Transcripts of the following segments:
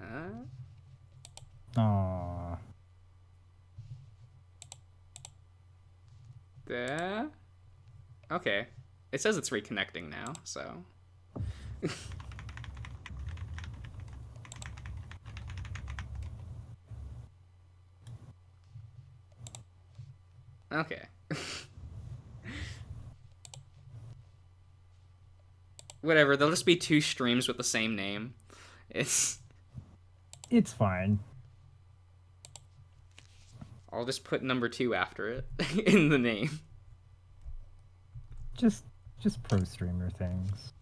Aww. Okay. It says it's reconnecting now, so. Okay. Whatever, there'll just be two streams with the same name. It's fine. I'll just put number 2 after it in the name. Just pro streamer things.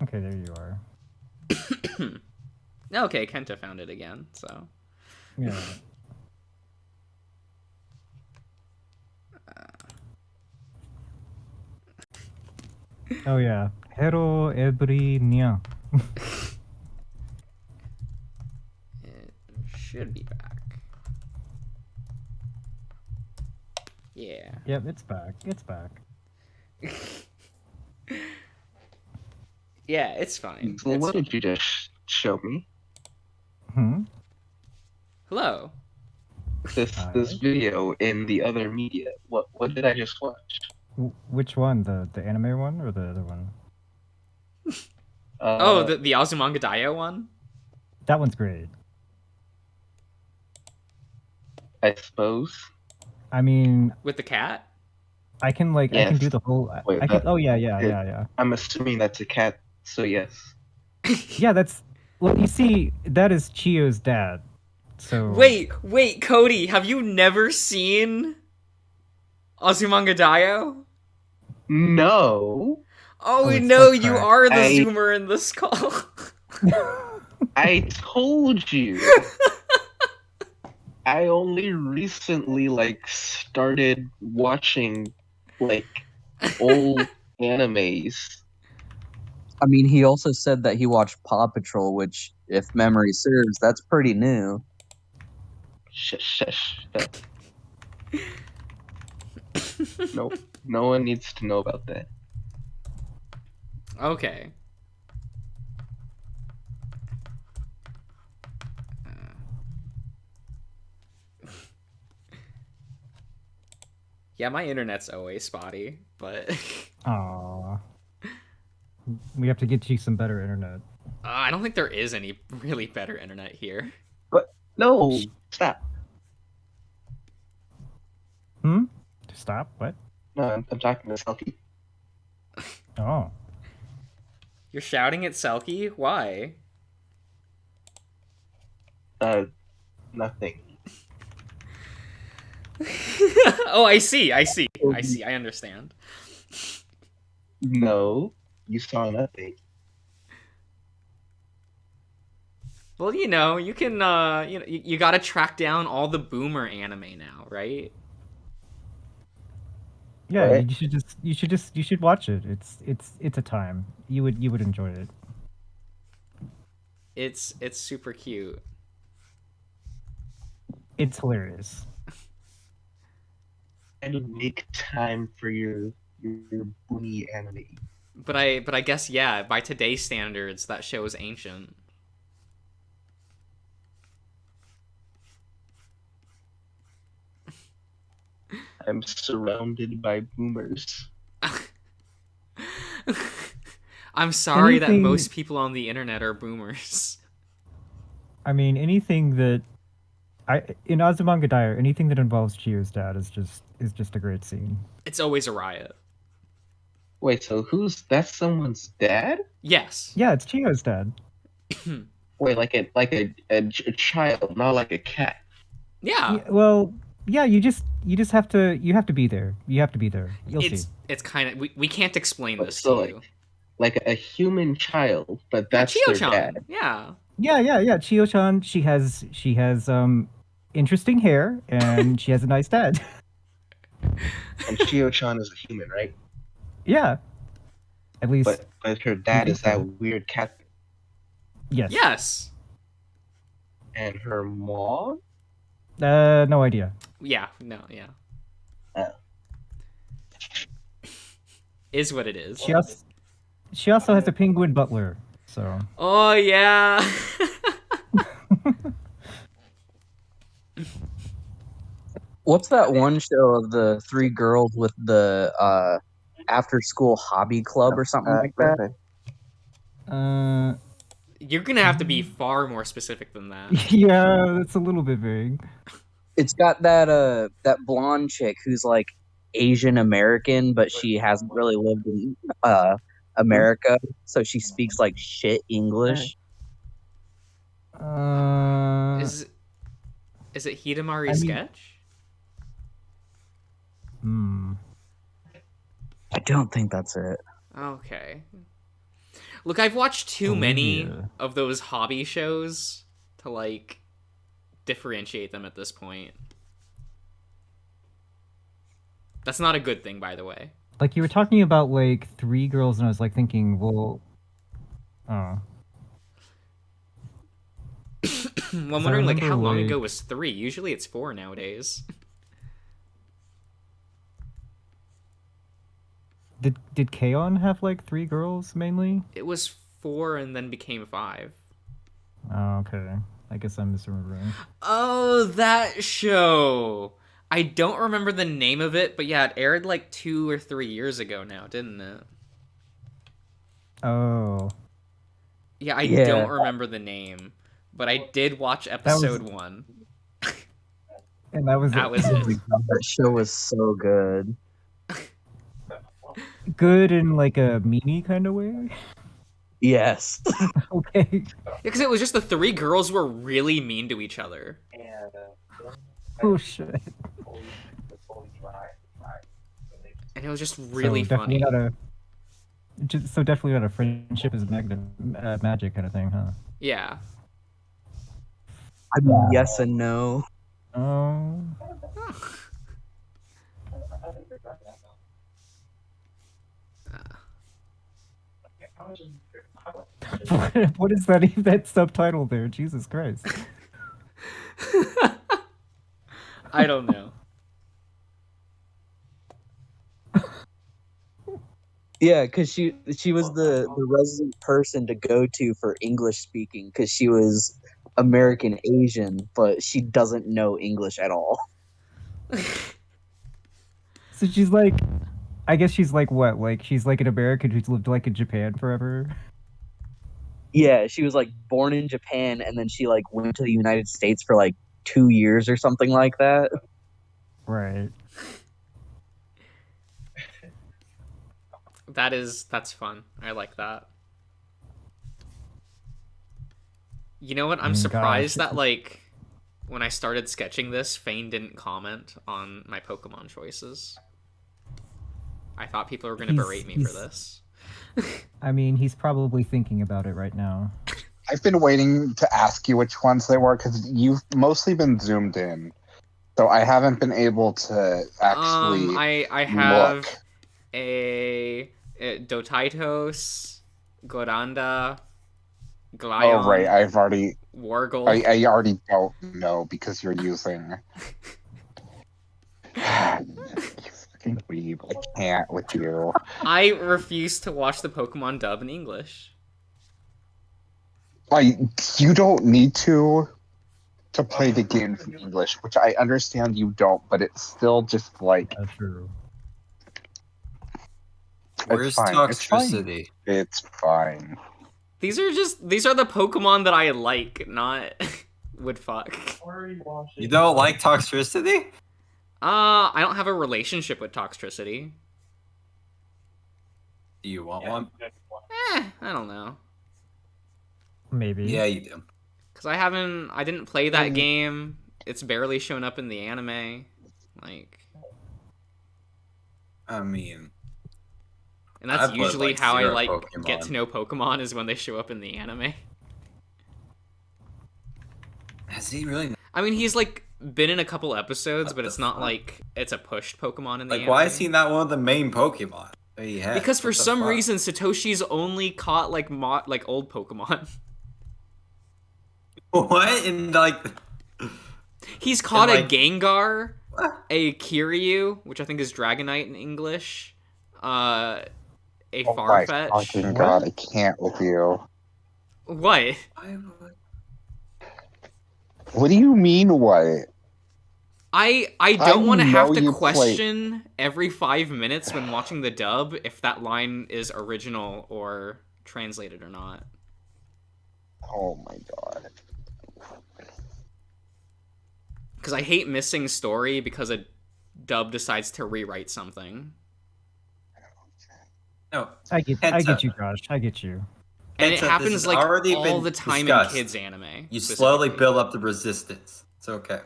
Okay, there you are. Okay, Kenta found it again, so. Yeah. Oh yeah. Hello every nya. It should be back. Yeah. Yep, it's back. It's back. Yeah, it's fine. Well, It's what fine. did you just show me? Hello. This video in the other media. What did I just watch? Which one? The anime one or the other one? The Azumanga Daioh one? That one's great. I suppose. I mean, With the cat? I can I can do the whole. Wait, I can. Oh yeah. I'm assuming that's a cat, so yes. Yeah, that's. Well, you see, that is Chiyo's dad. So. Wait, Cody, have you never seen Azumanga Daioh? No. Oh, it's no, so you correct. are the zoomer in this call. I told you. I only recently started watching old animes. I mean, he also said that he watched Paw Patrol, which, if memory serves, that's pretty new. Shush. Nope. No one needs to know about that. Okay. Yeah, my internet's always spotty, but Aww. We have to get you some better internet. I don't think there is any really better internet here. No, stop. Stop. What? No, I'm talking to Selkie. Oh. You're shouting at Selkie? Why? Nothing. Oh, I see. I understand. No, you saw nothing. Well, you can, you gotta track down all the boomer anime now, right? Yeah, What? you should watch it. It's a time. You would enjoy it. It's super cute. It's hilarious. And make time for your bunny anime. But I guess, yeah, by today's standards, that show is ancient. I'm surrounded by boomers. I'm sorry that Anything- most people on the internet are boomers. I mean, anything that in Azumanga Daioh, anything that involves Chiyo's dad is just a great scene. It's always a riot. Wait, so that's someone's dad? Yes. Yeah, it's Chiyo's dad. Wait, like a child, not like a cat. Yeah. Well, yeah, you just have to be there. You have to be there. You'll see. It's kind of we can't explain But this still, to you. like a human child, but that's their Chiyo-chan. dad. Yeah. Yeah. Chiyo-chan, she has interesting hair and she has a nice dad. And Chiyo-chan is a human, right? Yeah. At least But her dad is so. that weird cat. yes. Yes. And her mom? No idea. Yeah. No. Yeah. Oh. Is what it is. She also, She also has a penguin butler. So Oh yeah. What's that one show of the three girls with the after school hobby club or something like that? You're gonna have to be far more specific than that. Yeah, that's a little bit vague. It's got that blonde chick who's like Asian American, but she hasn't really lived in America, so she speaks like shit English. Is it Hidamari I mean- Sketch? I don't think that's it. Okay. Look, I've watched too many Olivia. of those hobby shows to like differentiate them at this point. That's not a good thing, by the way. Like you were talking about like three girls, and I was like thinking, well, oh, Well, I'm wondering like how remember, long like- ago was 3? Usually it's 4 nowadays. did K-On! Have like three girls mainly? It was 4 and then became 5. Oh, okay. I guess I'm misremembering. Oh, that show. I don't remember the name of it, but yeah, it aired like 2 or 3 years ago now, didn't it? Oh, Yeah, I Yeah. don't remember the name, but I did watch episode 1. and that was That was it. That show was so good. good in like a meanie kind of way. Yes. Okay. Because it was just the 3 girls were really mean to each other. Oh shit. And it was just really so funny. Definitely not a friendship is magic kind of thing, huh? Yeah. I mean, yes and no. Oh. What is that subtitle there? Jesus Christ. I don't know. Yeah, because she was the resident person to go to for English speaking because she was American Asian, but she doesn't know English at all. So she's like, I guess she's like what? Like she's like an American who's lived like in Japan forever. Yeah, she was like born in Japan and then she like went to the United States for like 2 years or something like that. Right. That's fun. I like that. You know what? I'm Gosh. surprised that like when I started sketching this, Fane didn't comment on my Pokemon choices. I thought people were gonna berate me for this. I mean, he's probably thinking about it right now. I've been waiting to ask you which ones they were because you've mostly been zoomed in, so I haven't been able to actually I have look. a Dotaitos, Goranda, Glayon, Oh right, I've already Wargle. I already don't know because you're using. You fucking weeb. I can't with you. I refuse to watch the Pokemon dub in English. Like you don't need to play the game in English, which I understand you don't, but it's still just like That's true. Where's fine, it's fine. Toxtricity? it's fine. These are the Pokemon that I like, not would fuck. You don't like Toxtricity? I don't have a relationship with Toxtricity. Do you want one? I don't know. Maybe. Yeah, you do. Cause I didn't play that game. It's barely shown up in the anime. Like, I mean, and that's I've played, usually like, how I 0 like Pokemon. get to know Pokemon is when they show up in the anime. has he really? I mean, he's like been in a couple episodes, What but the it's not fuck? like it's a pushed Pokemon in the Like, anime. why is he not one of the main Pokemon that he has? Because for What the some fuck? reason Satoshi's only caught like like old Pokemon. What? And like, He's caught And, a like- Gengar, what? a Kiryu, which I think is Dragonite in English, a Oh my Farfetch. fucking god, I can't with you. What? What do you mean, what? I I don't want to have know to you play- question every 5 minutes when watching the dub if that line is original or translated or not. Oh my god. Because I hate missing story because a dub decides to rewrite something. No, I get Heads you, up. Josh. I get you. And Heads it up, this happens has like already all been the time discussed. in kids anime. you slowly specifically. build up the resistance. It's okay.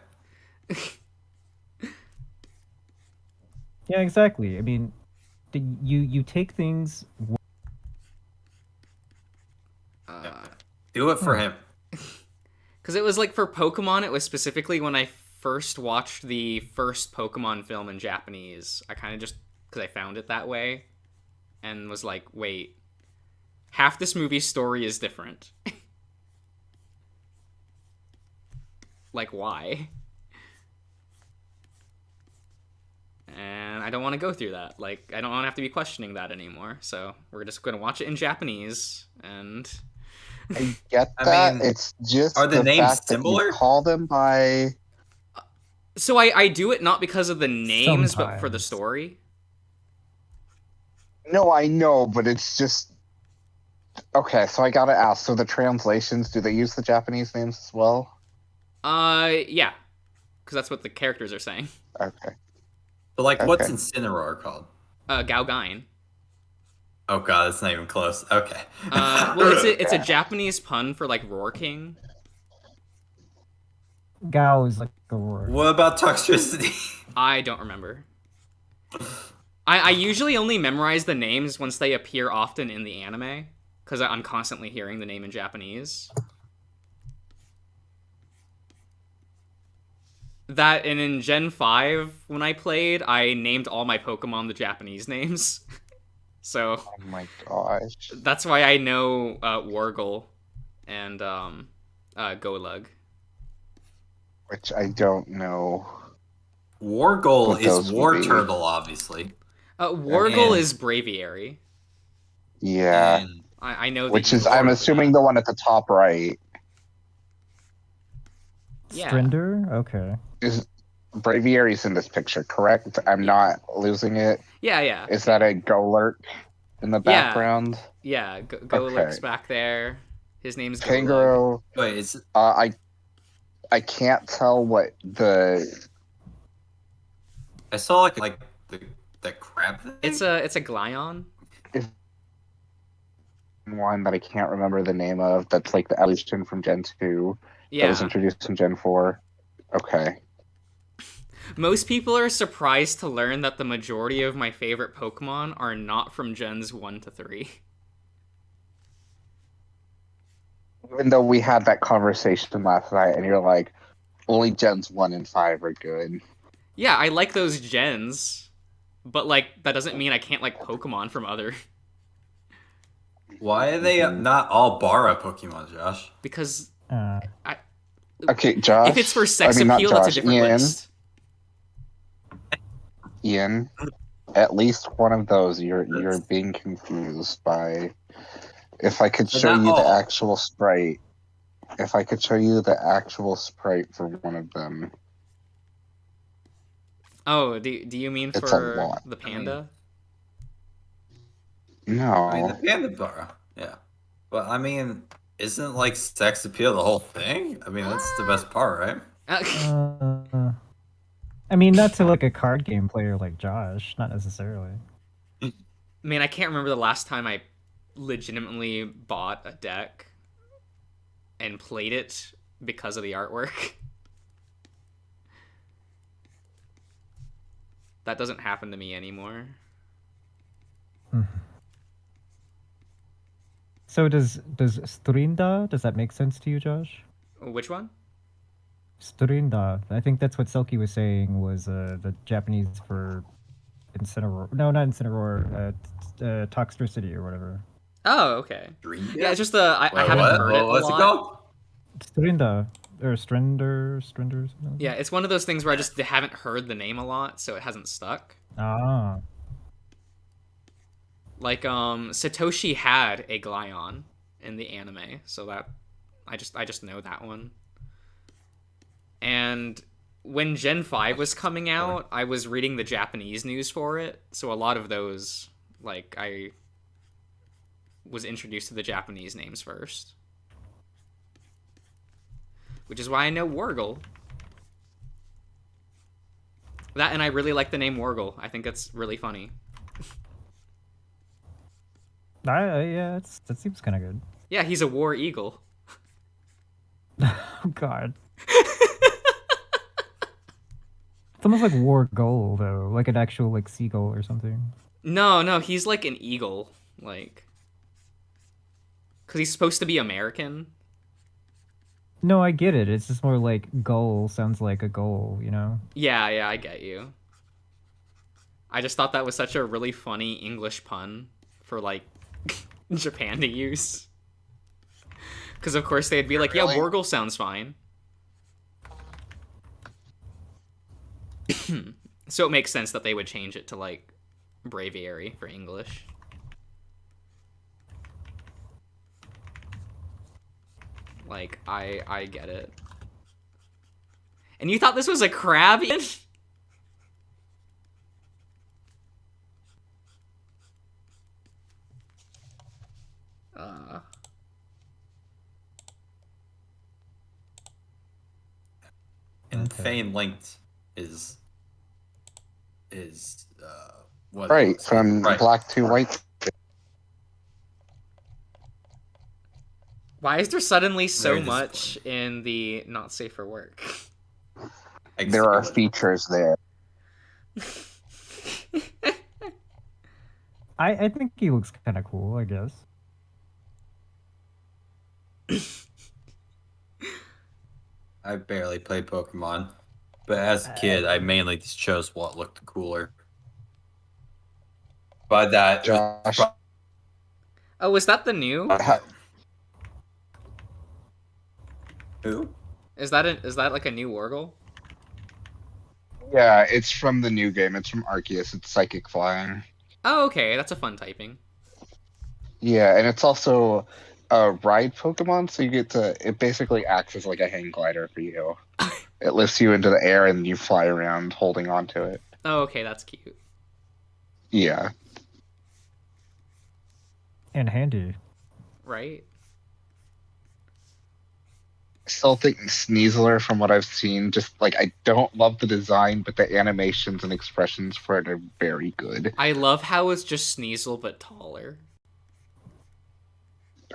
Yeah, exactly. I mean, you take things. Do it for him. Because it was like for Pokemon, it was specifically when I first watched the first Pokemon film in Japanese. I kind of just, because I found it that way, and was like, wait, half this movie's story is different. Like, why? And I don't want to go through that. Like, I don't want to have to be questioning that anymore. So we're just going to watch it in Japanese, and... I get I that. mean, it's just are the names fact that similar? you call them by. So I do it not because of the names, but for the Sometimes. story. No, I know, but it's just. Okay, so I gotta ask. So the translations, do they use the Japanese names as well? Yeah. Because that's what the characters are saying. Okay. But like, what's Okay. Incineroar called? Gaugain. Oh god, it's not even close. Okay. Well, it's a Japanese pun for, like, Roar King. Gao is like a word. What about Toxtricity? I don't remember. I usually only memorize the names once they appear often in the anime, because I'm constantly hearing the name in Japanese. That, and in Gen 5, when I played, I named all my Pokemon the Japanese names. So, Oh my gosh. that's why I know Wargle and Golug. Which I don't know. Wargoal What is those would War be. Turtle, obviously. Wargle And- is Braviary. Yeah. And I know. Which that is, you- I'm assuming, the one at the top right. Yeah. Strinder? Okay. Is Braviary's in this picture, correct? I'm not losing it. Yeah. Is that a Golurk in the Yeah. background? Yeah, Golug's Okay. back there. His name's Golug. Kangaroo. wait, is I can't tell what the. I saw like the crab thing? It's a Glion. One that I can't remember the name of. That's like the evolution from Gen 2 that was Yeah. introduced in Gen 4. Okay. Most people are surprised to learn that the majority of my favorite Pokemon are not from Gens 1 to 3. Even though we had that conversation last night, and you're like, only Gens 1 and 5 are good. Yeah, I like those gens, but like that doesn't mean I can't like Pokemon from other Why are they not all Bara Pokemon, Josh? because Okay, Josh. if it's for sex I mean, not appeal, that's a Josh, different Ian. list. Ian, at least one of those you're being confused by. If I could But show not you the all. actual sprite, if I could show you the actual sprite for one of them, Oh, do you mean It's a for lot. the panda? no. I mean, the Panda Bara, yeah. But I mean, isn't like sex appeal the whole thing? I mean, that's the best part, right? I mean, not to like a card game player like Josh, not necessarily. Man, I can't remember the last time I legitimately bought a deck and played it because of the artwork. That doesn't happen to me anymore. So does Strinda, does that make sense to you, Josh? Which one? Strinda. I think that's what Selkie was saying was the Japanese for Incineroar. No, not Incineroar. Toxtricity or whatever. Oh, okay. Dream? Yeah, it's just I Wait, haven't what? heard it a What's it lot. called? Strinda or Strinder, Strinder. Something? Yeah, it's one of those things where I just haven't heard the name a lot, so it hasn't stuck. Ah. Like Satoshi had a Glion in the anime, so that I just know that one. And when Gen 5 was coming out, I was reading the Japanese news for it, so a lot of those, like, I was introduced to the Japanese names first. Which is why I know Wargle. That, and I really like the name Wargle. I think that's really funny. Yeah, that seems kind of good. Yeah, he's a war eagle. Oh god. It's almost like war goal though, like an actual like seagull or something. No, he's like an eagle, like, because he's supposed to be American. No, I get it. It's just more like goal sounds like a goal, you know? Yeah, I get you. I just thought that was such a really funny English pun for, like, Japan to use. Because, of course, they'd be like, yeah, Really? Wargle sounds fine. So it makes sense that they would change it to, like, Braviary for English. Like, I get it. And you thought this was a crab? And Okay. Fane Linked is what Right, from right. Black to White. Why is there suddenly so Very much in the not safe for work? There are features there. I think he looks kind of cool, I guess. I barely played Pokemon, but as a kid, I mainly just chose what looked cooler. By that, it was Josh, Oh, was that the new? who? Is that like a new Wargle? yeah, it's from the new game. It's from Arceus. It's Psychic Flying. Oh, okay, that's a fun typing. Yeah, and it's also a ride Pokemon, so you get to. It basically acts as like a hang glider for you. It lifts you into the air and you fly around holding onto it. Oh, okay, that's cute. Yeah. And handy. Right? I still think Sneasler, from what I've seen, just like I don't love the design, but the animations and expressions for it are very good. I love how it's just Sneasel but taller.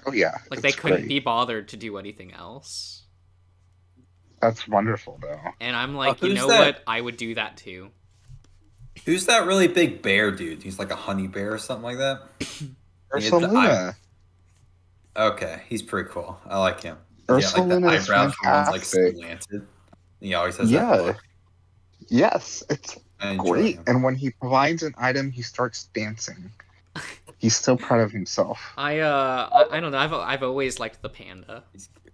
Oh yeah, Like they it's couldn't great. be bothered to do anything else. That's wonderful, though. And I'm like, you who's know that? what? I would do that too. Who's that really big bear dude? He's like a honey bear or something like that. Ursa Luna. Okay, he's pretty cool. I like him. Ursa like the Luna is eyebrows for one's like fantastic. slanted. He always has Yeah. that look. Yes, it's I enjoy great. him. And when he provides an item, he starts dancing. He's so proud of himself. I don't know. I've always liked the panda. He's cute.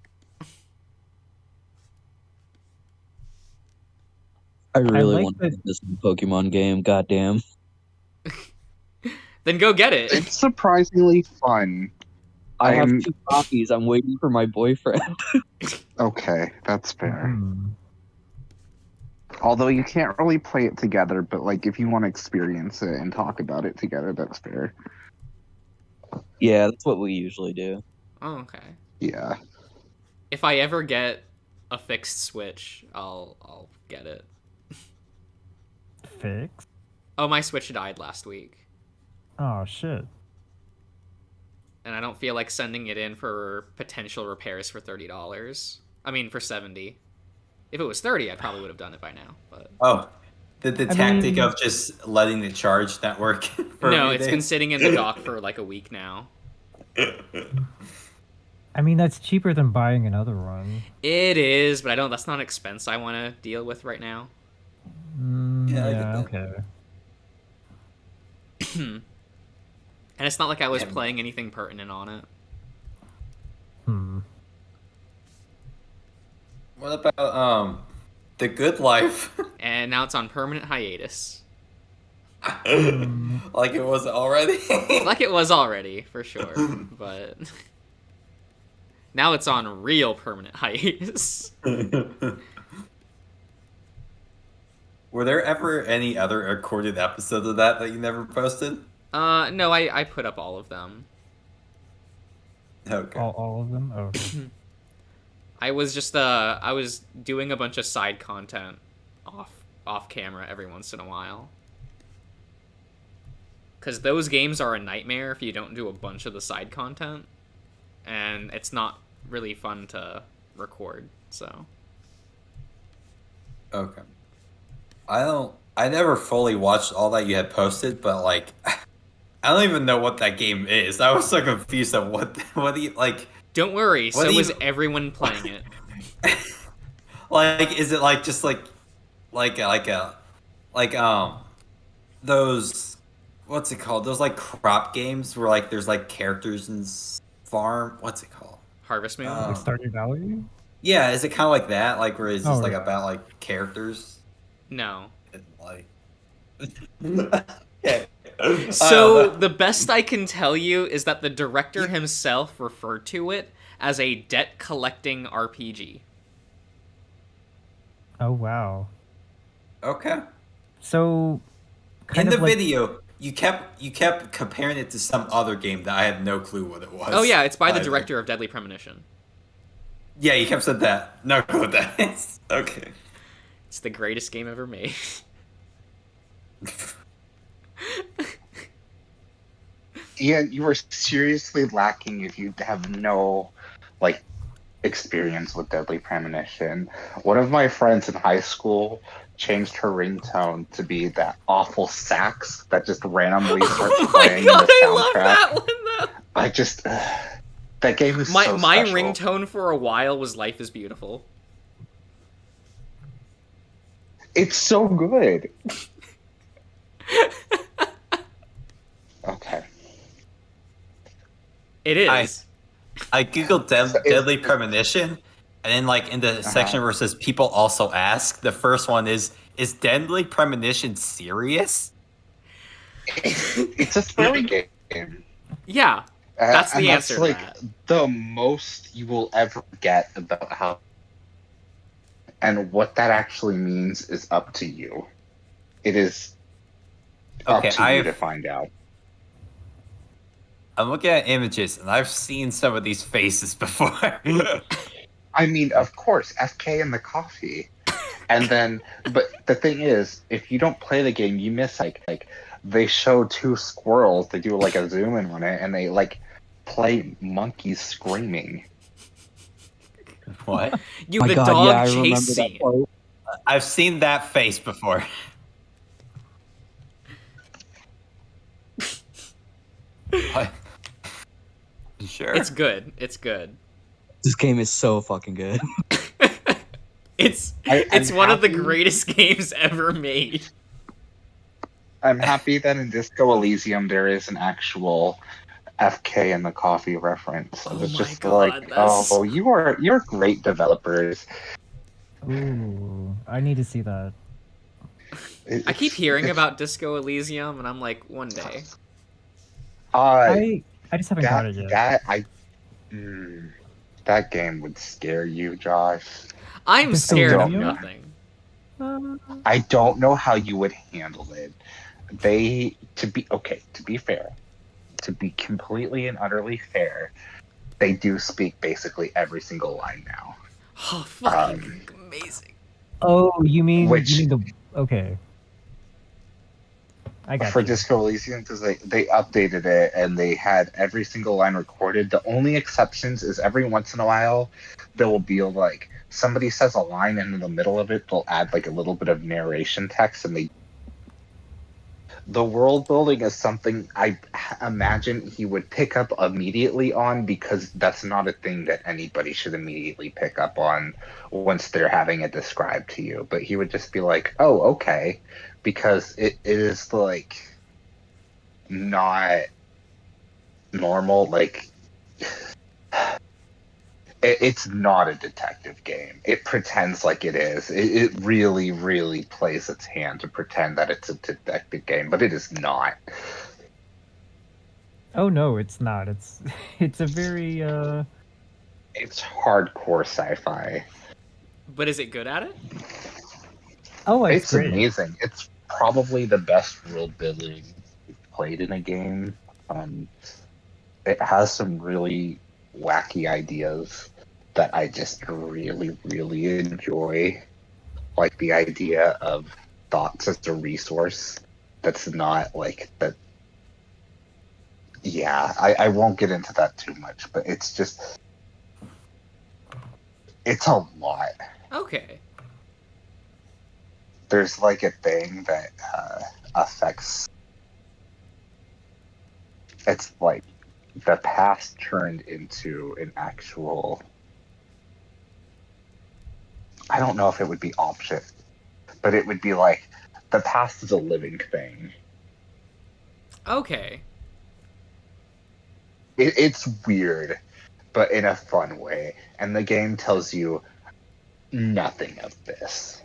I really like want that- to get this Pokemon game. Goddamn. Then go get it. It's surprisingly fun. I have I'm- 2 copies. I'm waiting for my boyfriend. Okay, that's fair. Hmm. Although you can't really play it together, but like if you want to experience it and talk about it together, that's fair. Yeah, that's what we usually do. Oh, okay. Yeah. If I ever get a fixed Switch, I'll get it. Fix? Oh, my Switch died last week, Oh shit. and I don't feel like sending it in for potential repairs for $30. I mean, for $70. If it was $30, I probably would have done it by now. But Oh, the I tactic mean- of just letting the charge not work. For no, a few it's been days. sitting in the dock for like a week now. I mean, that's cheaper than buying another one. It is, but I don't. That's not an expense I want to deal with right now. Yeah, I get Yeah, that. okay. And it's not like I was Yeah. playing anything pertinent on it. Hmm. What about The Good Life? And now it's on permanent hiatus. Like it was already. Like it was already, for sure. But now it's on real permanent hiatus. Were there ever any other recorded episodes of that you never posted? No, I put up all of them. Okay. All of them? Oh. I was doing a bunch of side content off camera every once in a while. Cause those games are a nightmare if you don't do a bunch of the side content, and it's not really fun to record. So. Okay. I never fully watched all that you had posted, but like, I don't even know what that game is. I was so confused on what do you like? Don't worry, What so do you- was everyone playing it. Like, is it like just those, what's it called? Those like crop games where like there's like characters and farm. What's it called? Harvest Moon? Oh. Like Stardew Valley? Yeah, is it kind of like that? Like where it's just Oh, like yeah. about like characters No. and like. Okay. So the best I can tell you is that the director himself referred to it as a debt collecting RPG. Oh, wow. Okay. So, kind In of the like, video, you kept comparing it to some other game that I had no clue what it was. Oh yeah, it's by the either. director of Deadly Premonition. Yeah, you kept saying that. No clue what that is. Okay. It's the greatest game ever made. Ian, you were seriously lacking if you have no, like, experience with Deadly Premonition. One of my friends in high school changed her ringtone to be that awful sax that just randomly starts Oh my playing god, in the I love soundtrack. that one though. I just that game is My so my special. ringtone for a while was Life is Beautiful. It's so good. Okay. It is. I googled So it's- Deadly Premonition, and then like in the section where it says people also ask, the first one is Deadly Premonition serious? It's a scary game. Yeah, that's the and answer to like that. the most you will ever get about how and what that actually means is up to you. It is Okay, up to you to find out. I'm looking at images, and I've seen some of these faces before. I mean, of course, FK and the coffee. And then but the thing is, if you don't play the game, you miss like they show two squirrels, they do like a zoom in on it, and they like play monkeys screaming. What? You My the God, dog yeah, I chase remember scene. that part. I've seen that face before. What? Sure. It's good. It's good. This game is so fucking good. It's I'm one of the happy- greatest games ever made. I'm happy that in Disco Elysium there is an actual FK and the coffee reference. Oh It's my just God, like, that's- oh, you're great developers. ooh, I need to see that. I keep hearing It's- about Disco Elysium, and I'm like, one day. I just haven't got it yet. That game would scare you, Josh. I'm Disco scared of Elysium? nothing. I don't know how you would handle it. To be fair, to be completely and utterly fair, they do speak basically every single line now. Oh, fucking amazing. Oh, you mean Which- the okay? I got For you. Disco Elysium, because they updated it and they had every single line recorded. The only exceptions is every once in a while there will be like somebody says a line and in the middle of it they'll add like a little bit of narration text, and the world building is something I imagine he would pick up immediately on, because that's not a thing that anybody should immediately pick up on once they're having it described to you. But he would just be like, oh, okay, because it is like not normal. Like It's not a detective game. It pretends like it is. It really, really plays its hand to pretend that it's a detective game, but it is not. Oh no, it's not. It's a very It's hardcore sci-fi. But is it good at it? oh, It's great. amazing. It's probably the best world building played in a game. It has some really wacky ideas that I just really, really enjoy. Like the idea of thoughts as a resource that's not like that. Yeah, I won't get into that too much, but it's just, it's a lot. Okay. There's like a thing that affects, it's like the past turned into an actual, I don't know if it would be option, but it would be like the past is a living thing. Okay. It's weird, but in a fun way. And the game tells you nothing of this.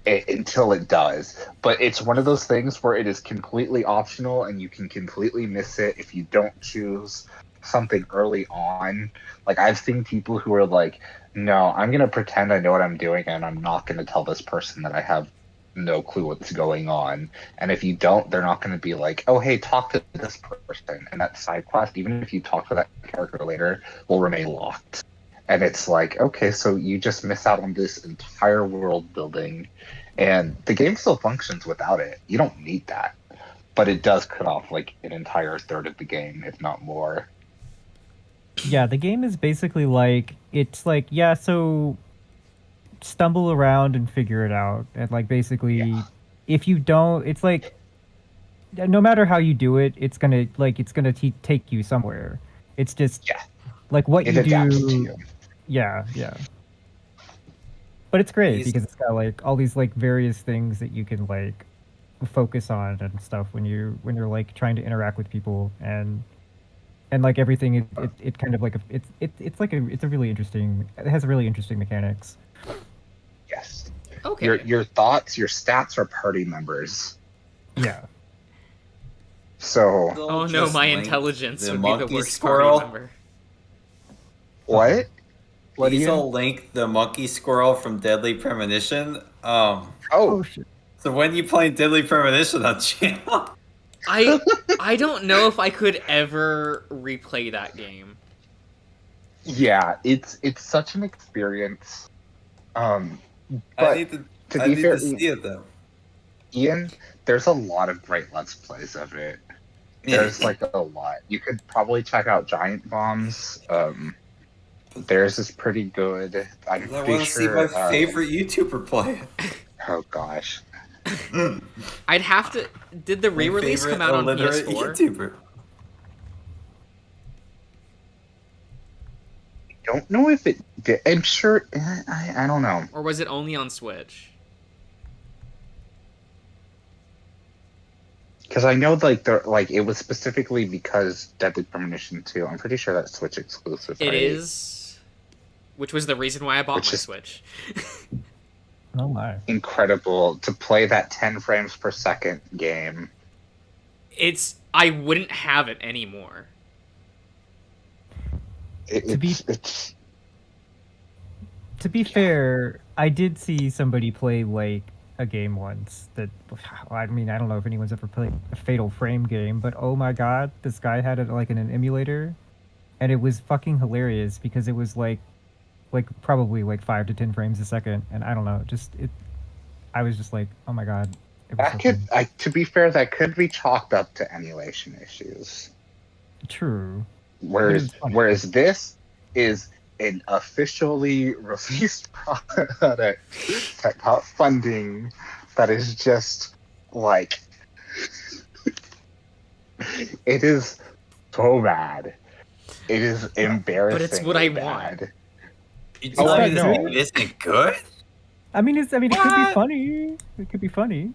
Until it does. But it's one of those things where it is completely optional and you can completely miss it if you don't choose something early on. Like, I've seen people who are like, no, I'm going to pretend I know what I'm doing and I'm not going to tell this person that I have no clue what's going on. And if you don't, they're not going to be like, oh, hey, talk to this person. And that side quest, even if you talk to that character later, will remain locked. And it's like, okay, so you just miss out on this entire world building. And the game still functions without it. You don't need that. But it does cut off like an entire third of the game, if not more. Yeah, the game is basically like, it's like, yeah, so stumble around and figure it out. And like basically, Yeah. if you don't, it's like, no matter how you do it, it's gonna take you somewhere. It's just Yeah. like what It you adapts do. to you. Yeah. But it's great These- because it's got like all these like various things that you can like focus on and stuff when you're like trying to interact with people and like everything it kind of like it's a really interesting, it has really interesting mechanics. Yes. Okay. Your thoughts, your stats are party members. Yeah. So Oh no, Just my link intelligence the would be the monkey worst squirrel. party member. what? What do Please you? all link the monkey squirrel from Deadly Premonition. Oh, Shit. So when you play Deadly Premonition on channel? I don't know if I could ever replay that game. yeah. It's such an experience. I But need to. to I be need fair, to see it though. Ian, there's a lot of great Let's Plays of it. There's like a lot. You could probably check out Giant Bombs. Theirs is pretty good. I'm I pretty want to see sure. my favorite YouTuber play it. Oh gosh. I'd have to. Did the My re-release favorite come out on illiterate PS4? YouTuber. Don't know if it did. I'm sure. I don't know. Or was it only on Switch? Because I know like it was specifically because Deadly Premonition 2. I'm pretty sure that's Switch exclusive. It right? is. Which was the reason why I bought Which my is- Switch. Oh my. Incredible to play that 10 frames per second game. I wouldn't have it anymore. To be- It's To be fair, I did see somebody play like a game once that, I mean, I don't know if anyone's ever played a Fatal Frame game, but oh my god, this guy had it like in an emulator, and it was fucking hilarious because it was like probably like 5 to 10 frames a second, and I don't know, I was just like, oh my god. It was that so could. fun. To be fair, that could be chalked up to emulation issues. True. Whereas, It is fun. whereas this is an officially released product that got funding that is just like it is so bad. It is embarrassing. what I want. You Oh, tell I me this know. game isn't good? I mean, it could be What? funny. It could be funny.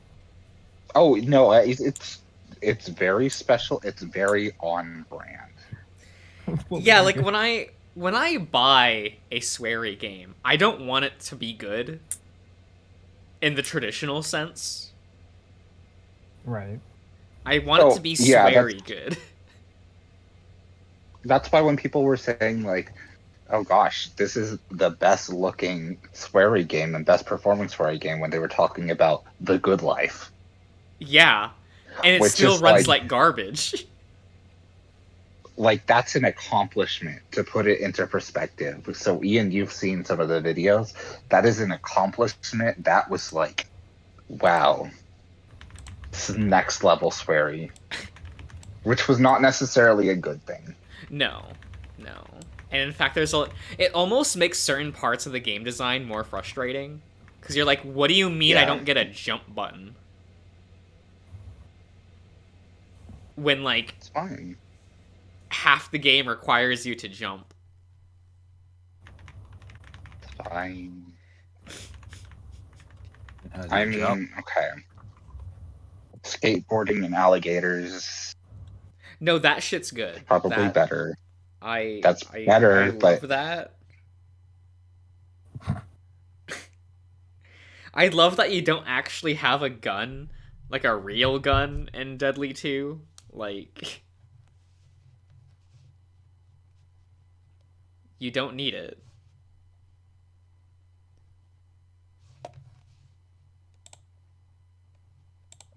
Oh no, it's very special. It's very on brand. Well, Yeah, like when I when I buy a sweary game, I don't want it to be good in the traditional sense. Right. I want it to be sweary good. That's why when people were saying like, "Oh gosh, this is the best looking sweary game and best performing sweary game," when they were talking about The Good Life. Yeah, and it Which still is runs like- like garbage. Like that's an accomplishment to put it into perspective. So Ian, you've seen some of the videos. That is an accomplishment. That was like, wow, this is next level sweary, which was not necessarily a good thing. No. And in fact, it almost makes certain parts of the game design more frustrating. Because you're like, what do you mean I Yeah. don't get a jump button? When, like, It's fine. half the game requires you to jump. It's fine. How do I you jump? mean, okay. Skateboarding and alligators No, that shit's good. probably That- better. I That's I, better, I love but- that. I love that you don't actually have a gun, like a real gun in Deadly 2. Like, you don't need it.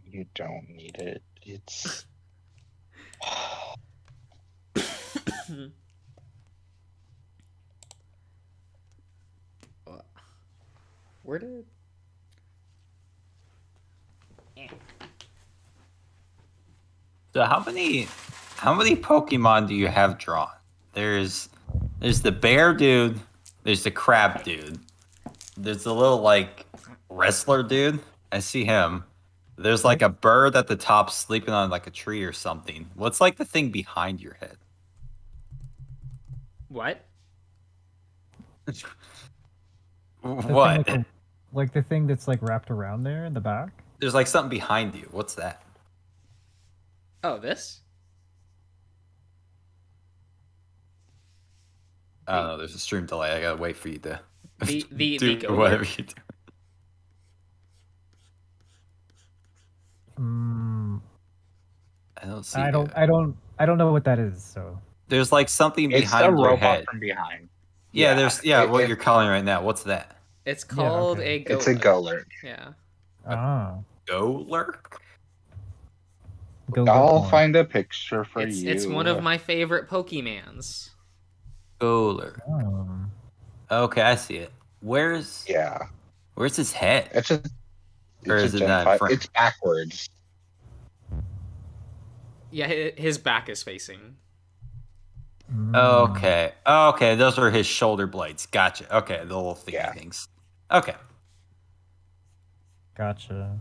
You don't need it. It's Where did... So how many Pokemon do you have drawn? There's the bear dude, there's the crab dude, there's the little like wrestler dude. I see him. There's like a bird at the top sleeping on like a tree or something. What's like the thing behind your head? What? The thing What? with the- like the thing that's like wrapped around there in the back. There's like something behind you. What's that? Oh, this? I don't know. There's a stream delay. I gotta wait for you to The do Goler? whatever you do. Mm, I don't see. I don't know what that is. So There's like something it's behind a your robot head. from behind. Yeah, Yeah, what it- you're calling right now. What's that? It's called okay. a Goler. It's a Golurk. Yeah. Go lurk? Go I'll look more. find a picture for It's, you. it's one of my favorite Pokemans. Go lurk. Okay, I see it. Where's Yeah, his head? it's just. Or it's is a it Gen not 5 front? It's backwards. Yeah, his back is facing. Okay. Okay, those are his shoulder blades. Gotcha. Okay, the little thingy Yeah. things. Okay. Gotcha.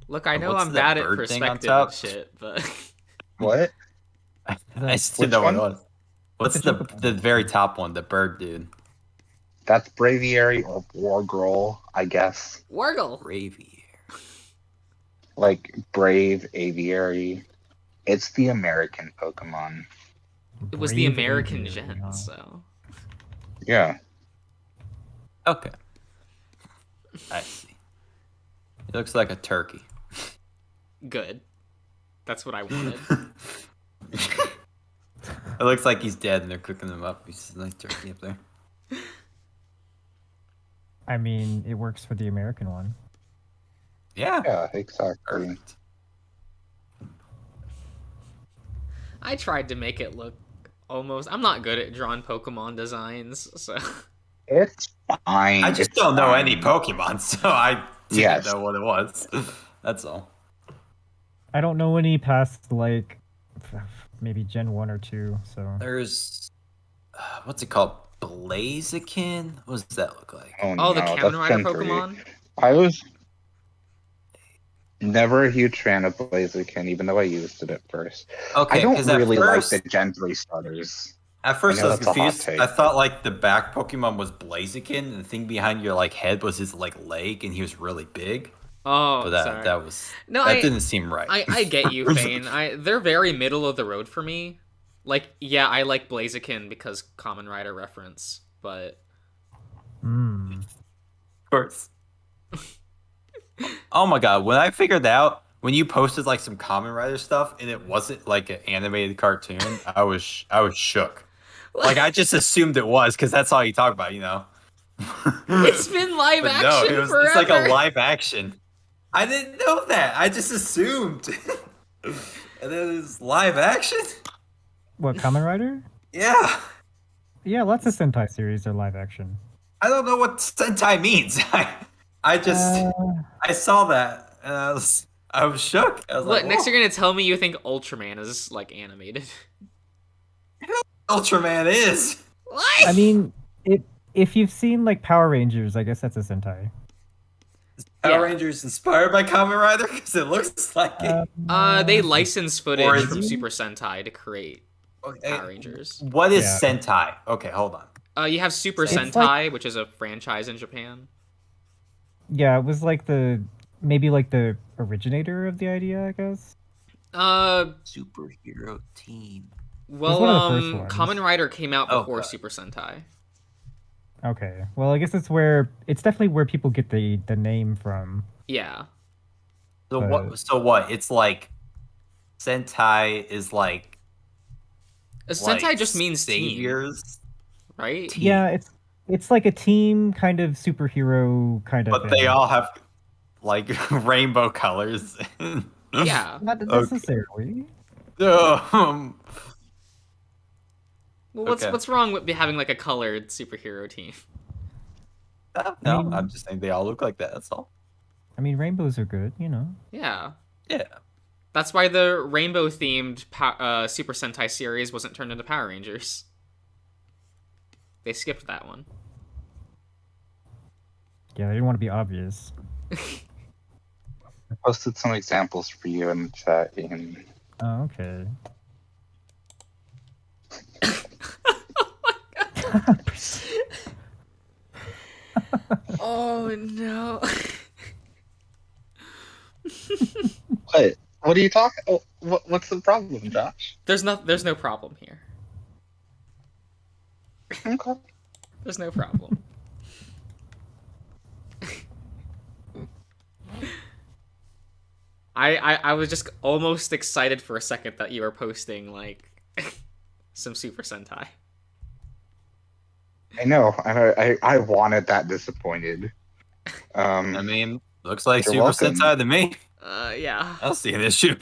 Look, I know What's I'm that bad at bird thing on perspective and top? shit, but What? I still Which know what it one? was. What's the very top one, the bird dude? That's Braviary or Wargirl, I guess. Wargle. Ravier. Like Brave Aviary. It's the American Pokemon. It was the Brave American Aviary, gen, huh? so Yeah. Okay. I see. He looks like a turkey. good. That's what I wanted. It looks like he's dead and they're cooking him up. He's a nice turkey up there. I mean, it works for the American one. Yeah. Yeah, exactly. Perfect. I tried to make it look almost. I'm not good at drawing Pokemon designs, so It's fine. I just it's don't know fine. any Pokemon, so I didn't Yes. know what it was. That's all. I don't know any past like maybe Gen 1 or 2. So There's what's it called? Blaziken? What does that look like? oh, no, the that's Kamen Rider Gen 3. Pokemon. I was never a huge fan of Blaziken, even though I used it at first. Okay, I don't 'cause at really first, like the Gen 3 starters. At first, I I, know was that's a hot confused. take. I thought like the back Pokemon was Blaziken, and the thing behind your like head was his like leg, and he was really big. Oh, But sorry. that was No, that I didn't seem right. I get you, Fane. They're very middle of the road for me. Like, yeah, I like Blaziken because Kamen Rider reference, but Mm. Of course. Oh my god, when I figured out when you posted like some Kamen Rider stuff and it wasn't like an animated cartoon, I was shook. Like I just assumed it was because that's all you talk about, you know. it's been live But action no, forever. it's like a live action. I didn't know that. I just assumed. And then it's live action? What, Kamen Rider? Yeah. Yeah, lots of Sentai series are live action. I don't know what Sentai means. I just I saw that and I was shook. I was What, like, next "Whoa, you're gonna tell me you think Ultraman is like animated? Ultraman is." What? I mean, if you've seen like Power Rangers, I guess that's a Sentai. Power Yeah. Rangers inspired by Kamen Rider because it looks like it. They license footage Or from is- Super Sentai to create Okay, Power Rangers. What is Yeah. Sentai? Okay, hold on. You have Super It's Sentai, like- which is a franchise in Japan. Yeah, it was like maybe like the originator of the idea, I guess. Superhero team. Well, one of the first ones. Kamen Rider came out Oh, before God. Super Sentai. Okay. Well, I guess it's definitely where people get the name from. Yeah. So But- what? So what? It's like Sentai is like Sentai just means team, saviors, right? Team. Yeah, it's like a team kind of superhero kind of but they thing. all have like rainbow colors. Yeah. Not Okay. necessarily. Um, Well, Okay. what's wrong with having like a colored superhero team? no, I mean- I'm just saying they all look like that. That's all. I mean, rainbows are good, you know. Yeah. Yeah. That's why the rainbow themed Super Sentai series wasn't turned into Power Rangers. They skipped that one. Yeah, they didn't want to be obvious. I posted some examples for you in the chat. Ian. Oh, okay. Oh no. What? What are you talking? Oh, what's the problem, Josh? There's no problem here. Okay. There's no problem. I was just almost excited for a second that you were posting like some Super Sentai. I know. I wanted that disappointed. I mean, looks like You're Super welcome. Sentai to me. Yeah. I'll see an issue.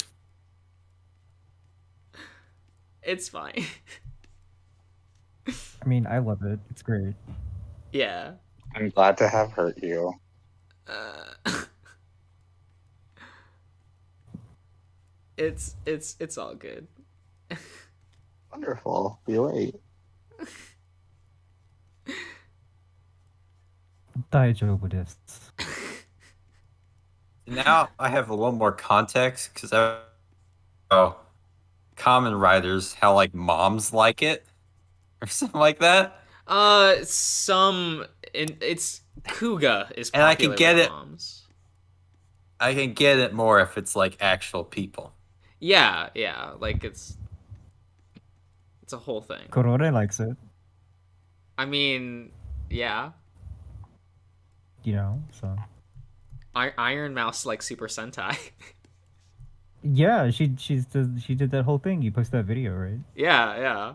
It's fine. I mean, I love it. It's great. Yeah. I'm glad to have hurt you. It's all good. Wonderful. Be late. Daijoubu desu. Now I have a little more context because Kamen Riders, how like moms like it or something like that. It's Kuga is And I can popular get with it. moms. I can get it more if it's like actual people. Yeah, like it's a whole thing. Korore likes it, I mean, yeah. you know, so. Iron Mouse likes Super Sentai. Yeah, she did that whole thing. You posted that video, right? yeah.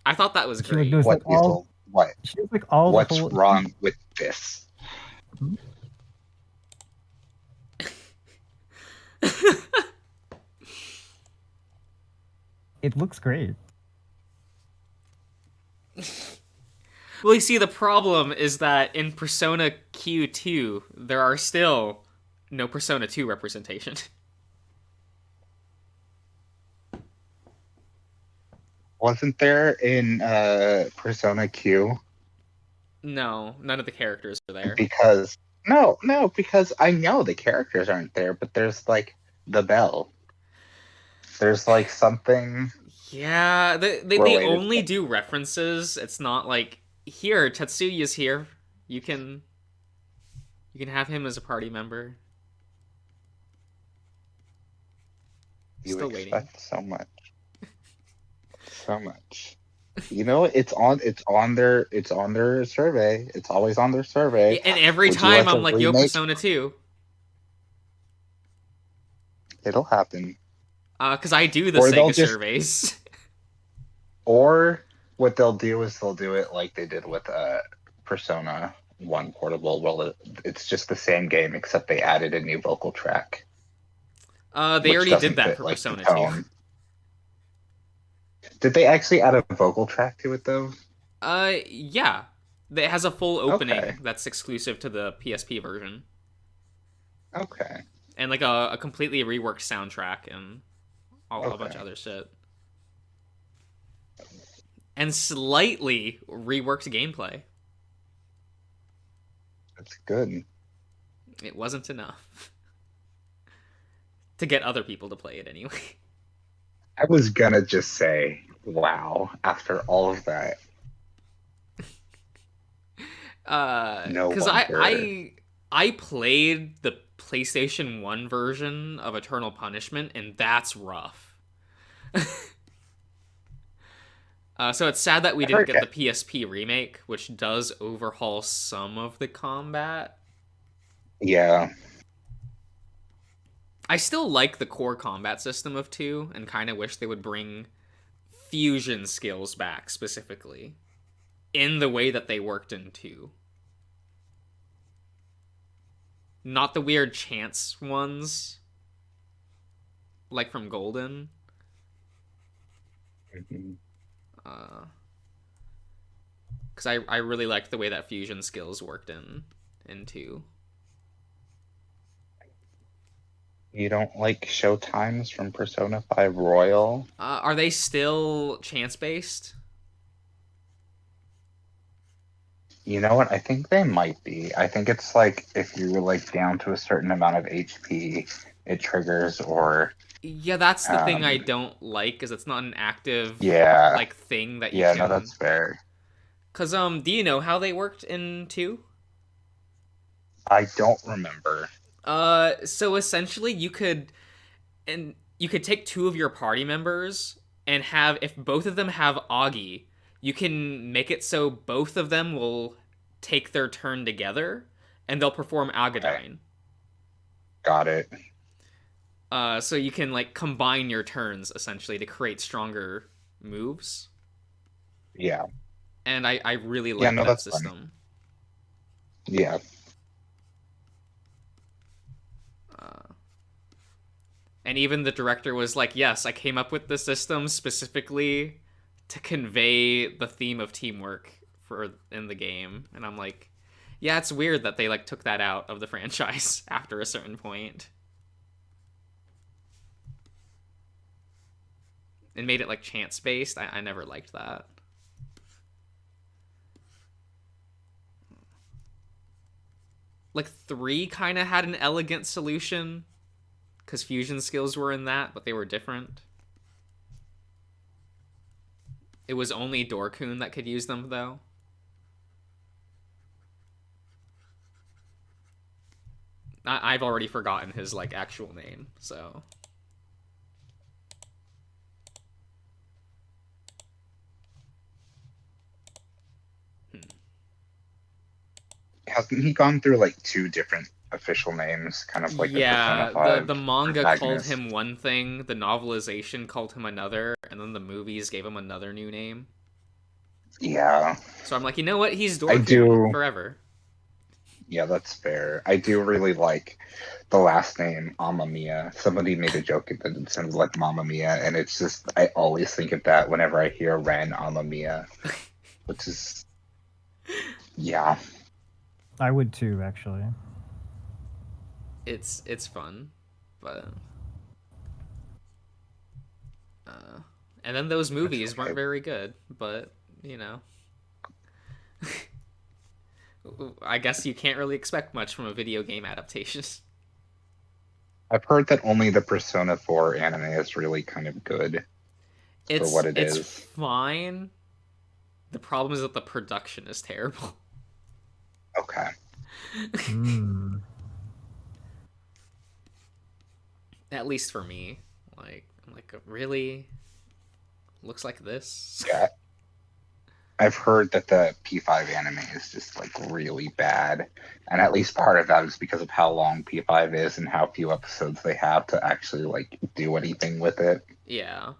I thought that was She great. knows What, like all. Weasel? What? She was like all. What's the whole, wrong with this? It looks great. Well, you see, the problem is that in Persona Q2, there are still no Persona 2 representation. Wasn't there in Persona Q? No, none of the characters are there. Because because I know the characters aren't there, but there's like the bell. There's like something. Yeah, they Related. only do references. It's not like, here, Tetsuya's here. You can have him as a party member. You Still waiting. expect so much. So much. You know, it's on their survey. It's always on their survey. Yeah, and every Would you time like I'm a like, yo, remake? Persona 2. It'll happen. Because I do the Or they'll Sega just- surveys. Or what they'll do is they'll do it like they did with Persona 1 Portable. Well, it's just the same game except they added a new vocal track. They which already doesn't did that fit, for like, the Persona 2. tone. Did they actually add a vocal track to it though? Yeah. It has a full opening Okay. that's exclusive to the PSP version. Okay. And like a completely reworked soundtrack and a bunch Okay. of other shit. And slightly reworked gameplay. That's good. It wasn't enough. To get other people to play it anyway. I was gonna just say, wow, after all of that. No Because wonder. I played the PlayStation 1 version of Eternal Punishment, and that's rough. So it's sad that we didn't get the PSP remake, which does overhaul some of the combat. Yeah. I still like the core combat system of 2, and kind of wish they would bring fusion skills back, specifically. In the way that they worked in 2. Not the weird chance ones. Like from Golden. Mhm. Because I really liked the way that fusion skills worked in 2. You don't like showtimes from Persona 5 Royal? Are they still chance-based? You know what? I think they might be. I think it's like if you're like down to a certain amount of HP, it triggers or Yeah, that's the thing I Um, don't like, is it's not an active yeah. like thing that you Yeah, can... no, that's fair. Cause do you know how they worked in 2? I don't remember. So essentially you could take 2 of your party members and have, if both of them have Augie, you can make it so both of them will take their turn together and they'll perform Agadyne. Got it. So you can like combine your turns essentially to create stronger moves. Yeah. And I really like Yeah, no, that that's fun. system. Yeah. And even the director was like, yes, I came up with the system specifically to convey the theme of teamwork in the game. And I'm like, yeah, it's weird that they like took that out of the franchise after a certain point. And made it like chance based. I never liked that. Like 3 kind of had an elegant solution. Because fusion skills were in that, but they were different. It was only Dorkun that could use them, though. I've already forgotten his, like, actual name, so... Hasn't he gone through like 2 different official names, kind of like yeah, the Persona 5 the manga protagonist? called him one thing, the novelization called him another, and then the movies gave him another new name. Yeah. So I'm like, you know what? He's I Dorkun do- forever. Yeah, that's fair. I do really like the last name Amamiya. Somebody made a joke that it sounded like Mamma Mia, and it's just I always think of that whenever I hear Ren Amamiya, which is yeah. I would too, actually. It's fun, but and then those movies okay. weren't very good, but you know, I guess you can't really expect much from a video game adaptation. I've heard that only the Persona 4 anime is really kind of good for what it it's is. fine. The problem is that the production is terrible. Okay. Hmm. At least for me. Like, I'm like, really? Looks like this? Yeah. I've heard that the P5 anime is just like really bad, and at least part of that is because of how long P5 is and how few episodes they have to actually like do anything with it. Yeah.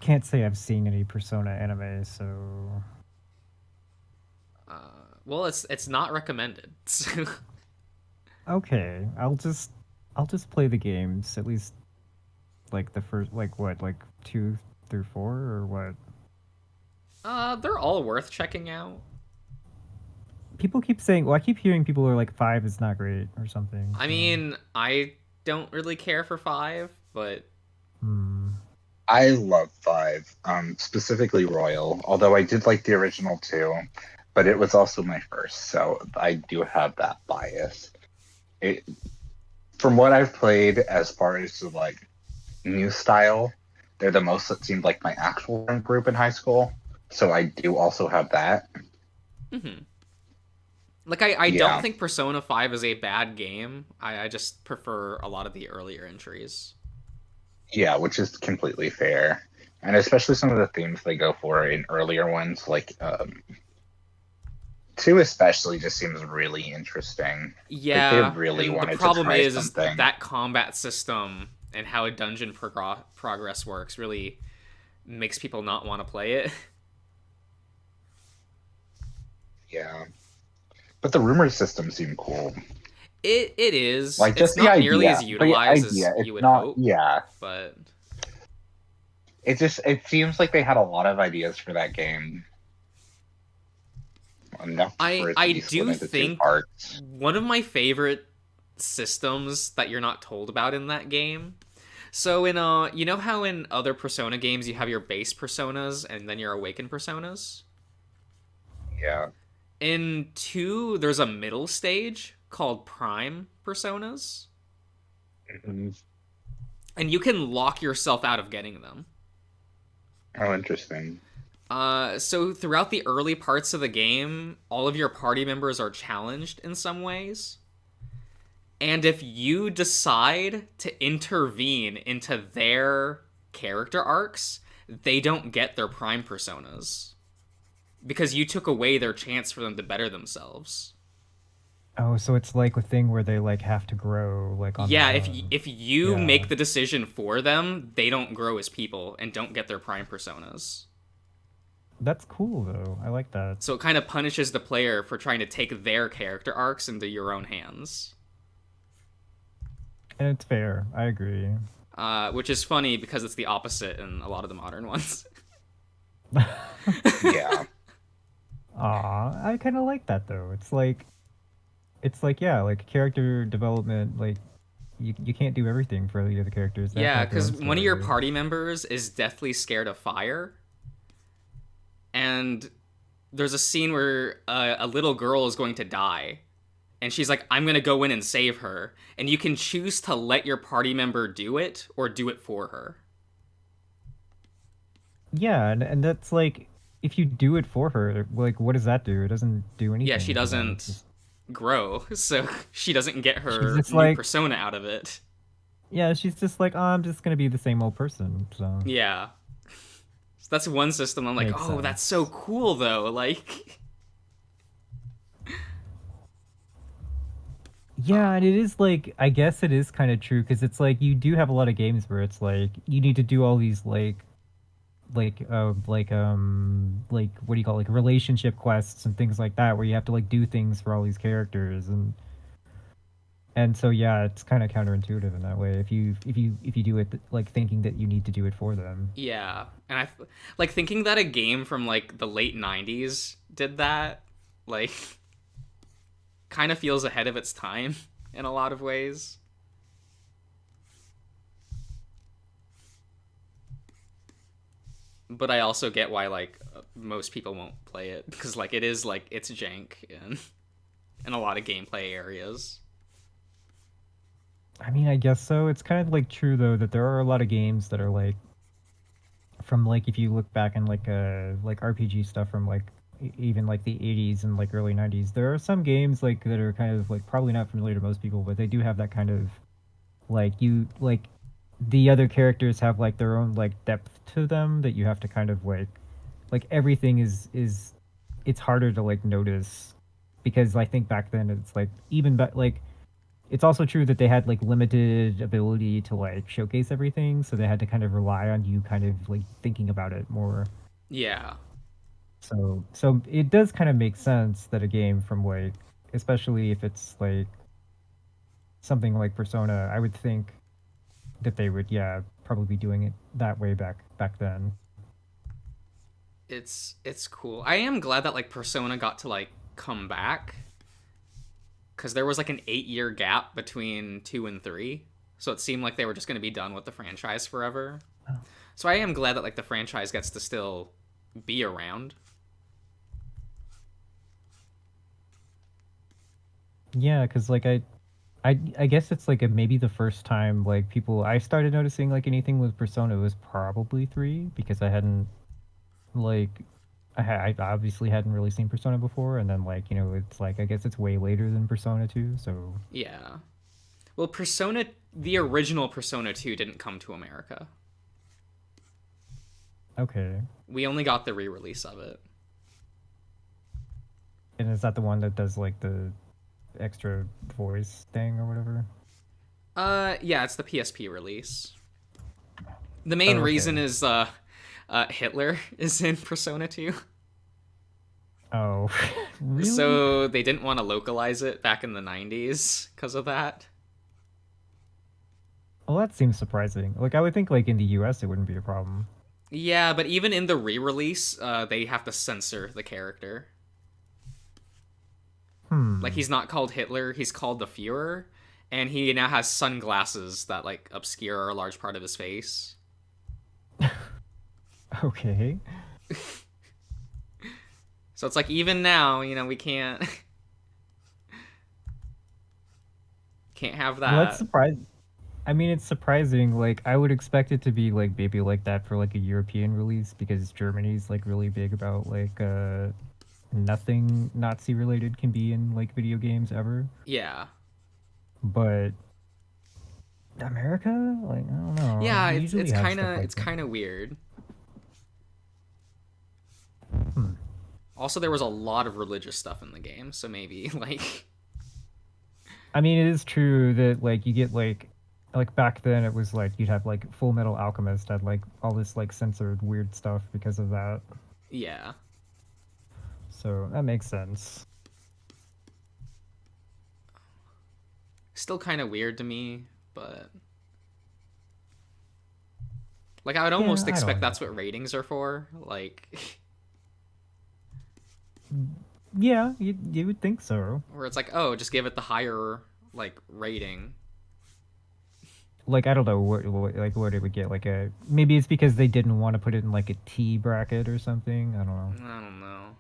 Can't say I've seen any Persona anime, so Well, it's not recommended. okay. I'll just play the games, at least like the first, like what, like 2 through 4 or what? They're all worth checking out. People keep saying, well, I keep hearing people are like 5 is not great or something. I mean, I don't really care for 5, but I love 5, specifically Royal, although I did like the original too, but it was also my first, so I do have that bias. From what I've played, as far as the like new style, they're the most that seemed like my actual friend group in high school, so I do also have that. Mm-hmm. Like, I don't think Persona 5 is a bad game. I just prefer a lot of the earlier entries. Yeah, which is completely fair. And especially some of the themes they go for in earlier ones, like 2 especially just seems really interesting. Yeah, like they really and wanted the problem to try is something. that combat system and how a dungeon progress works really makes people not want to play it. Yeah. But the rumor system seemed cool. It is. Like, It's just the not idea. nearly as The utilized idea, as it's you would not, hope, Yeah. but It seems like they had a lot of ideas for that game. Enough for it to I be split do into 2 think parts. one of my favorite systems that you're not told about in that game. So in you know how in other Persona games you have your base personas and then your awakened personas? Yeah. In 2, there's a middle stage called Prime Personas, Mhm. and you can lock yourself out of getting them. Oh, interesting. So throughout the early parts of the game, all of your party members are challenged in some ways. And if you decide to intervene into their character arcs, they don't get their Prime Personas. Because you took away their chance for them to better themselves. Oh, so it's like a thing where they like have to grow like on Yeah, their if own. if you Yeah. make the decision for them, they don't grow as people and don't get their Prime Personas. That's cool though. I like that. So it kind of punishes the player for trying to take their character arcs into your own hands. And it's fair. I agree. Which is funny because it's the opposite in a lot of the modern ones. Yeah. Aw, I kind of like that though. It's like yeah, like character development. Like you can't do everything for the other characters. They have to Yeah, have their own because one of your story. party members is deathly scared of fire. And there's a scene where a little girl is going to die. And she's like, I'm going to go in and save her. And you can choose to let your party member do it or do it for her. Yeah, and that's like if you do it for her, like what does that do? It doesn't do anything. Yeah, she for them. It's doesn't just- grow, so she doesn't get her She's just new like- persona out of it. Yeah, she's just like, oh, I'm just gonna be the same old person. So Yeah. So that's one system I'm like, Makes oh, sense. that's so cool, though. Like, yeah, and it is like I guess it is kind of true because it's like you do have a lot of games where it's like you need to do all these like what do you call it, like relationship quests and things like that where you have to like do things for all these characters and so yeah, it's kind of counterintuitive in that way if you do it like thinking that you need to do it for them. yeah. And I, like, thinking that a game from, like, the late 90s did that, like, kind of feels ahead of its time in a lot of ways. But I also get why, like, most people won't play it because, like, it is like it's jank in a lot of gameplay areas. I mean, I guess so. It's kind of like true though that there are a lot of games that are like from like if you look back in like RPG stuff from like even like the 80s and like early 90s, there are some games like that are kind of like probably not familiar to most people, but they do have that kind of like the other characters have like their own like depth to them that you have to kind of like everything is it's harder to like notice because I think back then it's like even like it's also true that they had like limited ability to like showcase everything, so they had to kind of rely on you kind of like thinking about it more. Yeah. So it does kind of make sense that a game from like, especially if it's like something like Persona, I would think that they would probably be doing it that way back then. It's cool. I am glad that like Persona got to like come back, because there was like an 8-year gap between 2 and 3, so it seemed like they were just going to be done with the franchise forever. So I am glad that like the franchise gets to still be around. Yeah, because like I guess it's like maybe the first time like I started noticing like anything with Persona was probably 3, because I hadn't like I obviously hadn't really seen Persona before, and then like it's like I guess it's way later than Persona 2, so Yeah. Well, the original Persona 2 didn't come to America. okay. We only got the re-release of it. And is that the one that does like the extra voice thing or whatever? Yeah, it's the PSP release. The main Oh, okay. reason is Hitler is in Persona 2. Oh, really? So they didn't want to localize it back in the 90s because of that. Well, that seems surprising. Like I would think like in the US it wouldn't be a problem. Yeah, but even in the re-release, they have to censor the character. Like, he's not called Hitler, he's called the Fuhrer, and he now has sunglasses that, like, obscure a large part of his face. Okay. So it's like, even now, we can't... can't have that. Well, that's surprising. I mean, it's surprising. Like, I would expect it to be like maybe like that for like a European release, because Germany's like really big about like nothing Nazi related can be in like video games ever. Yeah. But America, like I don't know. Yeah, we it's usually have kind stuff of like it's that. kind of weird. Hmm. Also, there was a lot of religious stuff in the game, so maybe like I mean, it is true that like you get like back then it was like you'd have like Full Metal Alchemist had like all this like censored weird stuff because of that. yeah. So that makes sense. Still kind of weird to me, but like I would almost I don't expect know. that's what ratings are for. Like Yeah, you would think so. where it's like, oh, just give it the higher like rating. Like I don't know what it would get, like a maybe it's because they didn't want to put it in like a T bracket or something. I don't know. I don't know.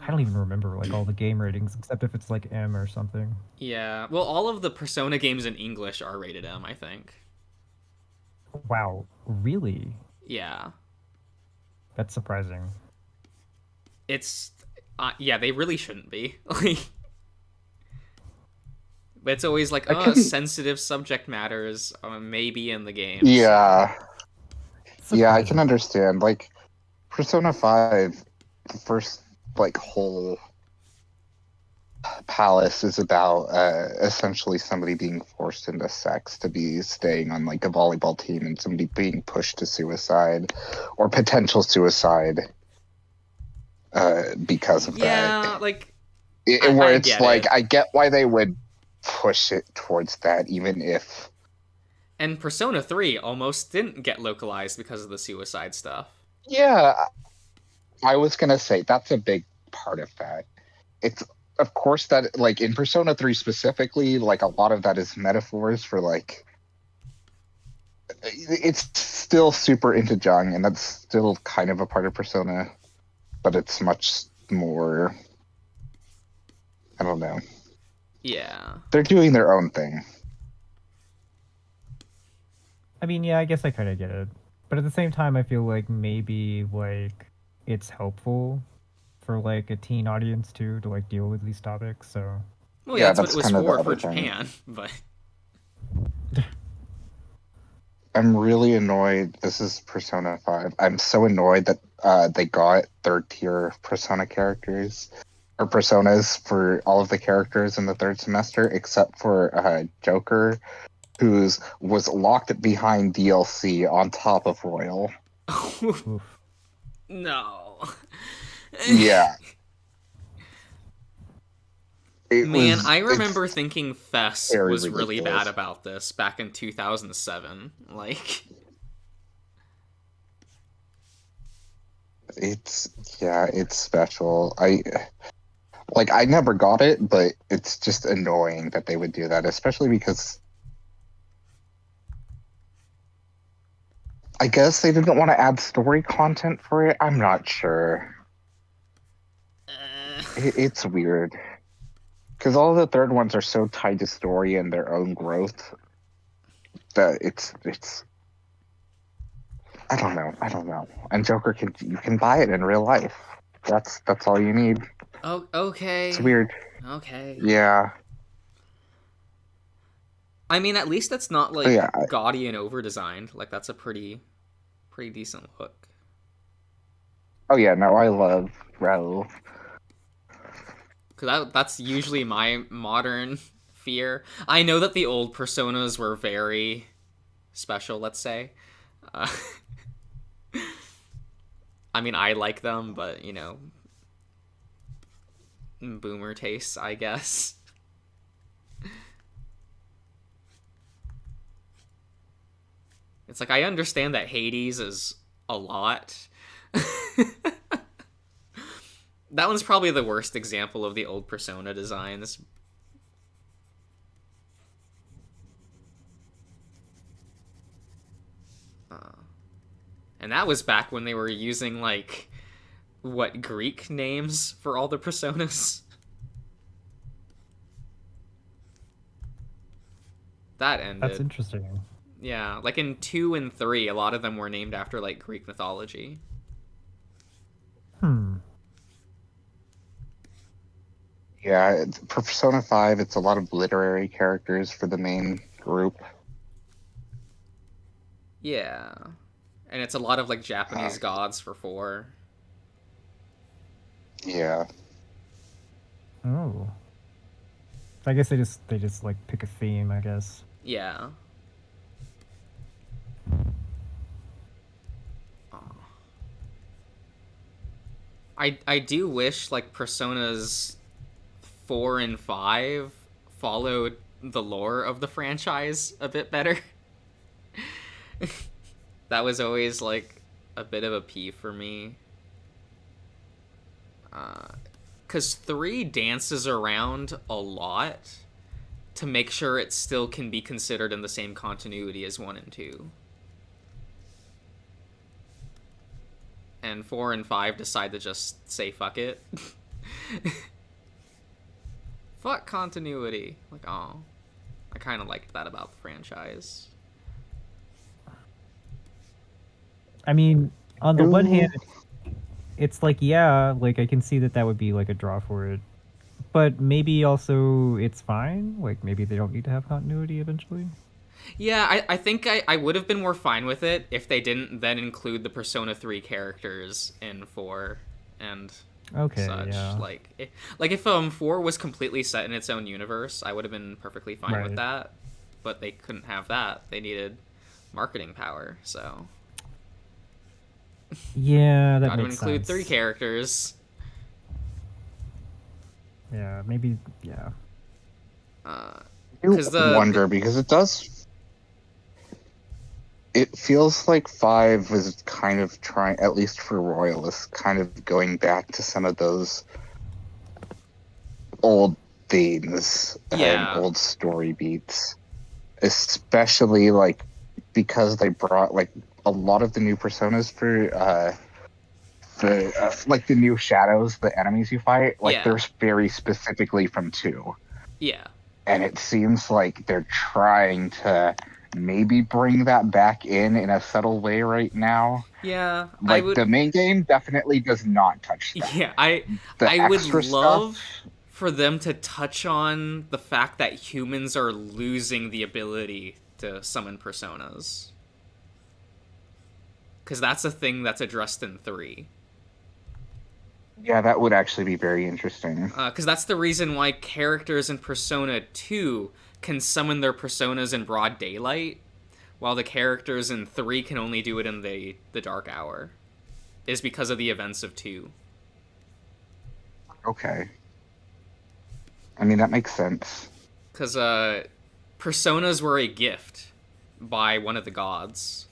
I don't even remember like all the game ratings except if it's like M or something. Yeah. Well, all of the Persona games in English are rated M, I think. Wow, really? Yeah. That's surprising. It's yeah, they really shouldn't be. Like but it's always like, I oh, couldn't- sensitive subject matters maybe in the games. Yeah, yeah, I Surprising. can understand. Like Persona 5, the first like whole palace is about essentially somebody being forced into sex to be staying on like a volleyball team, and somebody being pushed to suicide or potential suicide because of Yeah, that. like Where I it's get like it. I get why they would push it towards that, even if and Persona 3 almost didn't get localized because of the suicide stuff. yeah, I was gonna say that's a big part of that. It's of course that like in Persona 3 specifically, like a lot of that is metaphors for like it's still super into Jung, and that's still kind of a part of Persona, but it's much more, I don't know. Yeah. They're doing their own thing. I mean, yeah, I guess I kind of get it. But at the same time, I feel like maybe like it's helpful for like a teen audience too to like deal with these topics. So Well, Yeah, that's what that's it was kind of the for other thing. Japan, but I'm really annoyed. This is Persona 5. I'm so annoyed that they got third tier Persona characters or personas for all of the characters in the third semester, except for Joker, who's was locked behind DLC on top of Royal. Oof. no. Yeah. Man, It's I remember thinking Fess very was really ridiculous. bad about this back in 2007. Like, it's special. I never got it, but it's just annoying that they would do that, especially because I guess they didn't want to add story content for it. I'm not sure. It's weird. Because all the third ones are so tied to story and their own growth that it's I don't know. And Joker you can buy it in real life. That's all you need. oh, okay. It's weird. Okay. Yeah. I mean, at least it's not like Yeah. gaudy and over designed. Like, that's a pretty decent look. Oh yeah, no, I love Raoul. Because that's usually my modern fear. I know that the old Personas were very special, let's say. I mean, I like them, but, you know, boomer tastes, I guess. It's like, I understand that Hades is a lot. That one's probably the worst example of the old Persona designs. And that was back when they were using, like, what, Greek names for all the Personas? That ended. That's interesting. Yeah, like in 2 and 3, a lot of them were named after, like, Greek mythology. Yeah, for Persona 5, it's a lot of literary characters for the main group. Yeah. And it's a lot of, like, Japanese gods for 4. Yeah. Oh. I guess they just like pick a theme, I guess. Yeah. I do wish, like, Personas 4 and 5 followed the lore of the franchise a bit better. That was always, like, a bit of a peeve for me. Because 3 dances around a lot to make sure it still can be considered in the same continuity as 1 and 2. And 4 and 5 decide to just say fuck it. Fuck continuity. Like, oh. I kind of liked that about the franchise. I mean, on the one hand, it's like, yeah, like I can see that would be like a draw for it. But maybe also it's fine. Like maybe they don't need to have continuity eventually. Yeah, I think I would have been more fine with it if they didn't then include the Persona 3 characters in 4 and Okay, such. yeah. Like if 4 was completely set in its own universe, I would have been perfectly fine with Right. that. But they couldn't have that. They needed marketing power, so Yeah, that got to makes include sense. 3 characters. Yeah, maybe. Yeah. I 'Cause wonder because it does. It feels like 5 was kind of trying, at least for Royalists, kind of going back to some of those old themes Yeah. and old story beats, especially like because they brought like a lot of the new personas for like the new shadows, the enemies you fight, like Yeah. they're very specifically from 2. Yeah. And it seems like they're trying to maybe bring that back in a subtle way right now. Yeah. Like I would the main game definitely does not touch that. Yeah, I The would extra love stuff, for them to touch on the fact that humans are losing the ability to summon personas. Because that's a thing that's addressed in 3. Yeah, that would actually be very interesting. Because that's the reason why characters in Persona 2 can summon their personas in broad daylight, while the characters in 3 can only do it in the dark hour. Is because of the events of 2. Okay. I mean, that makes sense. Because personas were a gift by one of the gods,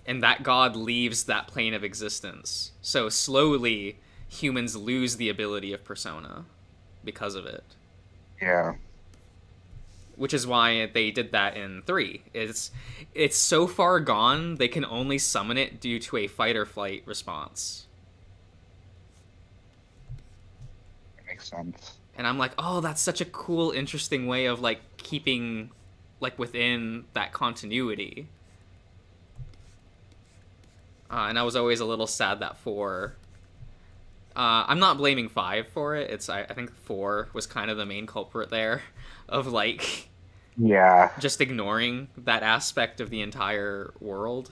and that god leaves that plane of existence. So slowly, humans lose the ability of persona because of it. Yeah. Which is why they did that in 3. It's so far gone, they can only summon it due to a fight or flight response. That makes sense. And I'm like, oh, that's such a cool, interesting way of, like, keeping, like, within that continuity. And I was always a little sad that 4... I'm not blaming 5 for it. I think 4 was kind of the main culprit there of, like... Yeah. Just ignoring that aspect of the entire world.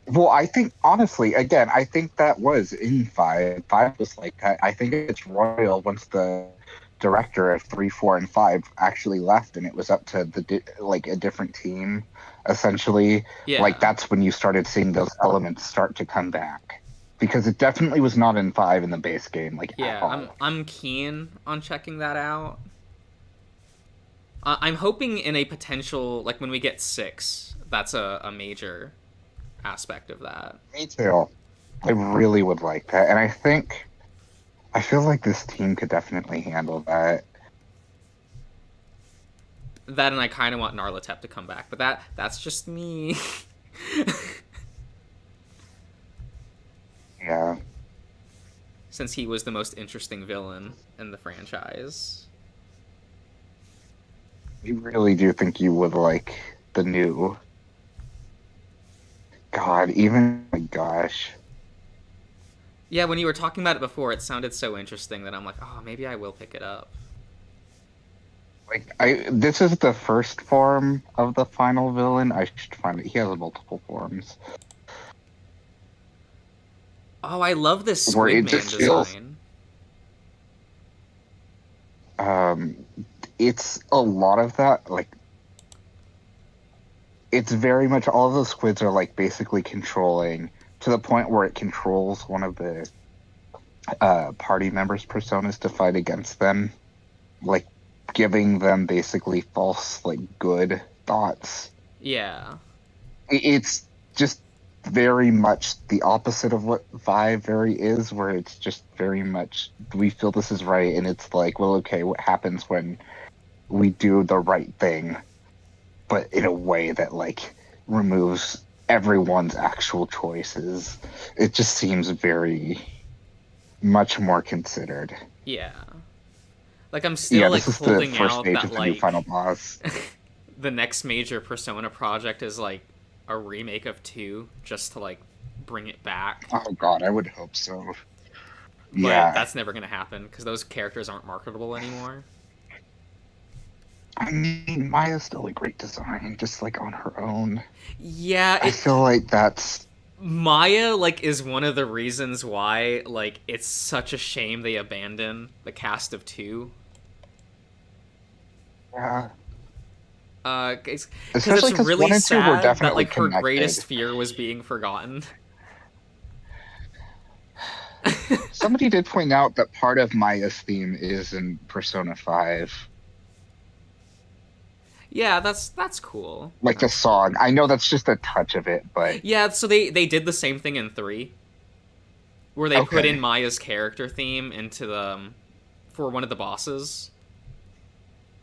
Well, I think, honestly, again, I think that was in 5. 5 was like, I think it's royal once the director of 3, 4, and 5 actually left, and it was up to a different team, essentially. Yeah. Like, that's when you started seeing those elements start to come back. Because it definitely was not in 5 in the base game, like, at all. Yeah, I'm keen on checking that out. I'm hoping in a potential, like, when we get 6, that's a major aspect of that. Me too. I really would like that, and I feel like this team could definitely handle that. That, and I kind of want Narlatep to come back, but that's just me. Yeah. Since he was the most interesting villain in the franchise. I really do think you would like the new. God, even, my gosh. Yeah, when you were talking about it before, it sounded so interesting that I'm like, oh, maybe I will pick it up. Like, this is the first form of the final villain. I should find it. He has multiple forms. Oh, I love this Where it Squidman just feels- design. It's a lot of that, like, it's very much, all of those squids are, like, basically controlling, to the point where it controls one of the party members' personas to fight against them, like, giving them basically false, like, good thoughts. Yeah. It's just very much the opposite of what 5 very is, where it's just very much, we feel this is right, and it's like, well, okay, what happens when we do the right thing, but in a way that, like, removes everyone's actual choices. It just seems very much more considered. Yeah. Like, I'm still, like, this is the holding first out stage that, of the new like, final boss. the next major Persona project is, like, a remake of 2, just to, like, bring it back. Oh god, I would hope so. But Yeah. that's never gonna happen, because those characters aren't marketable anymore. I mean, Maya's still a great design, just, like, on her own. Yeah, I feel like that's... Maya, like, is one of the reasons why, like, it's such a shame they abandon the cast of 2. Yeah. Because Especially it's 'cause really 1 and 2 were sad that, definitely like, her connected. greatest fear was being forgotten. Somebody did point out that part of Maya's theme is in Persona 5. Yeah, that's cool. Like the song. I know that's just a touch of it, but... Yeah, so they did the same thing in 3. Where they put Okay. in Maya's character theme into the... for one of the bosses.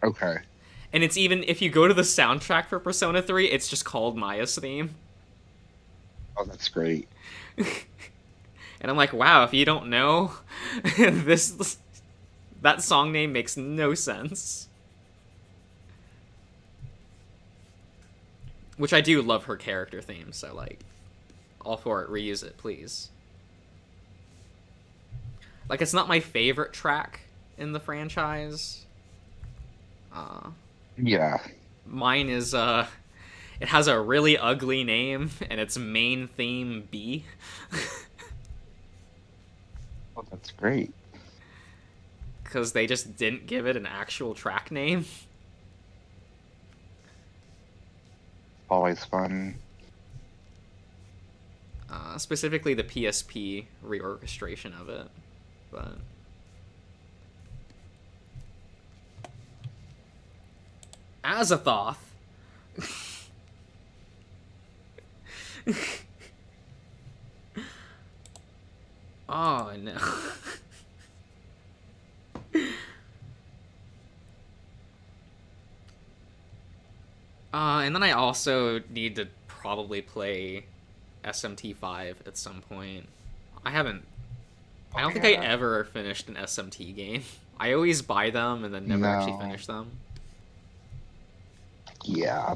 Okay. And it's even, if you go to the soundtrack for Persona 3, it's just called Maya's theme. Oh, that's great. And I'm like, wow, if you don't know, that song name makes no sense. Which I do love her character theme, so, like, all for it, reuse it, please. Like, it's not my favorite track in the franchise. Yeah. Mine is it has a really ugly name, and its main theme B. Well, that's great. Because they just didn't give it an actual track name. Always fun. Specifically the PSP reorchestration of it. But Azathoth. Oh no. And then I also need to probably play SMT5 at some point. I don't think I Yeah. ever finished an SMT game. I always buy them and then never actually No. finish them. Yeah.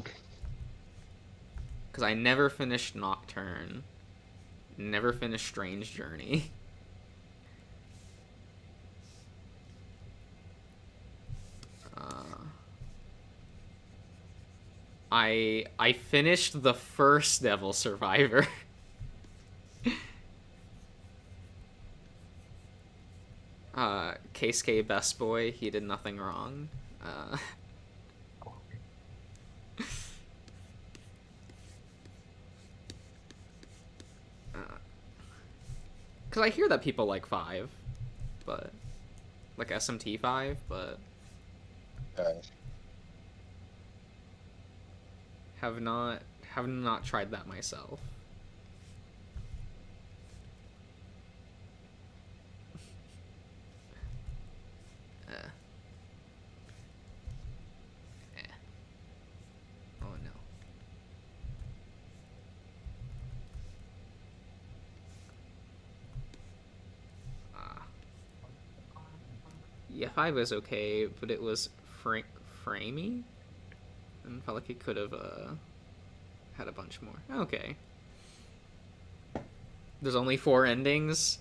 Because I never finished Nocturne. Never finished Strange Journey. I finished the first Devil Survivor. Keisuke Best Boy, he did nothing wrong. Because I hear that people like 5, but like SMT 5, but have not tried that myself. Oh no. Yeah, 5 was okay, but it was framey, and felt like it could have had a bunch more. Okay. There's only 4 endings.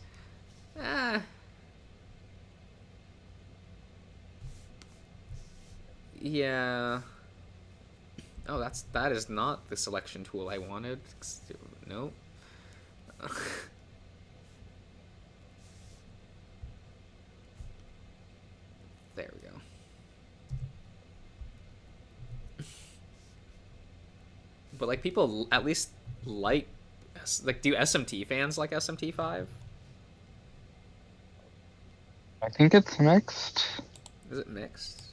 Yeah. Oh, that is not the selection tool I wanted. Nope. There we go. But like people at least like do SMT fans like SMT5? I think it's mixed. Is it mixed?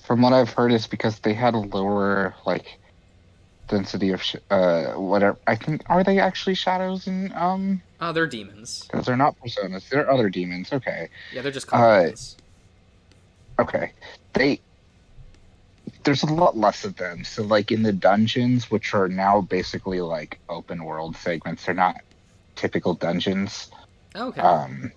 From what I've heard, it's because they had a lower density of whatever. I think, are they actually shadows in Oh, they're demons. Because they're not personas. They're other demons. Okay. Yeah, they're just called demons. Okay. There's a lot less of them. So like in the dungeons, which are now basically like open world segments, they're not typical dungeons. Okay.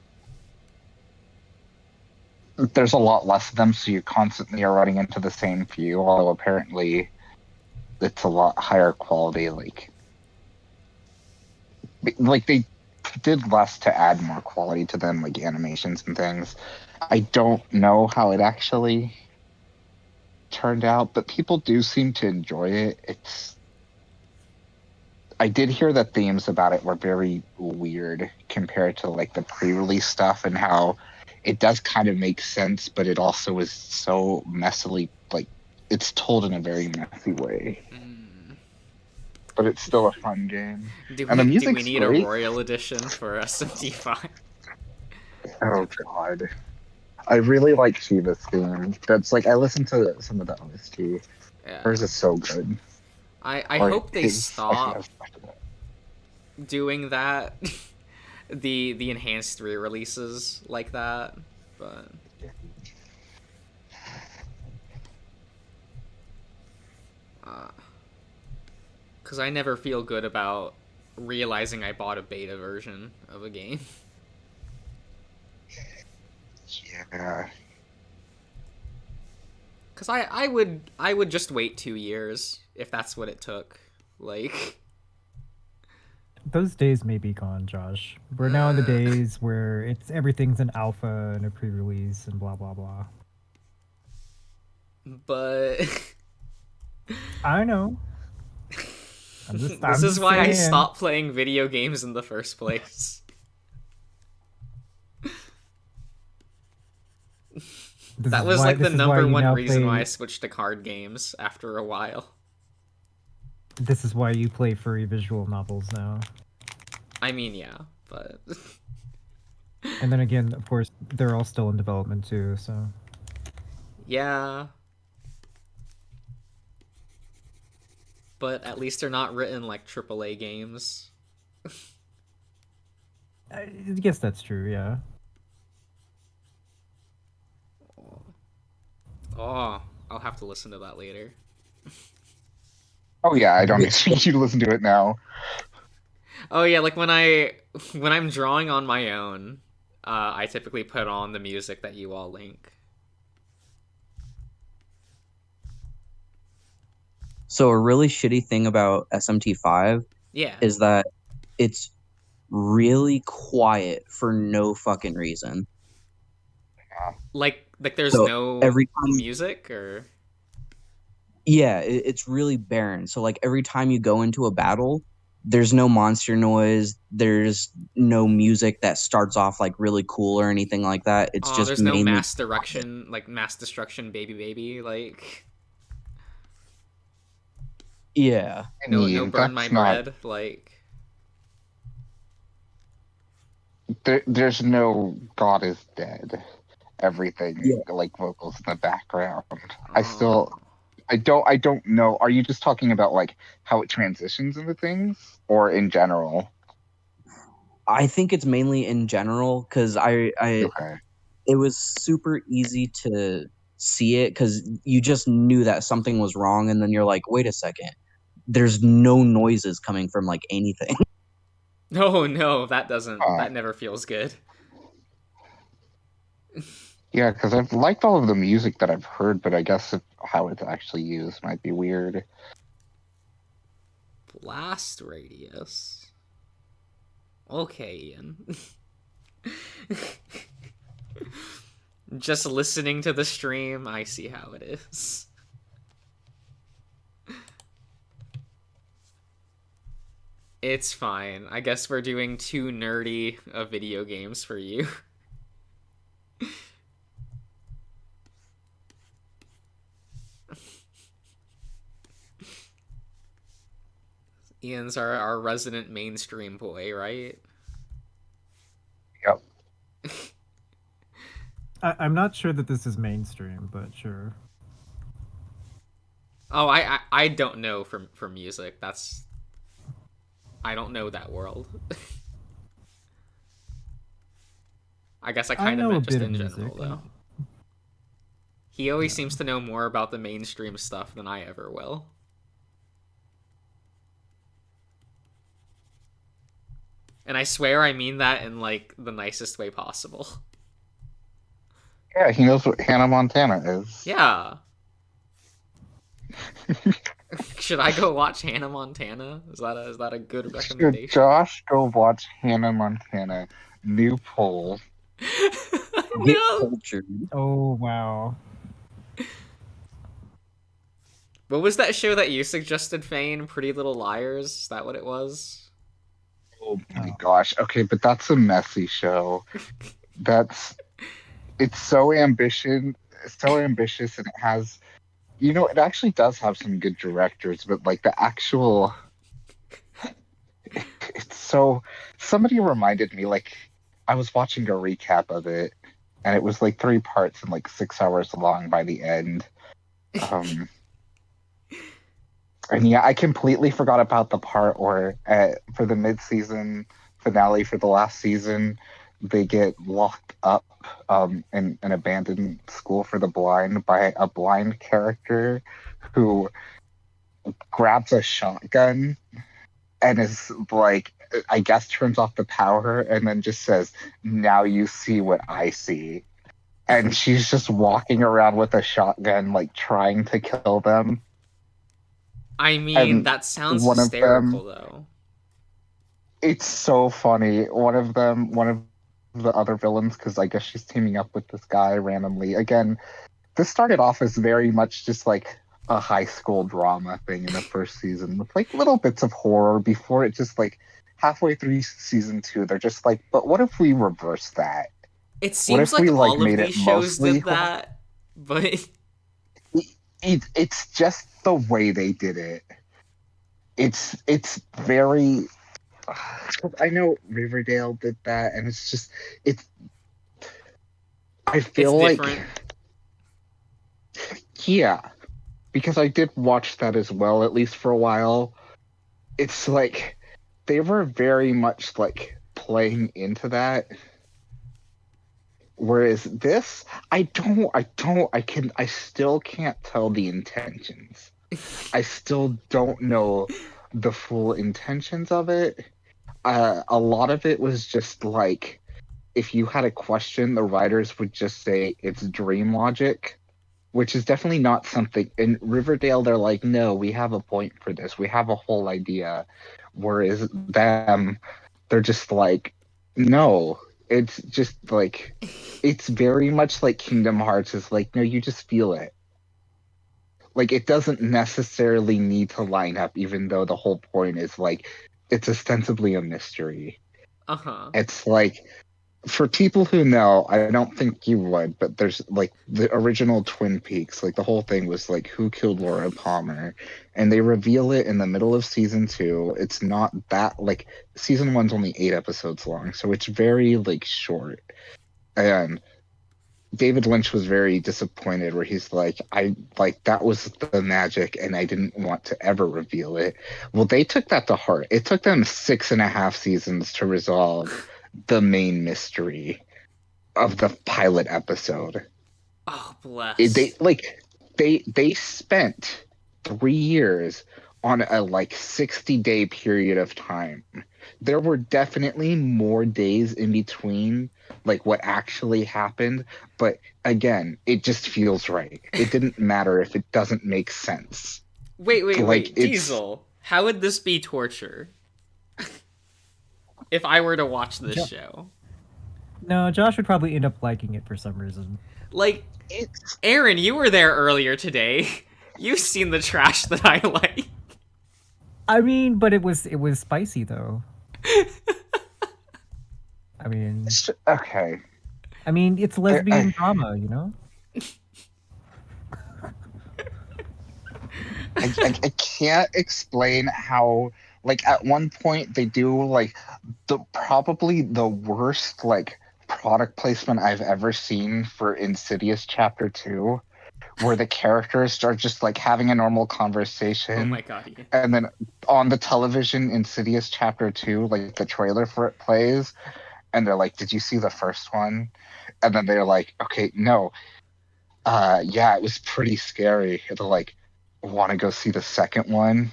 There's a lot less of them, so you constantly are running into the same few, although apparently it's a lot higher quality. Like they did less to add more quality to them, like animations and things. I don't know how it actually turned out, but people do seem to enjoy it. I did hear that themes about it were very weird compared to like the pre-release stuff, and how it does kind of make sense, but it also is so messily, like, it's told in a very messy way. But it's still a fun game. Do And the we music's need great. a Royal Edition for SMT5? Oh god. I really like Shiva's theme. That's like, I listened to some of the OST. Yeah. Hers is so good. I Or hope they his, stop I think doing that. the enhanced re-releases like that, but because I never feel good about realizing I bought a beta version of a game. Yeah. Because I would just wait 2 years if that's what it took. Like, those days may be gone, Josh. We're now in the days where everything's an alpha and a pre-release and blah blah blah. But I know. this is why I stopped playing video games in the first place. That was like the number one reason why I switched to card games after a while. This is why you play furry visual novels now. I mean, yeah, but... And then again, of course, they're all still in development too, so... Yeah. But at least they're not written like AAA games. I guess that's true, yeah. Oh, I'll have to listen to that later. Oh yeah, I don't expect you to listen to it now. Oh yeah, like when I'm drawing on my own, I typically put on the music that you all link. So a really shitty thing about SMT5 Yeah. is that it's really quiet for no fucking reason. Like there's So no every time- music or Yeah, it's really barren. So like every time you go into a battle, there's no monster noise, there's no music that starts off like really cool or anything like that. It's just there's no mainly mass destruction baby like yeah. no burn my That's not- bread like There's no God is dead. Everything Yeah. like vocals in the background. I don't know. Are you just talking about like how it transitions into things, or in general? I think it's mainly in general because I Okay. it was super easy to see it because you just knew that something was wrong, and then you're like, wait a second, there's no noises coming from like anything. no, that never feels good. Yeah, because I've liked all of the music that I've heard, but I guess how it's actually used might be weird. Blast radius. Okay, Ian. Just listening to the stream, I see how it is. It's fine. I guess we're doing too nerdy of video games for you. Ian's our resident mainstream boy, right? Yep. I'm not sure that this is mainstream, but sure. Oh, I don't know for music. I don't know that world. I guess I kind of know a meant just bit in of general, music. though. He always seems to know more about the mainstream stuff than I ever will. And I swear I mean that in, like, the nicest way possible. Yeah, he knows what Hannah Montana is. Yeah. Should I go watch Hannah Montana? Is that a good Should recommendation? Josh go watch Hannah Montana? New poll. Get No! cultured. Oh wow. What was that show that you suggested, Fane? Pretty Little Liars? Is that what it was? Oh my gosh. Okay, but that's a messy show. It's so ambitious, and it has, it actually does have some good directors, but like the actual, it's so. Somebody reminded me, like, I was watching a recap of it, and it was like 3 parts and like 6 hours long by the end. And yeah, I completely forgot about the part where for the mid-season finale for the last season, they get locked up in an abandoned school for the blind by a blind character who grabs a shotgun and is like, I guess turns off the power and then just says, "Now you see what I see." And she's just walking around with a shotgun, like trying to kill them. I mean, And that sounds one of hysterical, them- though. It's so funny. One of the other villains, because I guess she's teaming up with this guy randomly. Again, this started off as very much just like a high school drama thing in the first season with like little bits of horror before it just like halfway through season 2, they're just like, but what if we reverse that? It seems if we, like like, all of made it these shows mostly did that, but It's just the way they did it. It's very. I know Riverdale did that, and it's just I feel it's like different. yeah, because I did watch that as well, at least for a while. It's like they were very much like playing into that. Whereas this, I still can't tell the intentions. I still don't know the full intentions of it. A lot of it was just like, if you had a question, the writers would just say it's dream logic, which is definitely not something. In Riverdale, they're like, no, we have a point for this. We have a whole idea. Whereas them, they're just like, no. It's just like, it's very much like Kingdom Hearts is like, no, you just feel it. Like, it doesn't necessarily need to line up, even though the whole point is like, it's ostensibly a mystery. Uh-huh. It's like, for people who know, I don't think you would, but there's like the original Twin Peaks, like the whole thing was like, who killed Laura Palmer? And they reveal it in the middle of season 2. It's not that, like, season 1's only 8 episodes long, so it's very like short. And David Lynch was very disappointed, where he's like, that was the magic and I didn't want to ever reveal it. Well, they took that to heart. It took them 6.5 seasons to resolve the main mystery of the pilot episode. Oh, bless. They spent 3 years on a like 60-day period of time. There were definitely more days in between, like what actually happened, but again, it just feels right. It didn't matter if it doesn't make sense. Wait, Diesel. How would this be torture? If I were to watch this show. No, Josh would probably end up liking it for some reason. Like, Aaron, you were there earlier today. You've seen the trash that I like. I mean, but it was spicy though. I mean, okay. I mean, it's lesbian drama, you know? I can't explain how, like, at one point they do like probably the worst like product placement I've ever seen for Insidious Chapter 2, where the characters are just like having a normal conversation. Oh my god. Yeah. And then on the television, Insidious Chapter 2, like the trailer for it plays, and they're like, did you see the first one? And then they're like, okay, no. Yeah, it was pretty scary. They're like, want to go see the second one?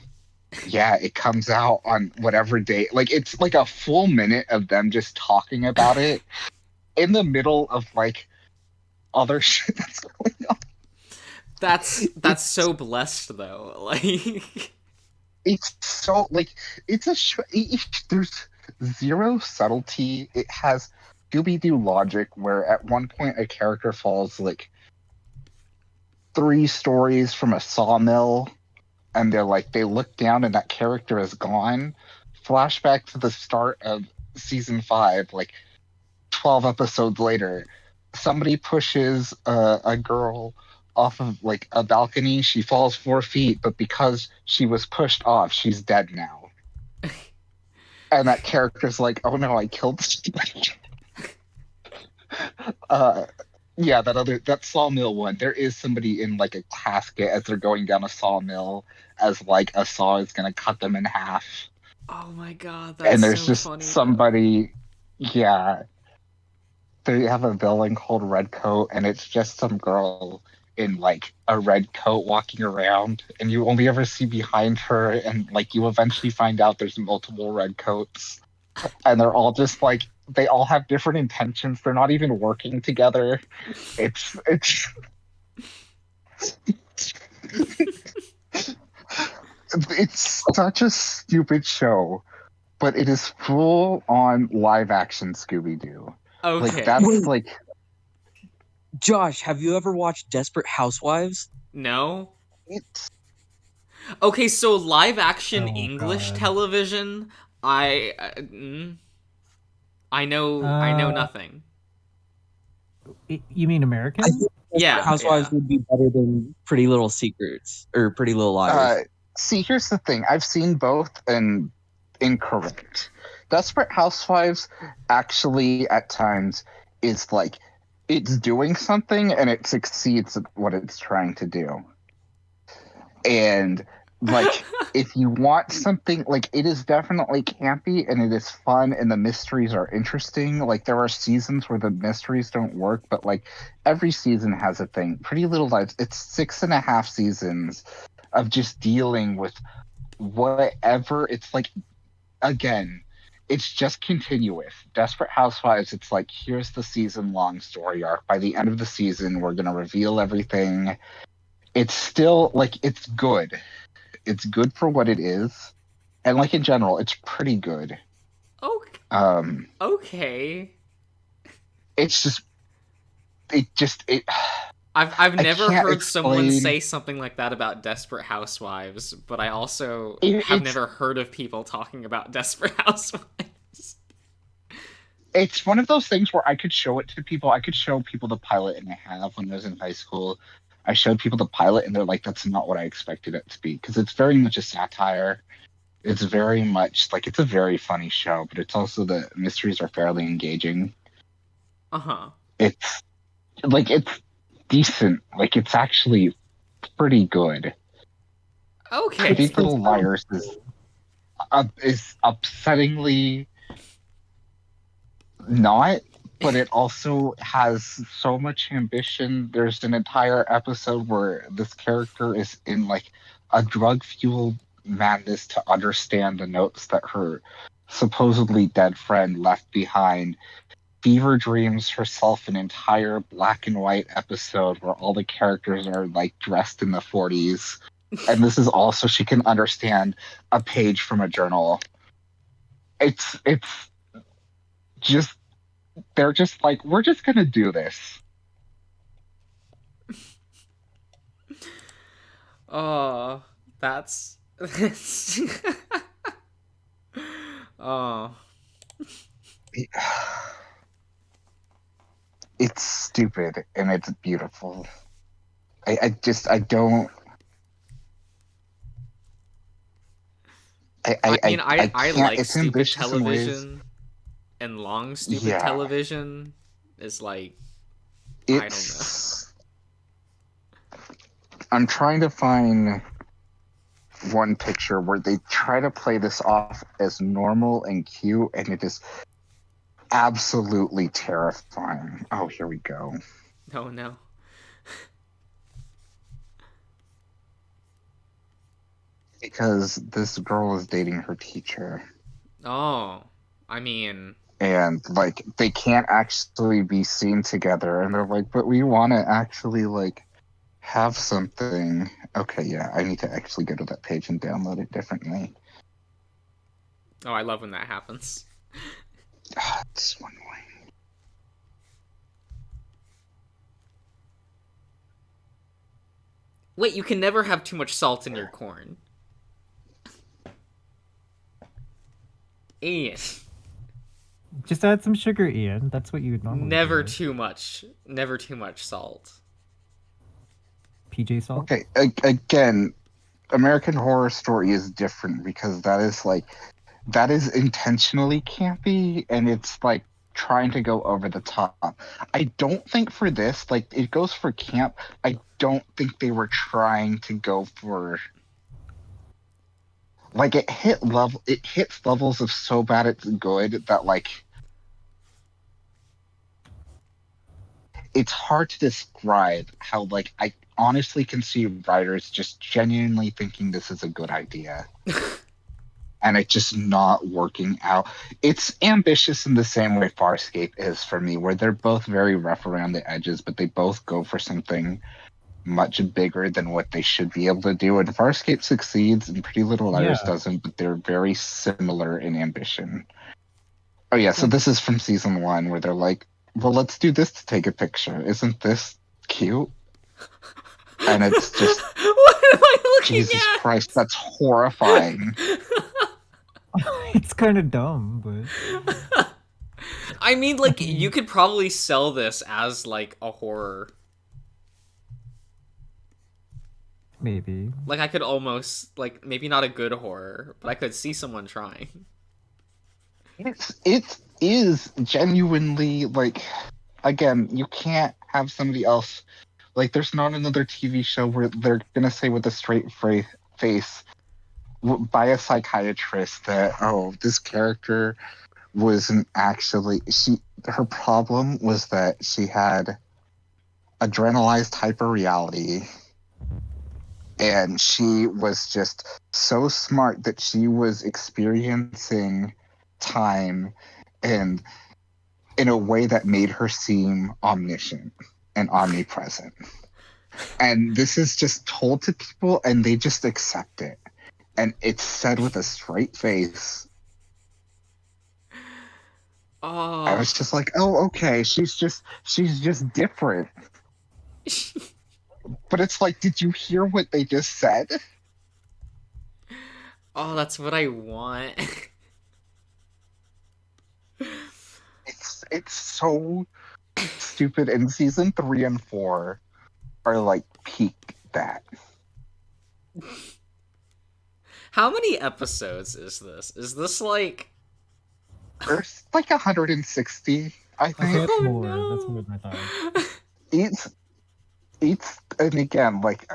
Yeah, it comes out on whatever day. Like, it's like a full minute of them just talking about it in the middle of like other shit that's going on. That's so blessed though. Like, it's so like it's a show. There's zero subtlety. It has Scooby-Doo logic, where at one point a character falls like 3 stories from a sawmill, and they're like, they look down and that character is gone. Flashback to the start of season 5, like 12 episodes later, somebody pushes a girl off of like a balcony. She falls 4 feet, but because she was pushed off, she's dead now. And that character's like, oh no, I killed somebody. Yeah, that sawmill one. There is somebody in like a casket as they're going down a sawmill, as like a saw is gonna cut them in half. oh my god, that's And there's so just funny. somebody, yeah. They have a villain called Redcoat, and it's just some girl in like a red coat walking around, and you only ever see behind her, and like you eventually find out there's multiple Redcoats, and they're all just like, they all have different intentions. They're not even working together. It's it's such a stupid show, but it is full on live action Scooby-Doo. Okay. Like that's Wait. like Josh, have you ever watched Desperate Housewives? No. it's Okay, so live action Oh, English God. television, I know Uh, nothing. You mean American? I think Yeah, Desperate Housewives yeah. would be better than Pretty Little Secrets or Pretty Little Liars. see, here's the thing. I've seen both and incorrect. Desperate Housewives actually at times is like it's doing something and it succeeds at what it's trying to do. And like if you want something like it is definitely campy and it is fun and the mysteries are interesting. Like there are seasons where the mysteries don't work, but like every season has a thing. Pretty Little Lies, it's 6.5 seasons of just dealing with whatever. It's like again, it's just continuous. Desperate Housewives, it's like here's the season long story arc. By the end of the season, we're gonna reveal everything. It's still like it's good. It's good for what it is, and like in general, it's pretty good. Okay. Okay. It's just it. I've I never can't heard someone explain- say something like that about Desperate Housewives, but I also It- have it's- never heard of people talking about Desperate Housewives. It's one of those things where I could show it to people. I could show people the pilot, and I have when I was in high school. I showed people the pilot, and they're like, "That's not what I expected it to be," because it's very much a satire. It's very much like it's a very funny show, but it's also the mysteries are fairly engaging. Uh-huh. It's like it's decent. Like it's actually pretty good. Okay. Pretty Little Liars is upsettingly not, but it also has so much ambition. There's an entire episode where this character is in like a drug-fueled madness to understand the notes that her supposedly dead friend left behind. Fever dreams herself an entire black and white episode where all the characters are like dressed in the 40s. And this is also she can understand a page from a journal. It's just they're just like, we're just gonna do this. Oh, that's oh. It's stupid and it's beautiful. I don't. I mean, I can't- like it's stupid ambitious in ways. television, and long stupid Yeah. television is like I don't know. It's. I'm trying to find one picture where they try to play this off as normal and cute, and it is absolutely terrifying. Oh, here we go. Oh no. Because this girl is dating her teacher. Oh, I mean, And like they can't actually be seen together, and they're like, but we want to actually like have something. Okay, yeah, I need to actually go to that page and download it differently. oh, I love when that happens. It's one way. Wait, you can never have too much salt in your corn. Ian, Just add some sugar, Ian. That's what you would normally never do. too much. Never too much salt. PJ salt. Okay, again, American Horror Story is different because that is intentionally campy and it's like trying to go over the top. I don't think for this, like it goes for camp. I don't think they were trying to go for like it hits levels of so bad it's good that like it's hard to describe how like I honestly can see writers just genuinely thinking this is a good idea. And it's just not working out. It's ambitious in the same way Farscape is for me, where they're both very rough around the edges, but they both go for something much bigger than what they should be able to do. And Farscape succeeds and Pretty Little Liars Yeah. doesn't, but they're very similar in ambition. Oh yeah, so this is from season 1 where they're like, well, let's do this to take a picture. Isn't this cute? And it's just, what am I looking Jesus at? Christ, that's horrifying. It's kind of dumb, but I mean, like, you could probably sell this as like a horror. maybe. Like, I could almost, like, maybe not a good horror, but I could see someone trying. It is genuinely like, again, you can't have somebody else, like, there's not another TV show where they're gonna say with a straight face by a psychiatrist that, oh, this character wasn't actually, her problem was that she had adrenalized hyperreality, and she was just so smart that she was experiencing time and in a way that made her seem omniscient and omnipresent. And this is just told to people and they just accept it. And it's said with a straight face. Oh. I was just like, oh, okay, she's just different. But it's like, did you hear what they just said? Oh, that's what I want. It's so stupid. And season 3 and 4 are like peak that. How many episodes is this? Is this like... There's like 160, I Okay, think. that's Oh, more. no. That's more than I thought. Each, and again, like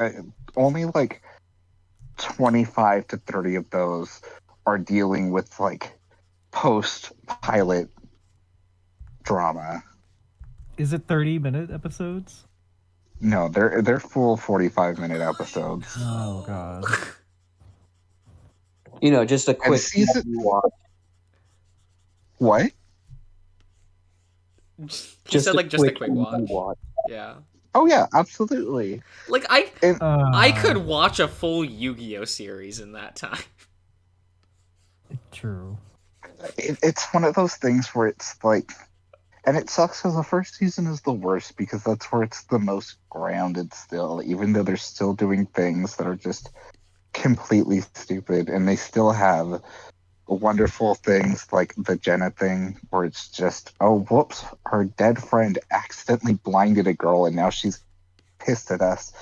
only like 25 to 30 of those are dealing with like post-pilot drama. Is it 30-minute episodes? No, they're full 45-minute episodes. Oh god. You know, just a quick season- watch. What? He said, like, just a quick watch. Yeah. Oh yeah, absolutely. Like, I I could watch a full Yu-Gi-Oh series in that time. True. It's one of those things where it's like, and it sucks because the first season is the worst because that's where it's the most grounded still, even though they're still doing things that are just completely stupid, and they still have wonderful things like the Jenna thing where it's just, oh, whoops, her dead friend accidentally blinded a girl and now she's pissed at us.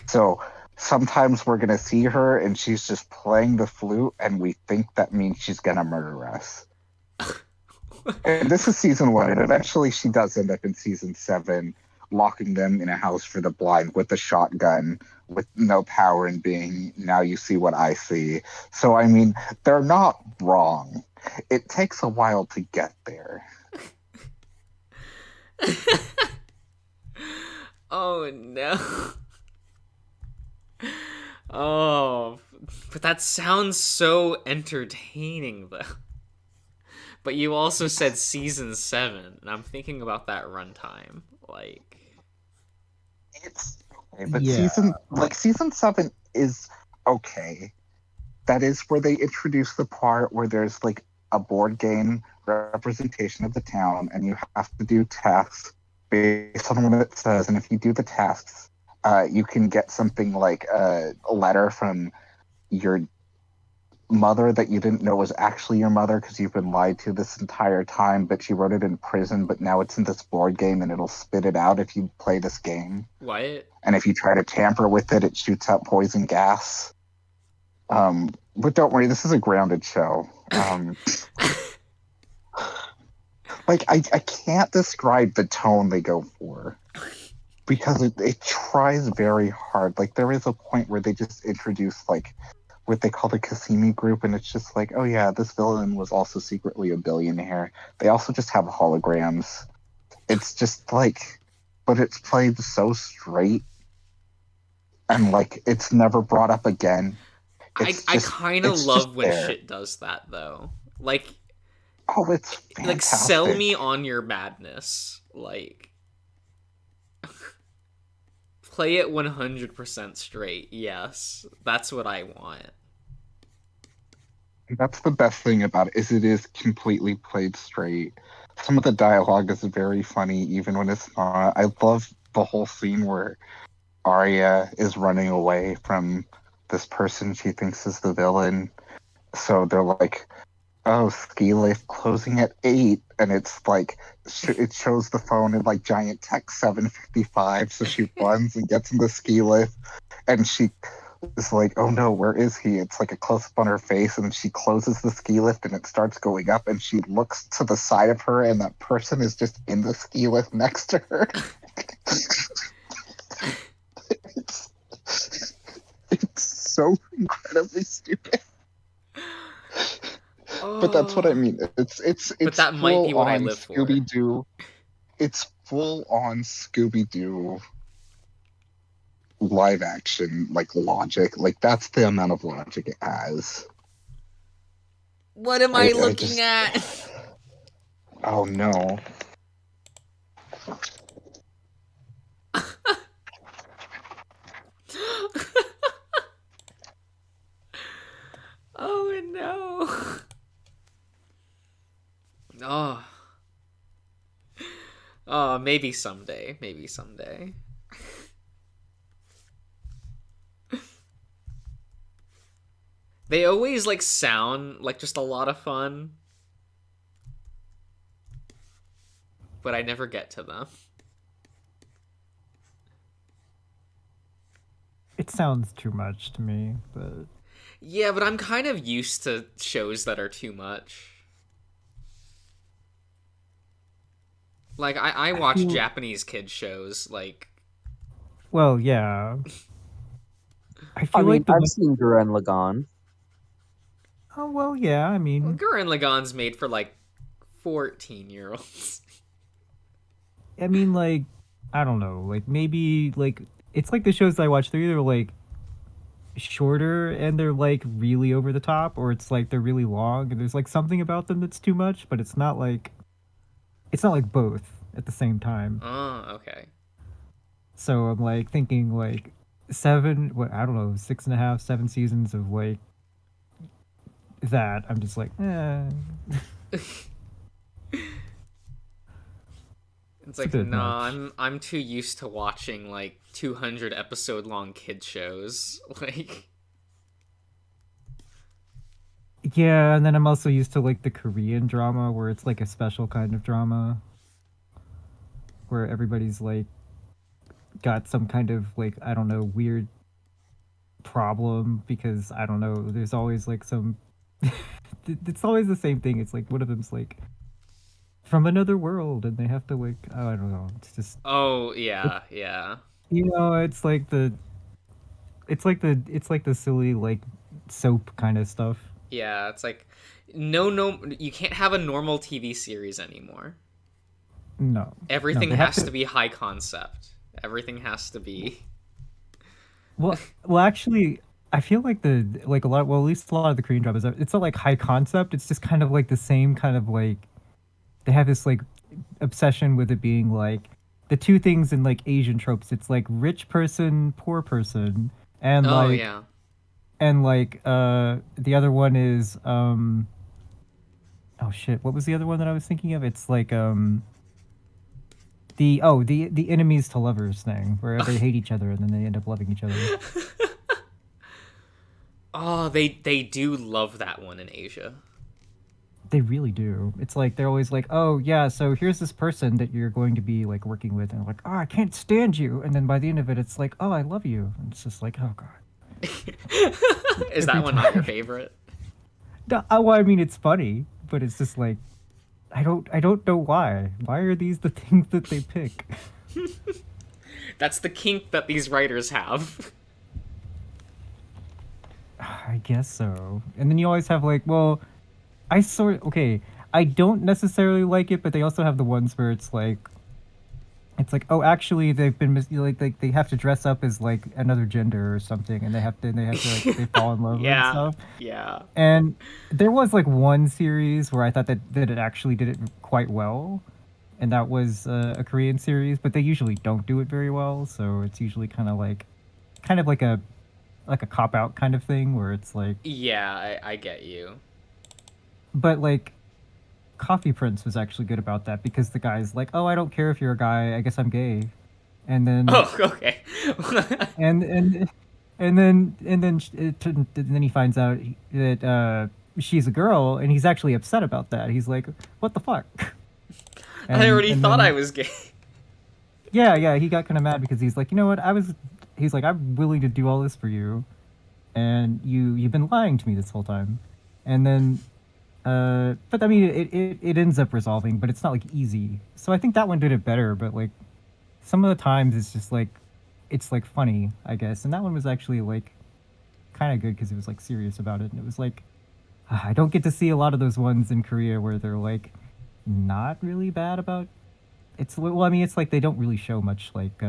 So sometimes we're going to see her and she's just playing the flute and we think that means she's going to murder us. And this is season 1, and eventually she does end up in season 7 locking them in a house for the blind with a shotgun with no power and being, now you see what I see. So, I mean, they're not wrong. It takes a while to get there. Oh, no. Oh, but that sounds so entertaining, though. But you also said season 7, and I'm thinking about that runtime. Like... It's okay, but Yeah. season 7 is okay. That is where they introduce the part where there's like a board game representation of the town, and you have to do tasks based on what it says. And if you do the tasks, you can get something like a letter from your mother that you didn't know was actually your mother because you've been lied to this entire time, but she wrote it in prison, but now it's in this board game and it'll spit it out if you play this game. What? And if you try to tamper with it, it shoots out poison gas. But don't worry, this is a grounded show. Like, I can't describe the tone they go for because it tries very hard. Like, there is a point where they just introduce, like, what they call the Cassini group, and it's just like, oh yeah, this villain was also secretly a billionaire. They also just have holograms. It's just like, but it's played so straight, and like it's never brought up again. I kind of it's love just when there. shit does that, though. Like, Oh, it's fantastic. like, sell me on your madness. Like, play it 100% straight. Yes, that's what I want. That's the best thing about it, is it is completely played straight. Some of the dialogue is very funny, even when it's not. I love the whole scene where Arya is running away from this person she thinks is the villain. So they're like, "Oh, ski lift closing at 8," and it's like it shows the phone in like giant text 7:55. So she runs and gets in the ski lift, and she is like, "Oh no, where is he?" It's like a close up on her face, and then she closes the ski lift, and it starts going up, and she looks to the side of her, and that person is just in the ski lift next to her. it's so incredibly stupid. But that's what I mean. It's But that might be what I full-on live for. Scooby-Doo. It's full on Scooby-Doo live action like logic. Like that's the amount of logic it has. What am I looking at? Oh no. Oh no. Oh. Oh, maybe someday. Maybe someday. They always like sound like just a lot of fun. But I never get to them. It sounds too much to me, but Yeah, but I'm kind of used to shows that are too much. Like, I watch feel- Japanese kids shows, like... well, yeah. I feel I mean, like the I've seen Gurren Lagann. oh well, yeah. I mean, Gurren Lagann's made for, like, 14-year-olds. I mean, like, I don't know, like maybe like it's like the shows that I watch. They're either like shorter and they're like really over the top, or it's like they're really long and there's like something about them that's too much, but it's not like both at the same time. Oh, okay. So I'm like thinking like seven, what I don't know, 6.5, 7 seasons of like that. I'm just like, It's a like, bit nah, much. I'm too used to watching, like, 200 episode long kid shows. Like... Yeah, and then I'm also used to like the Korean drama where it's like a special kind of drama where everybody's like got some kind of like I don't know weird problem because I don't know there's always like some it's always the same thing. It's like one of them's like from another world and they have to like oh, I don't know. It's just Oh, yeah, yeah. you know, it's like the silly like soap kind of stuff. Yeah, it's like, no, you can't have a normal TV series anymore. No. Everything they have has to be high concept. Everything has to be... Well, actually, I feel like at least a lot of the Korean dramas, it's not like high concept. It's just kind of like the same kind of like, they have this like obsession with it being like the two things in like Asian tropes. It's like rich person, poor person, and Oh, like yeah. and like the other one is oh shit, what was the other one that I was thinking of? It's like the enemies to lovers thing where they hate each other and then they end up loving each other. Oh, they do love that one in Asia. They really do. It's like they're always like, "Oh yeah, so here's this person that you're going to be like working with," and like, "Oh, I can't stand you," and then by the end of it, it's like, "Oh, I love you," and it's just like, "Oh god." Is that one not your favorite? No, well, I mean, it's funny, but it's just like, I don't know why. Why are these the things that they pick? That's the kink that these writers have. I guess so. And then you always have like, well, okay, I don't necessarily like it, but they also have the ones where it's like, oh, actually, they've been like they have to dress up as like another gender or something, and they have to like they fall in love Yeah. and stuff. Yeah. And there was like one series where I thought that it actually did it quite well, and that was a Korean series, but they usually don't do it very well. So it's usually kind of like a cop out kind of thing where it's like, Yeah, I get you. but like Coffee Prince was actually good about that because the guy's like, oh, I don't care if you're a guy, I guess I'm gay, and then Oh, okay. and then he finds out that she's a girl, and he's actually upset about that. He's like, what the fuck? I already and thought then- I was gay. Yeah, he got kind of mad because he's like, you know what, he's like, I'm willing to do all this for you, and you've been lying to me this whole time, and then but I mean, it ends up resolving, but it's not like easy. So I think that one did it better, but like some of the times it's just like it's like funny, I guess, and that one was actually like kind of good because it was like serious about it, and it was like I don't get to see a lot of those ones in Korea where they're like not really bad about it's well, I mean, it's like they don't really show much like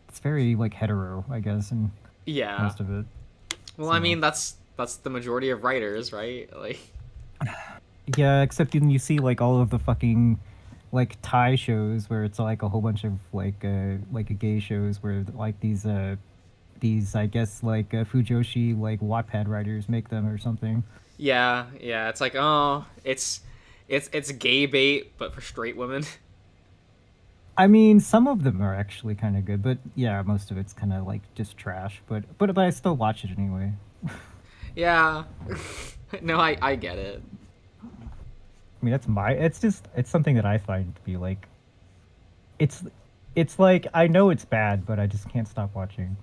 it's very like hetero, I guess, and Yeah. most of it. Well, I So- mean, that's the majority of writers, right? Like, Yeah, except then you see like all of the fucking like Thai shows where it's like a whole bunch of like gay shows where like these I guess like Fujoshi like Wattpad writers make them or something. yeah, it's like, oh, it's gay bait, but for straight women. I mean, some of them are actually kind of good, but yeah, most of it's kind of like just trash. But I still watch it anyway. Yeah. No, I get it. I mean, it's something that I find to be like, it's like I know it's bad, but I just can't stop watching.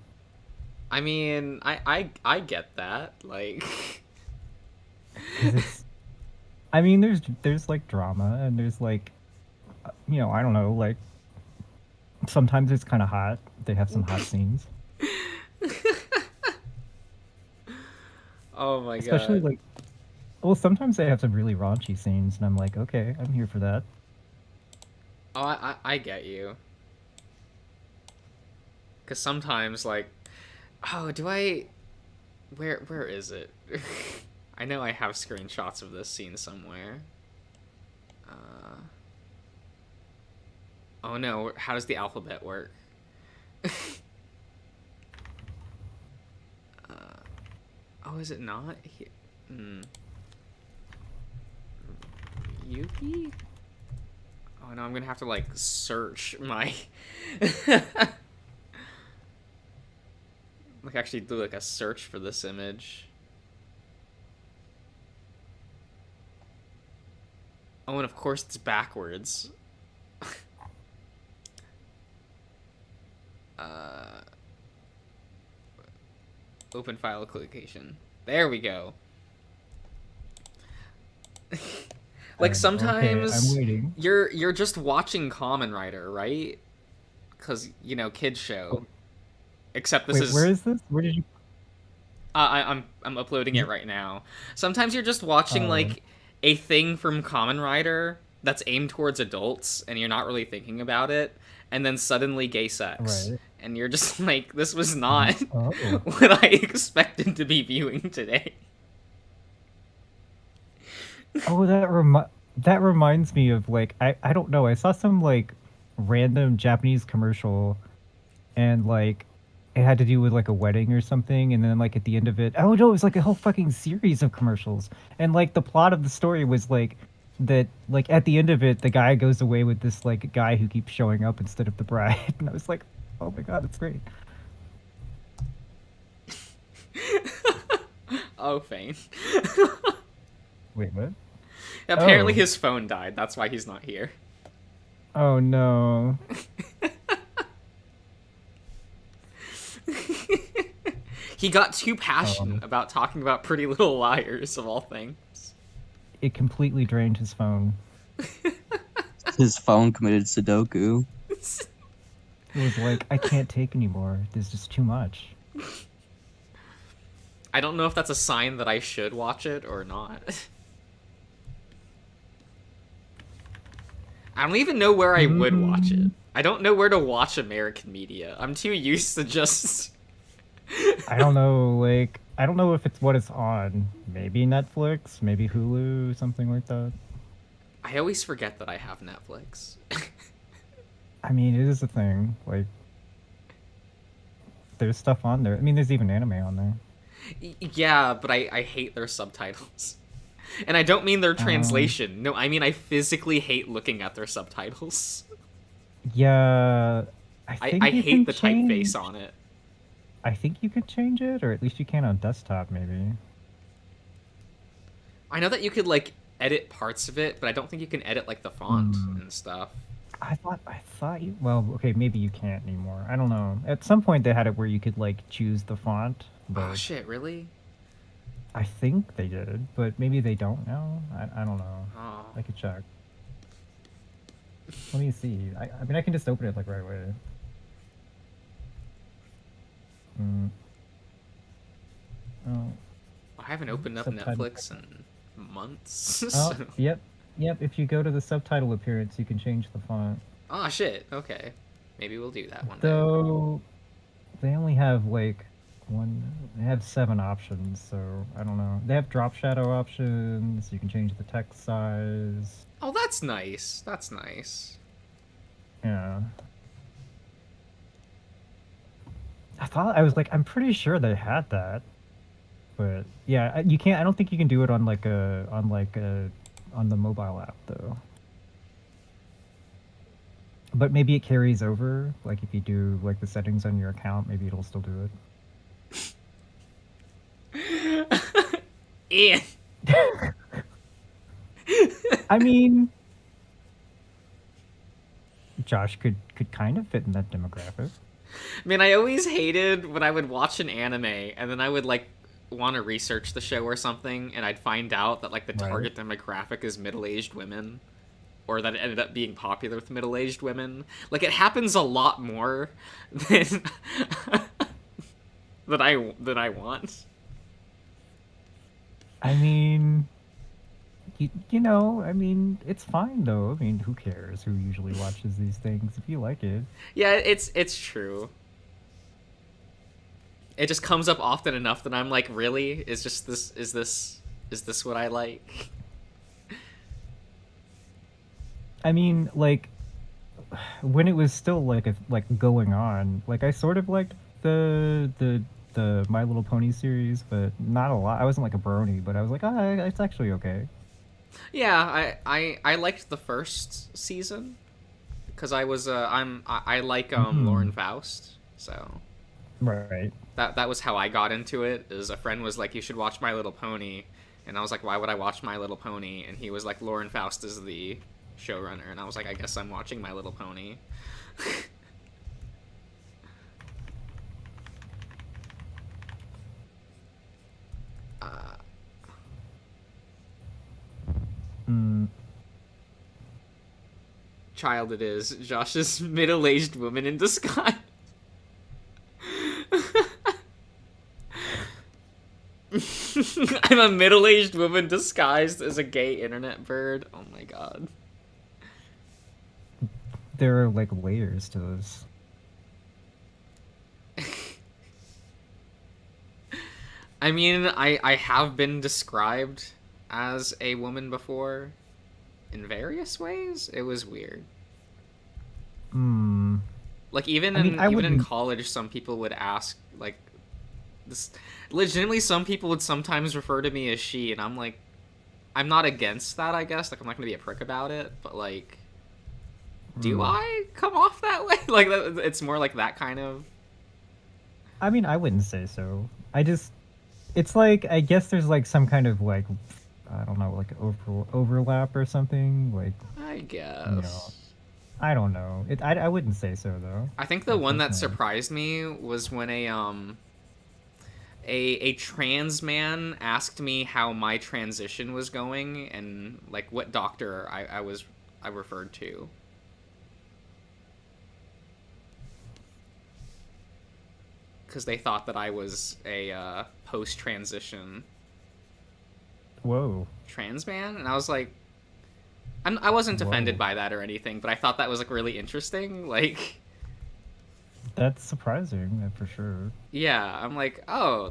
I mean, I get that. Like, 'Cause it's, I mean, there's like drama and there's like, I don't know, like sometimes it's kind of hot. They have some hot scenes, oh my especially god. like, well, sometimes they have some really raunchy scenes, and I'm like, okay, I'm here for that. Oh, I get you. Cause sometimes like, oh, where is it? I know I have screenshots of this scene somewhere. Oh no, how does the alphabet work? Oh, is it not? Yuki? Oh no, I'm gonna have to like search my like actually do like a search for this image. Oh, and of course it's backwards. Open file location. There we go. Like sometimes Okay, I'm waiting. you're just watching Kamen Rider, right? Cuz kids show. Except this Wait, is where is this? Where did you? I'm uploading it right now. Sometimes you're just watching Oh. like a thing from Kamen Rider that's aimed towards adults and you're not really thinking about it, and then suddenly gay sex. Right. And you're just like, this was not Oh. what I expected to be viewing today. Oh, that reminds me of like I don't know. I saw some like random Japanese commercial, and like it had to do with like a wedding or something, and then like at the end of it, oh no, it was like a whole fucking series of commercials, and like the plot of the story was like that like at the end of it, the guy goes away with this like guy who keeps showing up instead of the bride, and I was like, oh my god, it's great. Oh, Fane. Wait, what? Apparently Oh. his phone died. That's why he's not here. Oh no. He got too passionate about talking about Pretty Little Liars, of all things. It completely drained his phone. His phone committed Sudoku. It was like, I can't take anymore. There's just too much. I don't know if that's a sign that I should watch it or not. I don't even know where I would watch it. I don't know where to watch American media. I'm too used to just... I don't know, like, I don't know if it's what it's on. Maybe Netflix, maybe Hulu, something like that. I always forget that I have Netflix. I mean, it is a thing. Like, there's stuff on there. I mean, there's even anime on there. Yeah, but I hate their subtitles. And I don't mean their translation. No, I mean I physically hate looking at their subtitles. Yeah, I you hate can the change- typeface on it. I think you can change it, or at least you can on desktop, maybe. I know that you could like edit parts of it, but I don't think you can edit like the font and stuff. I thought you. Well, okay, maybe you can't anymore. I don't know. At some point, they had it where you could like choose the font, but Oh shit, really? I think they did, but maybe they don't now. I don't know. Oh. I could check. Let me see. I mean, I can just open it like right away. Oh. I haven't opened up Subtitle. Netflix in months. Oh, so- yep. If you go to the subtitle appearance, you can change the font. Oh shit, okay. Maybe we'll do that one day. Though they only have like they have 7 options, so I don't know. They have drop shadow options. You can change the text size. Oh, that's nice. That's nice. Yeah. I was like, I'm pretty sure they had that, but yeah, you can't. I don't think you can do it on on the mobile app though. But maybe it carries over. Like if you do like the settings on your account, maybe it'll still do it. Ian. I mean, Josh could kind of fit in that demographic. Man, I always hated when I would watch an anime and then I would like want to research the show or something and I'd find out that like the Right. target demographic is middle-aged women or that it ended up being popular with middle-aged women. Like it happens a lot more than than I want. I mean, you know, I mean, it's fine though. I mean, who cares who usually watches these things if you like it? Yeah, it's true. It just comes up often enough that I'm like, really? Is this what I like? I mean, like when it was still like going on, like I sort of liked the My Little Pony series, but not a lot. I wasn't like a brony, but I was like, it's actually okay. Yeah, I liked the first season because I like Lauren Faust, so Right. that was how I got into it. Is a friend was like, you should watch My Little Pony, and I was like, why would I watch My Little Pony? And he was like, Lauren Faust is the showrunner, and I was like, I guess I'm watching My Little Pony. Mm, Child it is. Josh's middle-aged woman in disguise. I'm a middle-aged woman disguised as a gay internet bird. Oh my god. there are like layers to this. I mean, I have been described as a woman before in various ways. It was weird. Hmm. Like even I mean, in I even in wouldn't- college, some people would ask like this. Legitimately, some people would sometimes refer to me as she, and I'm like, I'm not against that. I guess like I'm not gonna be a prick about it, but like, do I come off that way? Like it's more like that kind of. I mean, I wouldn't say so. It's like, I guess there's like some kind of like, I don't know, like overlap or something. Like, I guess. know, I don't know. I wouldn't say so though. I think the one that Unfortunately. surprised me was when a trans man asked me how my transition was going and like what doctor I referred to. Because they thought that I was a post-transition Whoa. trans man, and I was like, I wasn't offended Whoa. by that or anything, but I thought that was like really interesting. Like, That's surprising, for sure. yeah, I'm like, oh,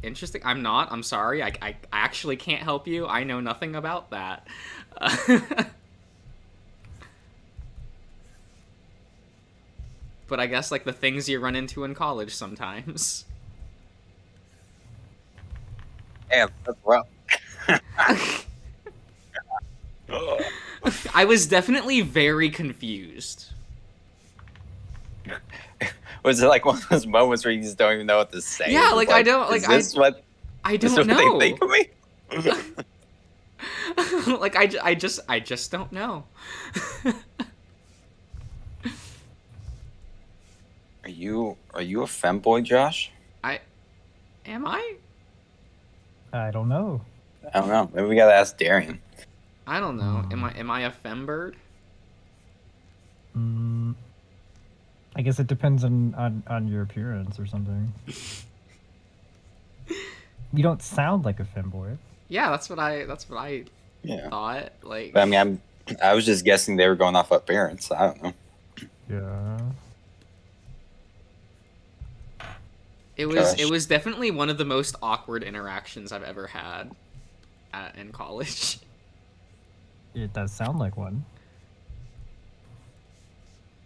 Interesting. I'm not. I'm sorry. I actually can't help you. I know nothing about that. But I guess, like, the things you run into in college sometimes. Damn, that's rough. I was definitely very confused. Was it like one of those moments where you just don't even know what to say? Yeah, like, I don't, like, is this what, I is this don't what know. they think of me? Like, I just don't know. Are you a femboy, Josh? Am I? I don't know. I don't know. Maybe we gotta ask Darian. I don't know. Am I a fembird? I guess it depends on your appearance or something. You don't sound like a femboy. Yeah, that's what I Yeah. thought. Like, But, I mean, I was just guessing they were going off appearance. I don't know. Yeah. it Gosh. was definitely one of the most awkward interactions I've ever had in college. It does sound like one.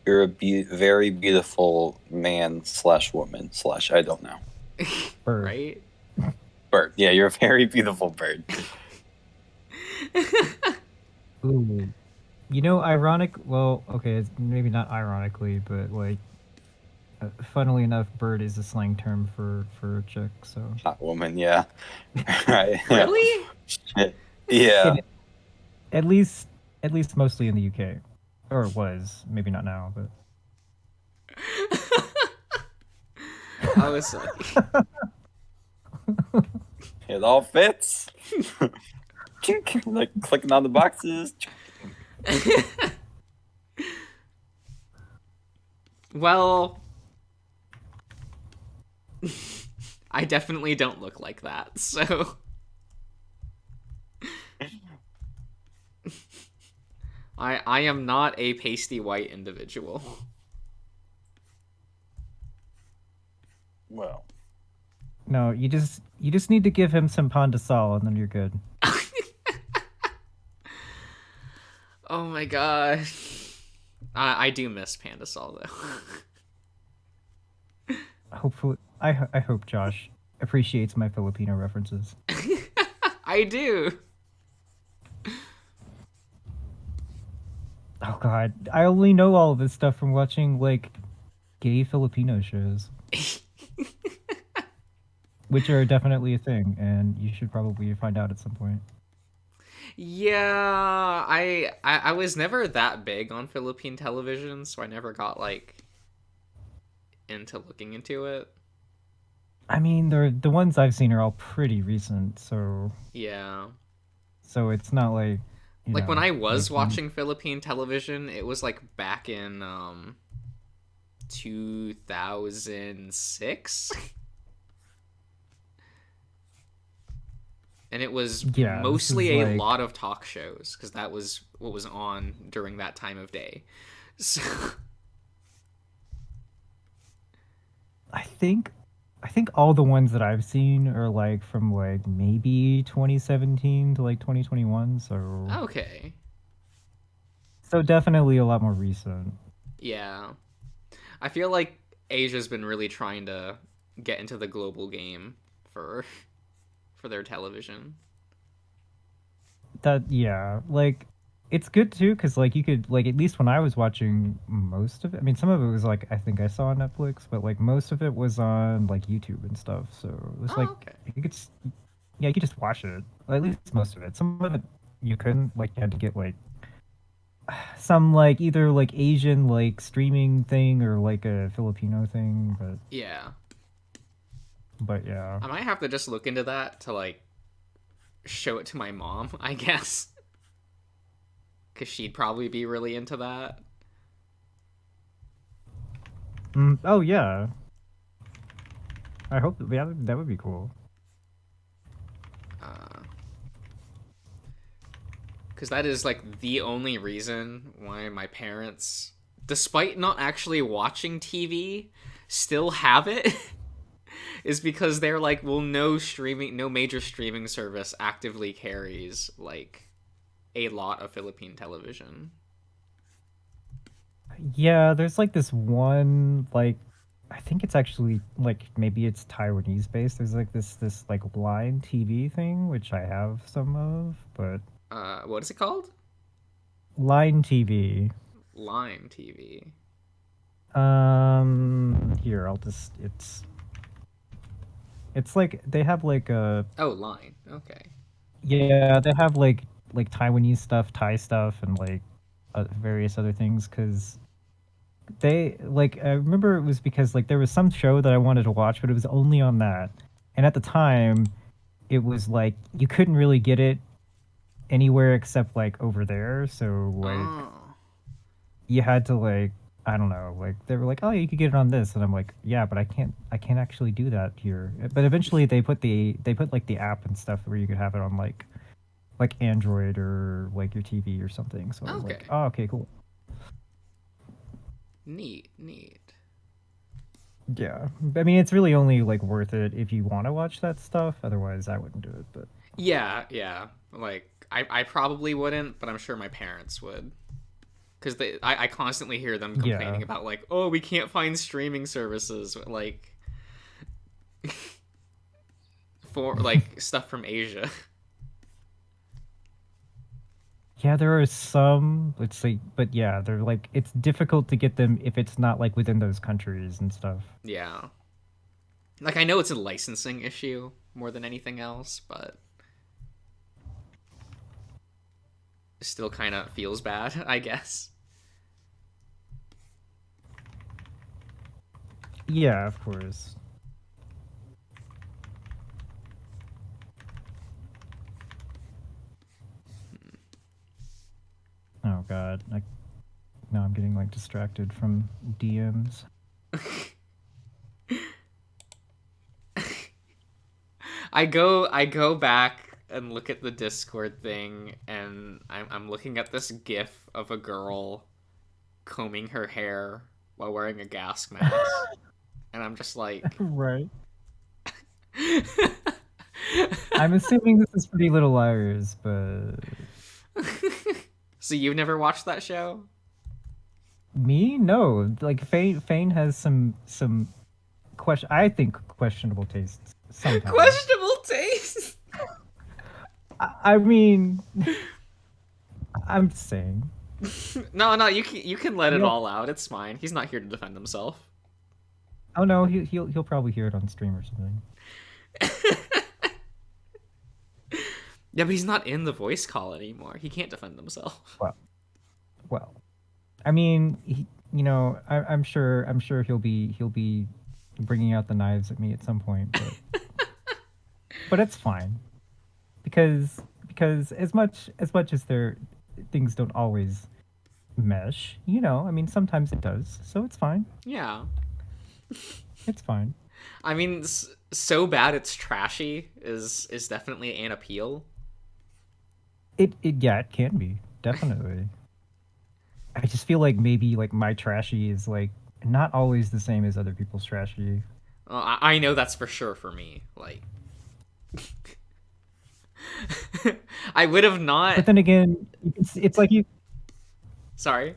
You're a very beautiful man / woman / I don't know. Bird. Right? Bird. Yeah, you're a very beautiful bird. Ooh. You know, ironic. Well, okay, it's maybe not ironically, but like, funnily enough, bird is a slang term for a chick. So Hot woman, yeah. Right. Really? Yeah. at least mostly in the UK, or it was maybe not now, but I was like, It all fits. Like clicking on the boxes. well, I definitely don't look like that, so. I am not a pasty white individual. Well. no, you just need to give him some Pandasal and then you're good. Oh my god. I do miss Pandasol though. Hopefully, I hope Josh appreciates my Filipino references. I do. Oh god, I only know all of this stuff from watching like gay Filipino shows, which are definitely a thing, and you should probably find out at some point. Yeah, I was never that big on Philippine television, so I never got like into looking into it. I mean, the ones I've seen are all pretty recent, so Yeah. it's not like you Like know, when I was like, watching Philippine television, it was like back in 2006. And it was Yeah, this mostly is a like- lot of talk shows because that was what was on during that time of day. So I think all the ones that I've seen are like from like maybe 2017 to like 2021, so okay. so definitely a lot more recent. Yeah. I feel like Asia's been really trying to get into the global game for their television. That yeah, like it's good too because like you could like at least when I was watching most of it. I mean, some of it was like I think I saw on Netflix, but like most of it was on like YouTube and stuff. So it was Oh, like okay. you could yeah, you could just watch it. Or at least most of it. Some of it you couldn't. Like you had to get like some like either like Asian like streaming thing or like a Filipino thing. Yeah. But yeah, I might have to just look into that to like show it to my mom, I guess. Cuz she'd probably be really into that. oh yeah. I hope that would be cool. Because that is like the only reason why my parents, despite not actually watching TV, still have it. is because they're like, well, no major streaming service actively carries like a lot of Philippine television. Yeah, there's like this one like I think it's actually like maybe it's Taiwanese based. There's like this like Line TV thing which I have some of, but What is it called? Line TV. Lime TV. Here it's like they have like Oh, Line. Okay. yeah, they have like Taiwanese stuff, Thai stuff, and like various other things because they like I remember it was because like there was some show that I wanted to watch, but it was only on that, and at the time, it was like you couldn't really get it anywhere except like over there, so like Oh. you had to like I don't know, like they were like, oh, you could get it on this, and I'm like, yeah, but I can't actually do that here. But eventually they put like the app and stuff where you could have it on like Android or like your TV or something. So I was like, Okay. oh, okay, cool. Neat. Yeah, I mean, it's really only like worth it if you want to watch that stuff. Otherwise, I wouldn't do it. But Yeah. Like, I probably wouldn't, but I'm sure my parents would. Because I constantly hear them complaining Yeah. about, like, oh, we can't find streaming services, like, for, like, stuff from Asia. yeah, there are some. Let's see, but yeah, they're like it's difficult to get them if it's not like within those countries and stuff. Yeah. Like, I know it's a licensing issue more than anything else, but it still kind of feels bad, I guess. Yeah, of course. Oh god, now I'm getting like distracted from DMs. I go back and look at the Discord thing, and I'm looking at this GIF of a girl combing her hair while wearing a gas mask, and I'm just like, Right. I'm assuming this is Pretty Little Liars, but so you've never watched that show? me, no. Like Fane has some I think questionable tastes. Sometimes. Questionable taste. I mean, I'm just saying. No, you can let it Yeah. all out. It's fine. He's not here to defend himself. Oh no, he'll probably hear it on stream or something. Yeah, but he's not in the voice call anymore. He can't defend himself. Well, I mean, I'm sure he'll be bringing out the knives at me at some point, but it's fine because as much as their things don't always mesh, I mean, sometimes it does, so it's fine. Yeah. It's fine. I mean, so bad it's trashy is definitely an appeal. It can be definitely. I just feel like maybe like my trashy is like not always the same as other people's trashy. I know that's for sure for me. Like, I would have not. But then again, it's like you. Sorry.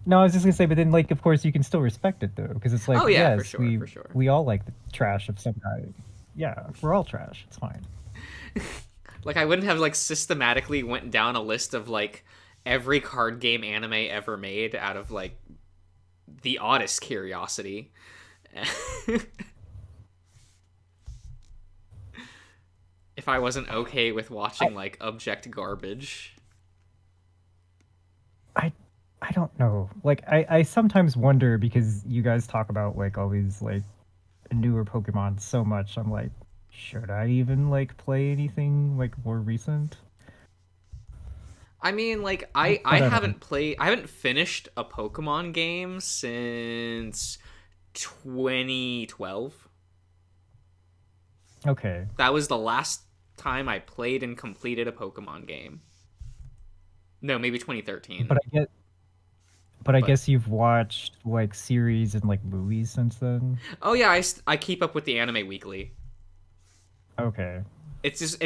No, I was just gonna say, but then like, of course, you can still respect it though, because it's like, Oh, yeah, yes, for sure, we for sure. we all like the trash of some kind. Yeah, we're all trash. It's fine. Like, I wouldn't have like systematically went down a list of like every card game anime ever made out of like the oddest curiosity. If I wasn't okay with watching like abject garbage. I don't know. Like, I sometimes wonder because you guys talk about like all these like newer Pokemon so much. I'm like, should I even like play anything like more recent? I mean, like, I haven't finished a Pokemon game since 2012. Okay. That was the last time I played and completed a Pokemon game. No, maybe 2013. But I But- guess you've watched like series and like movies since then. Oh yeah, I keep up with the anime weekly. Okay. It's just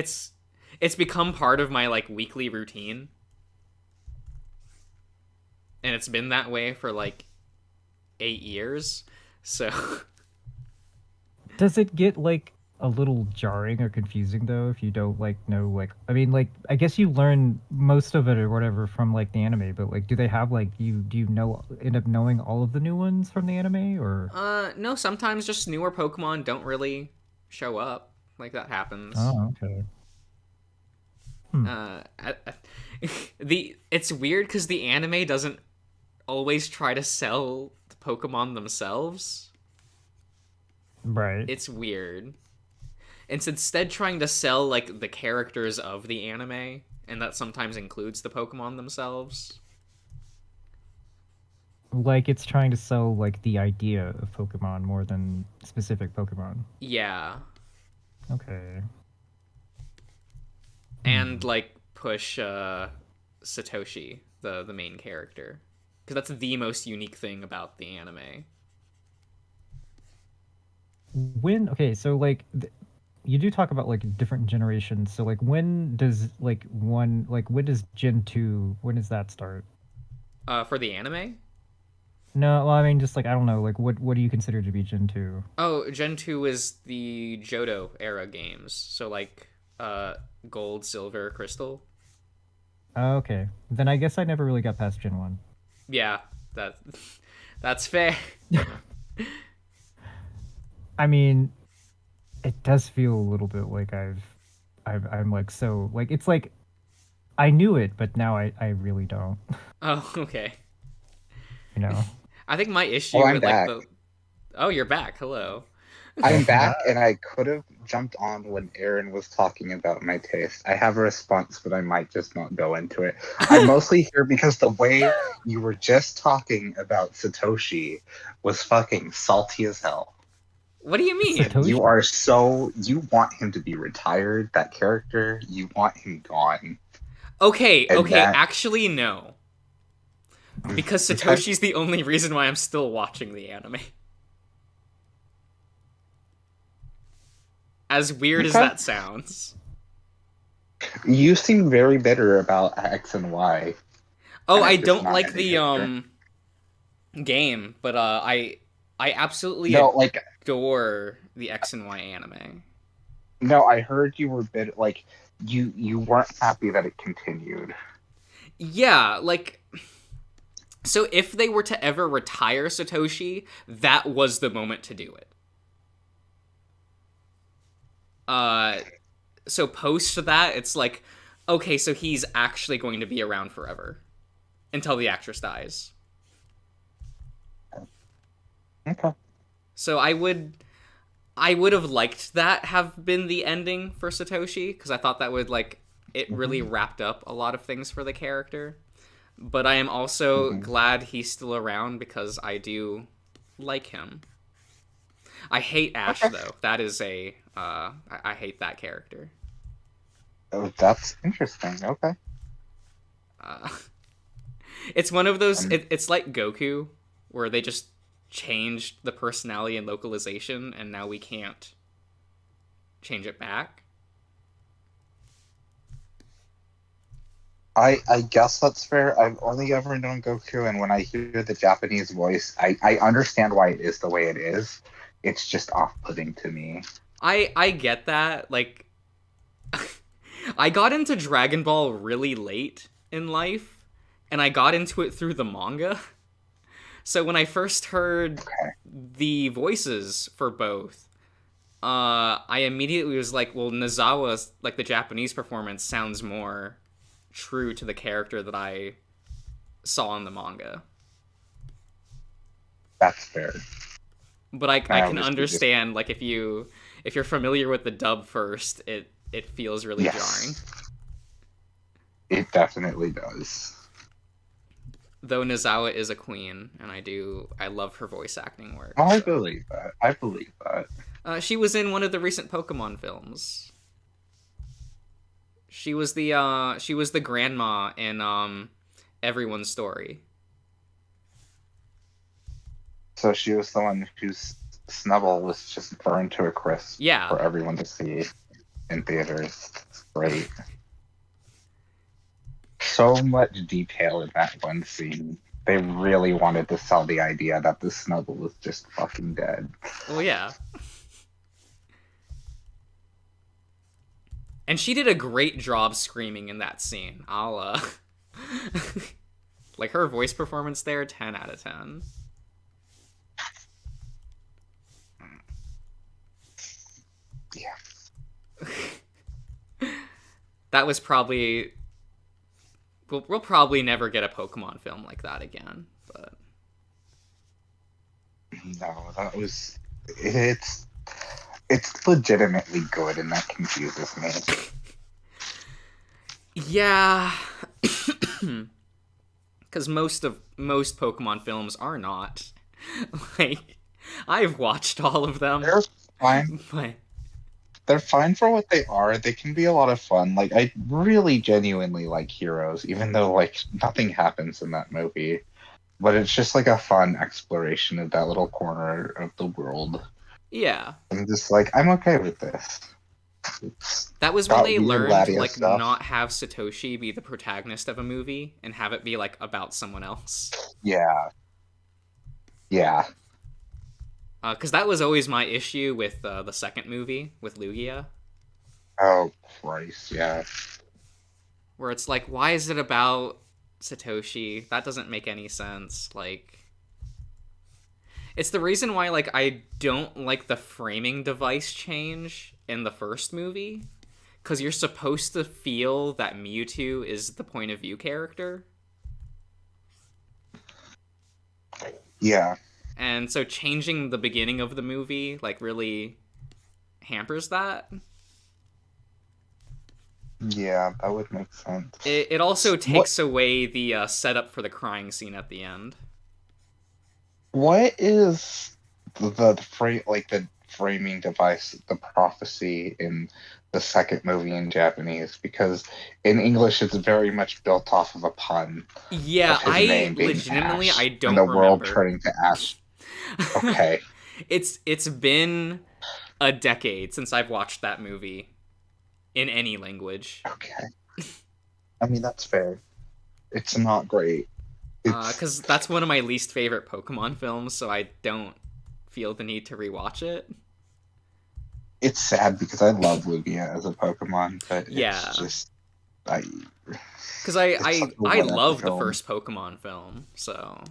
it's become part of my like weekly routine. And it's been that way for like 8 years. So Does it get like a little jarring or confusing though if you don't like know like I mean like I guess you learn most of it or whatever from like the anime, but like do they have like do you know end up knowing all of the new ones from the anime or no, sometimes just newer Pokemon don't really show up. Like that happens. Oh, okay. It's weird because the anime doesn't always try to sell the Pokemon themselves. Right. It's weird. It's instead trying to sell like the characters of the anime, and that sometimes includes the Pokemon themselves. Like it's trying to sell like the idea of Pokemon more than specific Pokemon. Yeah, Okay. and like push Satoshi, the main character, because that's the most unique thing about the anime. When okay, so like you do talk about like different generations. So like when does like when does Gen 2 when does that start? For the anime. No, well I mean just like I don't know, like what do you consider to be Gen 2? Oh, Gen 2 is the Johto era games. So like Gold, Silver, Crystal. Oh, okay. Then I guess I never really got past Gen 1. Yeah, that's fair. I mean, it does feel a little bit like I'm like so like it's like I knew it, but now I really don't. Oh, okay. You know. I think my issue Oh, I'm with back. like the Oh, you're back. Hello. I'm back, and I could have jumped on when Aaron was talking about my taste. I have a response, but I might just not go into it. I'm mostly here because the way you were just talking about Satoshi was fucking salty as hell. What do you mean? Satoshi? You want him to be retired, that character, you want him gone. Okay, And okay, that- actually no. Because Satoshi's the only reason why I'm still watching the anime. As weird as Okay. that sounds. You seem very bitter about X and Y. Oh, And I it's don't not like any the game, but I absolutely No, like adore the X and Y anime. no, I heard you were bitter. Like you weren't happy that it continued. Yeah, like so if they were to ever retire Satoshi, that was the moment to do it. So post that, it's like, okay, so he's actually going to be around forever until the actress dies. Okay. So I would have liked that have been the ending for Satoshi, because I thought that would like it really wrapped up a lot of things for the character. But I am also glad he's still around because I do like him. I hate Ash though. That is a I hate that character. Oh, that's interesting. Okay. It's one of those. It's like Goku, where they just changed the personality and localization, and now we can't change it back. I guess that's fair. I've only ever known Goku, and when I hear the Japanese voice, I understand why it is the way it is. It's just off-putting to me. I get that. Like, I got into Dragon Ball really late in life, and I got into it through the manga. So when I first heard the voices for both, I immediately was like, well, Nozawa's, like, the Japanese performance sounds more true to the character that I saw in the manga. That's fair. But I can was understand, like, if you're familiar with the dub first, it feels really jarring. It definitely does. Though Nozawa is a queen, and I love her voice acting work. Oh, I so. believe that. I believe that. She was in one of the recent Pokemon films. She was the grandma in Everyone's Story. So she was the one whose Snubble was just burned to a crisp Yeah. for everyone to see in theaters. It's great. So much detail in that one scene. They really wanted to sell the idea that the Snubble was just fucking dead. Well, yeah. And she did a great job screaming in that scene. I'll like her voice performance there, 10 out of 10. Yeah. That was probably we'll probably never get a Pokemon film like that again, but No, that was it's legitimately good, and that confuses me. yeah. Cuz most Pokemon films are not. Like I've watched all of them. They're fine. But They're fine for what they are. They can be a lot of fun. Like, I really genuinely like Heroes, even though like nothing happens in that movie. But it's just like a fun exploration of that little corner of the world. yeah. I'm just like, I'm okay with this. It's That was when got they weird learned Latias like stuff. not have Satoshi be the protagonist of a movie and have it be like about someone else. yeah. Yeah. Because that was always my issue with the second movie with Lugia, Oh Christ, yeah. where it's like, why is it about Satoshi? That doesn't make any sense. Like, it's the reason why like I don't like the framing device change in the first movie, because you're supposed to feel that Mewtwo is the point of view character. Yeah. And so changing the beginning of the movie like really hampers that. Yeah, that would make sense. It also takes away the setup for the crying scene at the end. What is the framing device, the prophecy in the second movie in Japanese? Because in English, it's very much built off of a pun. Yeah, of his I name being legitimately Ash, I don't and the world remember. turning to ash. Okay. It's been a decade since I've watched that movie in any language. Okay. I mean, that's fair. It's not great. Because that's one of my least favorite Pokemon films, so I don't feel the need to rewatch it. It's sad because I love Lugia as a Pokemon, but Yeah. it's just Because I It's such a I whatever love the film. first Pokemon film, so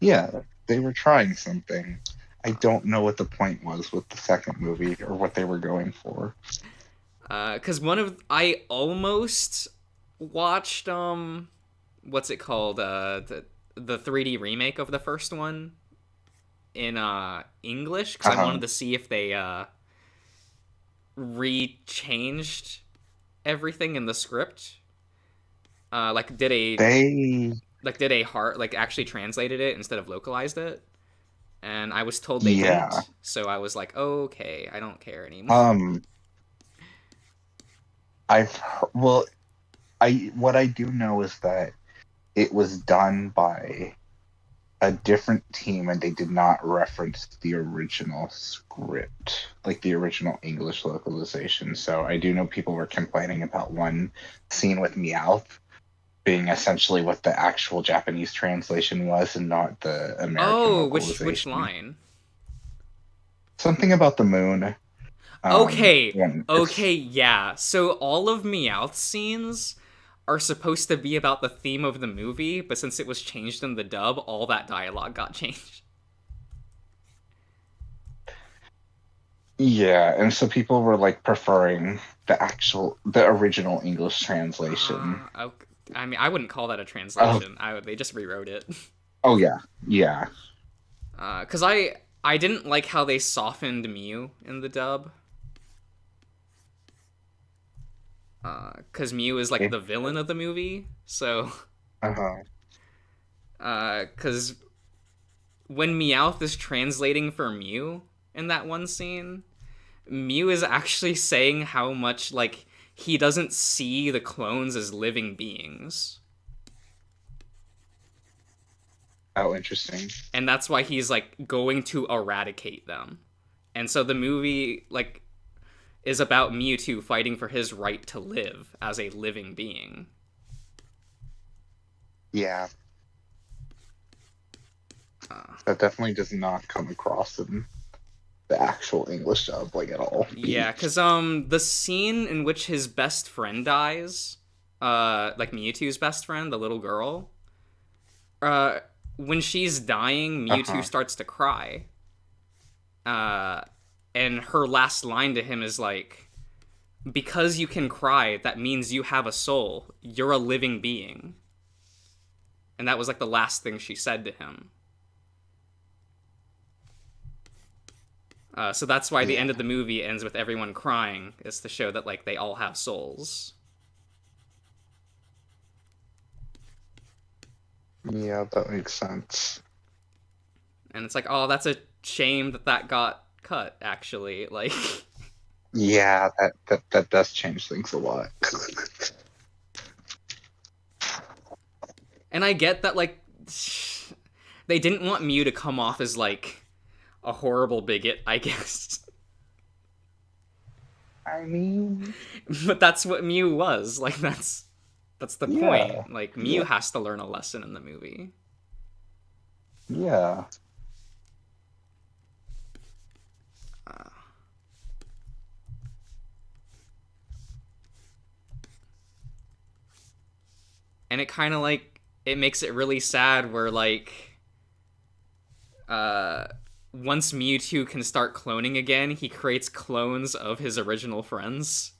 yeah, they were trying something. I don't know what the point was with the second movie or what they were going for. because I almost watched what's it called, the 3D remake of the first one in English, because I Uh-huh. wanted to see if they re-changed everything in the script, like did a heart like actually translated it instead of localized it, and I was told they Yeah. didn't, so I was like, okay, I don't care anymore. What I do know is that it was done by a different team and they did not reference the original script, like the original English localization. So I do know people were complaining about one scene with Meowth being essentially what the actual Japanese translation was and not the American Oh, which localization. line? Something about the moon. Okay, when it's- okay, yeah. So all of Meowth's scenes are supposed to be about the theme of the movie, but since it was changed in the dub, all that dialogue got changed. Yeah, and so people were like preferring the original English translation. I mean, I wouldn't call that a translation. They just rewrote it. Oh yeah, yeah. Because I didn't like how they softened Mew in the dub. Because Mew is like Okay. the villain of the movie, so Uh-huh. because when Meowth is translating for Mew in that one scene, Mew is actually saying how much like he doesn't see the clones as living beings. Oh, interesting. And that's why he's like going to eradicate them. And so the movie like is about Mewtwo fighting for his right to live as a living being. Yeah, Uh, that definitely does not come across in the actual English dub like at all. yeah, cuz the scene in which his best friend dies, like Mewtwo's best friend, the little girl, when she's dying, Mewtwo starts to cry. And her last line to him is like, because you can cry, that means you have a soul. You're a living being. And that was like the last thing she said to him. So that's why the end of the movie ends with everyone crying, is to show that like they all have souls. Yeah, that makes sense. And it's like, oh, that's a shame that got cut, actually. Like, Yeah, that does change things a lot. and I get that, like, they didn't want Mew to come off as, like, a horrible bigot, I guess. I mean, But that's what Mew was. Like, that's the Yeah. point. Like, Mew Yeah. has to learn a lesson in the movie. yeah. And it kind of, like, it makes it really sad where, like, once Mewtwo can start cloning again, he creates clones of his original friends.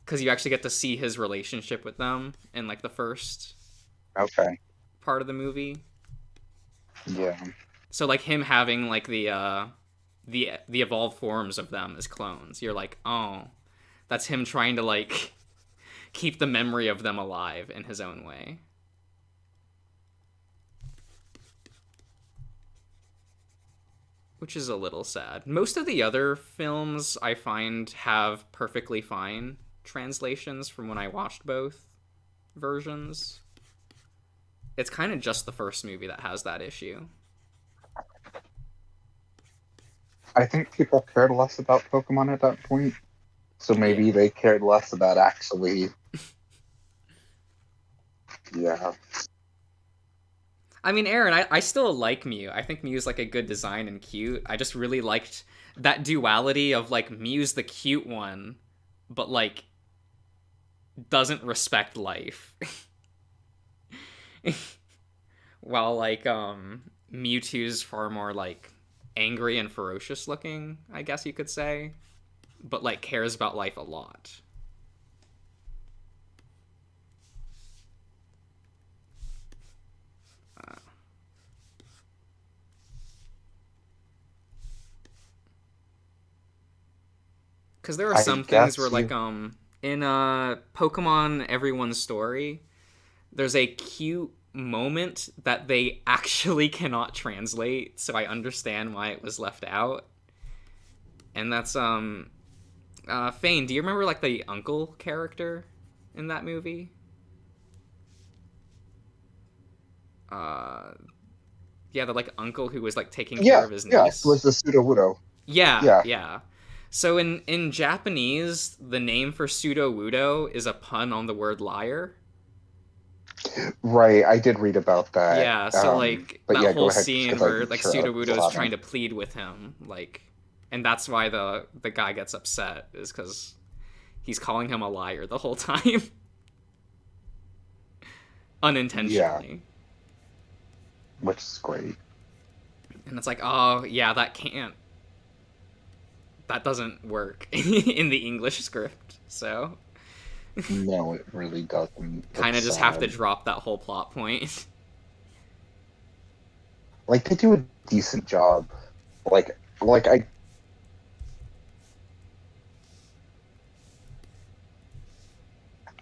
Because you actually get to see his relationship with them in, like, the first Okay. part of the movie. Yeah. So, like, him having, like, the evolved forms of them as clones. You're like, oh, that's him trying to, like, keep the memory of them alive in his own way. Which is a little sad. Most of the other films I find have perfectly fine translations from when I watched both versions. It's kind of just the first movie that has that issue. I think people cared less about Pokemon at that point. So maybe Yeah. they cared less about actually. Yeah. I mean, Aaron, I still like Mew. I think Mew's like a good design and cute. I just really liked that duality of like Mew's the cute one, but like doesn't respect life. While like Mewtwo's far more like angry and ferocious looking, I guess you could say, but like cares about life a lot. Because there are I some guess things where like in Pokemon Everyone's Story, there's a cute moment that they actually cannot translate, so I understand why it was left out. And that's Fane, do you remember like the uncle character in that movie? Yeah, the like uncle who was like taking care Yeah. of his Yeah. niece. It was the Sudowoodo. Yeah. Yeah. So in Japanese, the name for Sudowoodo is a pun on the word liar. Right. I did read about that. Yeah, so like but that yeah, go whole ahead, scene 'cause where I'm like sure I Sudowoodo still is trying to haven't. plead with him, like, and that's why the guy gets upset, is because he's calling him a liar the whole time, unintentionally. Which is great. And it's like, oh yeah, that doesn't work in the English script, so No, it really doesn't. kind of It's just have to sad. drop that whole plot point. Like they do a decent job. Like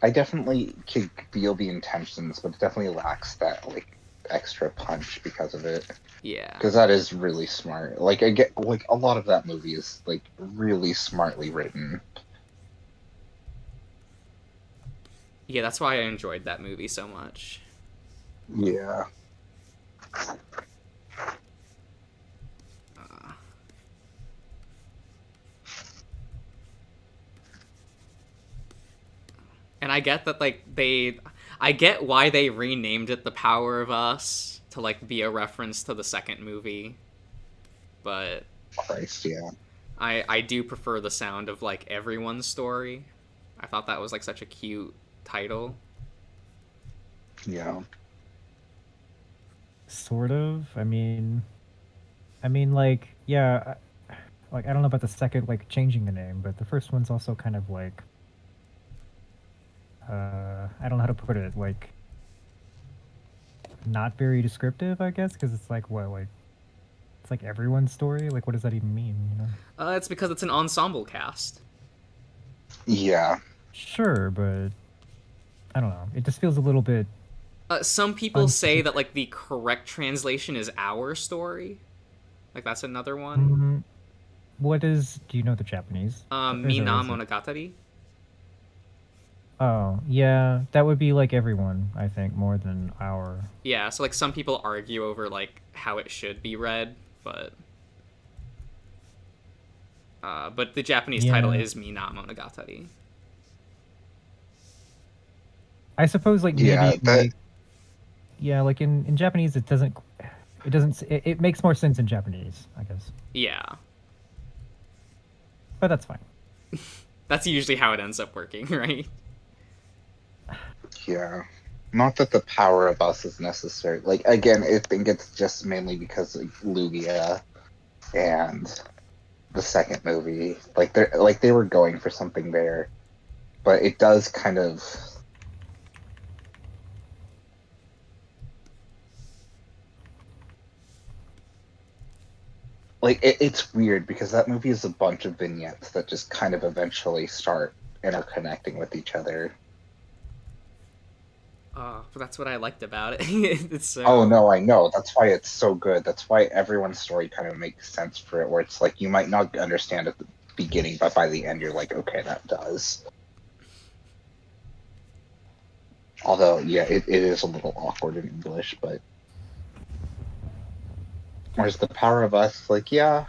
I definitely can feel the intentions, but it definitely lacks that like extra punch because of it. Yeah. Because that is really smart. Like I get like a lot of that movie is like really smartly written. Yeah, that's why I enjoyed that movie so much. Yeah. Uh, and I get that I get why they renamed it The Power of Us to like be a reference to the second movie, but Christ, yeah. I do prefer the sound of like Everyone's Story. I thought that was like such a cute title. Yeah. Sort of. Like, yeah, like I don't know about the second, like changing the name, but the first one's also kind of like, I don't know how to put it, like, not very descriptive, I guess, because it's like what, like, it's like everyone's story. Like, what does that even mean? You know? It's because it's an ensemble cast. Yeah. Sure, but I don't know. It just feels a little bit. Some people say Unspecific. that like the correct translation is Our Story. Like that's another one. What is? Do you know the Japanese? Or is Mina it- Monogatari. Oh, yeah, that would be like everyone, I think, more than our. Yeah, so like some people argue over like how it should be read, but the Japanese title Yeah. is Mina Monogatari. I suppose, like maybe. Yeah, that Yeah, like in Japanese, it doesn't. It makes more sense in Japanese, I guess. Yeah, But that's fine. that's usually how it ends up working, right? yeah. Not that the power of us is necessary. Like again, I think it's just mainly because of Lugia and the second movie. They were going for something there. But it does kind of it's weird because that movie is a bunch of vignettes that just kind of eventually start interconnecting with each other. But that's what I liked about it. It's so... Oh no, I know. That's why it's so good. That's why everyone's story kind of makes sense for it, where it's like you might not understand at the beginning, but by the end you're like, okay, that does. Although, yeah, it is a little awkward in English, but whereas the power of us, like, yeah,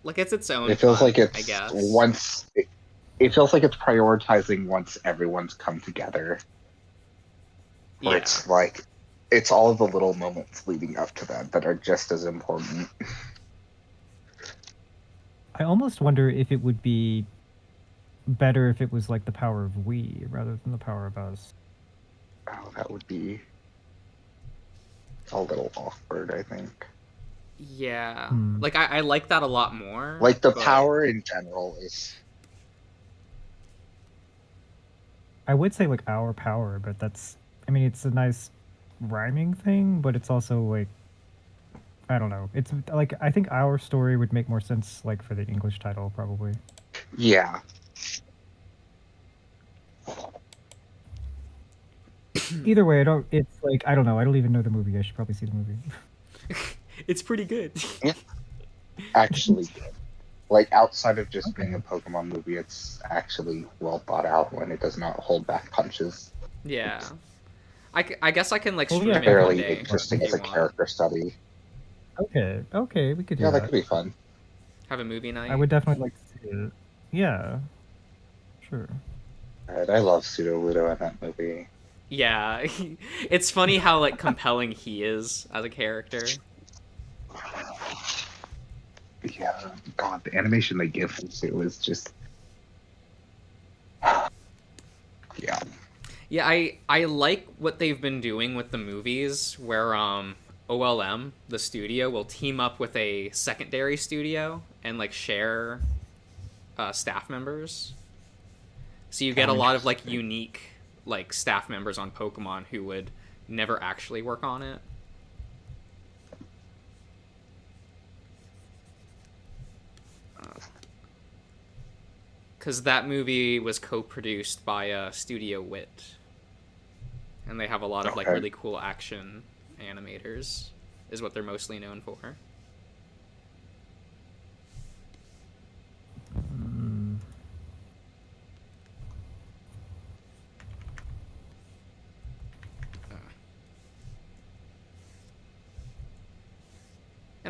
Like it's its own. it feels fun, like I it's guess. it feels like it's prioritizing once everyone's come together. Where Yeah. it's like it's all the little moments leading up to that are just as important. I almost wonder if it would be better if it was like the power of we rather than the power of us. Oh, that would be a little awkward, I think. Yeah. Hmm. Like I like that a lot more. Like the but- power in general is I would say like our power, but that's. I mean, it's a nice rhyming thing, but it's also like. I don't know. It's like I think our story would make more sense like for the English title probably. yeah. Either way, I don't. It's like I don't know. I don't even know the movie. I should probably see the movie. It's pretty good. Actually good. Like outside of just being a Pokemon movie, it's actually well thought out when it does not hold back punches. Yeah. I guess I can like Well, stream yeah, it one Fairly day interesting if as you a want. character study. Okay, we could do Yeah, that. that could be fun. Have a movie night. I would definitely like to see it. Yeah, sure. Alright, I love Pseudo-Ludo in that movie. Yeah. It's funny how like compelling he is as a character. Yeah, God, the animation they give him too is just. Yeah. Yeah, I like what they've been doing with the movies where OLM, the studio, will team up with a secondary studio and like share staff members. So you get a lot of like Interesting. unique like staff members on Pokemon who would never actually work on it. Because that movie was co-produced by Studio Wit, and they have a lot of like Okay. really cool action animators, is what they're mostly known for. Mm.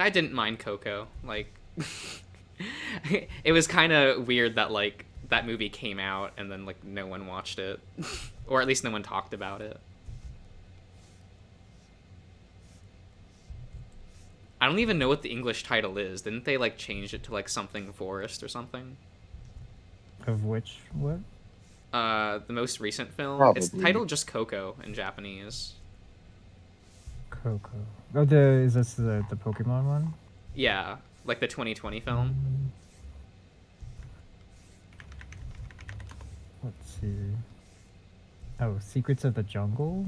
And I didn't mind Coco. Like, it was kind of weird that like that movie came out and then like no one watched it, or at least no one talked about it. I don't even know what the English title is. Didn't they like change it to like something forest or something? Of which what? The most recent film. It's Probably. titled just Coco in Japanese. Coco. Oh, is this the Pokemon one? Yeah, like the 2020 film. Let's see. Oh, Secrets of the Jungle.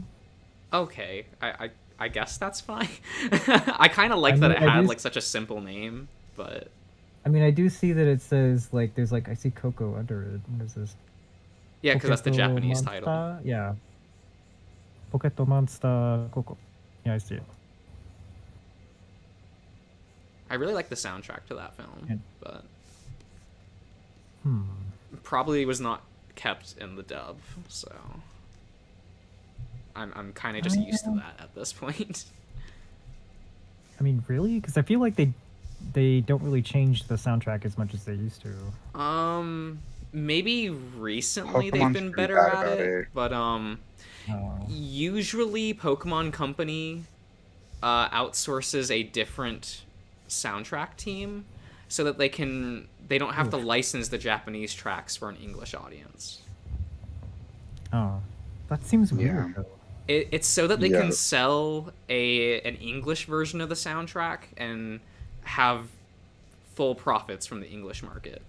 Okay, I guess that's fine. I kind of like I that mean, it I had do- like such a simple name, but I mean, I do see that it says like there's like I see Coco under it. What is this? yeah, because that's the Poketo Japanese title. Monster? Yeah. Poketo Monster Coco. Yeah, I see it. I really like the soundtrack to that film, Yeah. but Hmm. probably was not kept in the dub, so I'm kind of just used to that at this point. I mean, really? Because I feel like they don't really change the soundtrack as much as they used to. Maybe recently they've Pokemon's been pretty better bad at about it, it. but Oh. usually Pokemon Company outsources a different soundtrack team so that they don't have to license the Japanese tracks for an English audience. Oh. That seems weird Yeah. though. It's so that they Yeah. can sell an English version of the soundtrack and have full profits from the English market.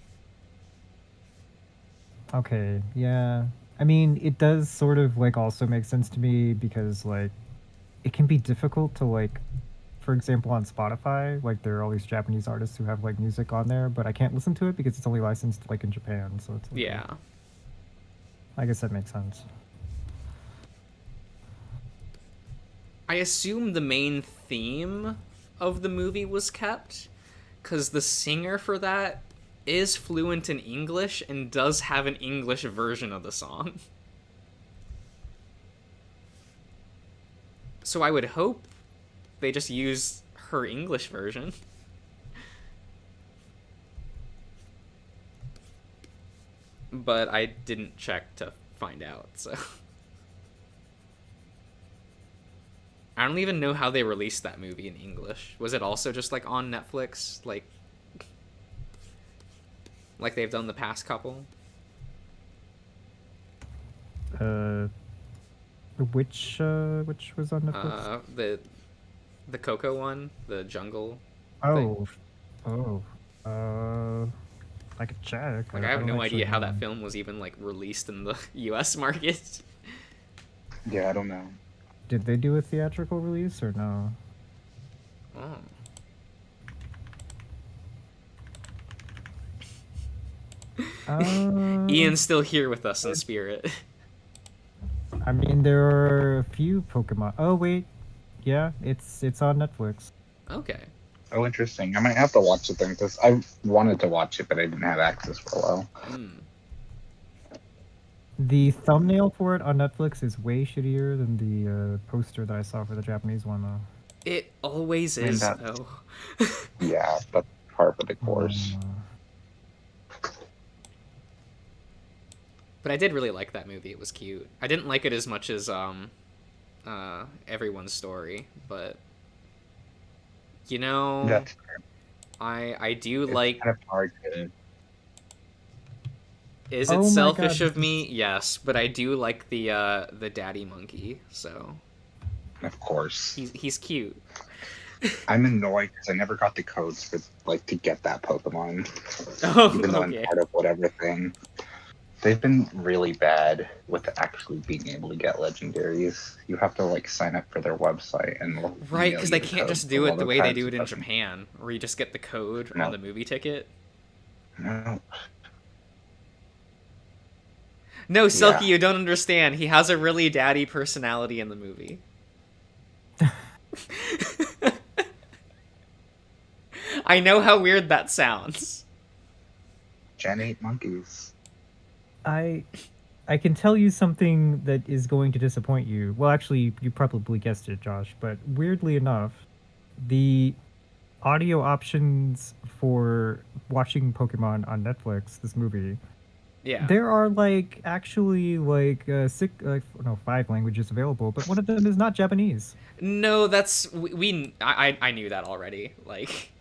Okay, yeah. I mean, it does sort of like also make sense to me because like it can be difficult to like, for example, on Spotify, like there are all these Japanese artists who have like music on there, but I can't listen to it because it's only licensed like in Japan. So it's like, Yeah. I guess that makes sense. I assume the main theme of the movie was kept, because the singer for that is fluent in English and does have an English version of the song. So I would hope they just use her English version. But I didn't check to find out, so. I don't even know how they released that movie in English. Was it also just like on Netflix, like they've done the past couple? Which was on Netflix? The Coco one, the jungle. Oh, I could check. Like I have don't no actually idea how that know. film was even like released in the U.S. market. Yeah, I don't know. Did they do a theatrical release or no? Oh. Ian's still here with us in spirit. I mean, there are a few Pokemon. Oh wait, yeah, it's on Netflix. Okay. Oh, interesting. I might have to watch it then because I wanted to watch it, but I didn't have access for a while. Hmm. The thumbnail for it on Netflix is way shittier than the poster that I saw for the Japanese one, though. It always mean, is, that- though. Yeah, that's part of the course. But I did really like that movie. It was cute. I didn't like it as much as Everyone's Story, but you know, That's I do it's like. kind of hard to. Is Oh it my selfish God, of me? Yes, but I do like the daddy monkey. So Of course, he's cute. I'm annoyed because I never got the codes for like to get that Pokemon, Oh, even though okay. I'm part of whatever thing. They've been really bad with actually being able to get legendaries. You have to like sign up for their website and Right, mail because you they the can't code, just but do a it lot the of way they times do it in doesn't. Japan, where you just get the code No. on the movie ticket. No. No, Selkie, Yeah. you don't understand. He has a really daddy personality in the movie. I know how weird that sounds. Gen 8 monkeys. I can tell you something that is going to disappoint you. Well, actually, you probably guessed it, Josh. But weirdly enough, the audio options for watching Pokemon on Netflix, this movie, Yeah. there are like actually like six, no, 5 languages available, but one of them is not Japanese. No, that's I knew that already. Like,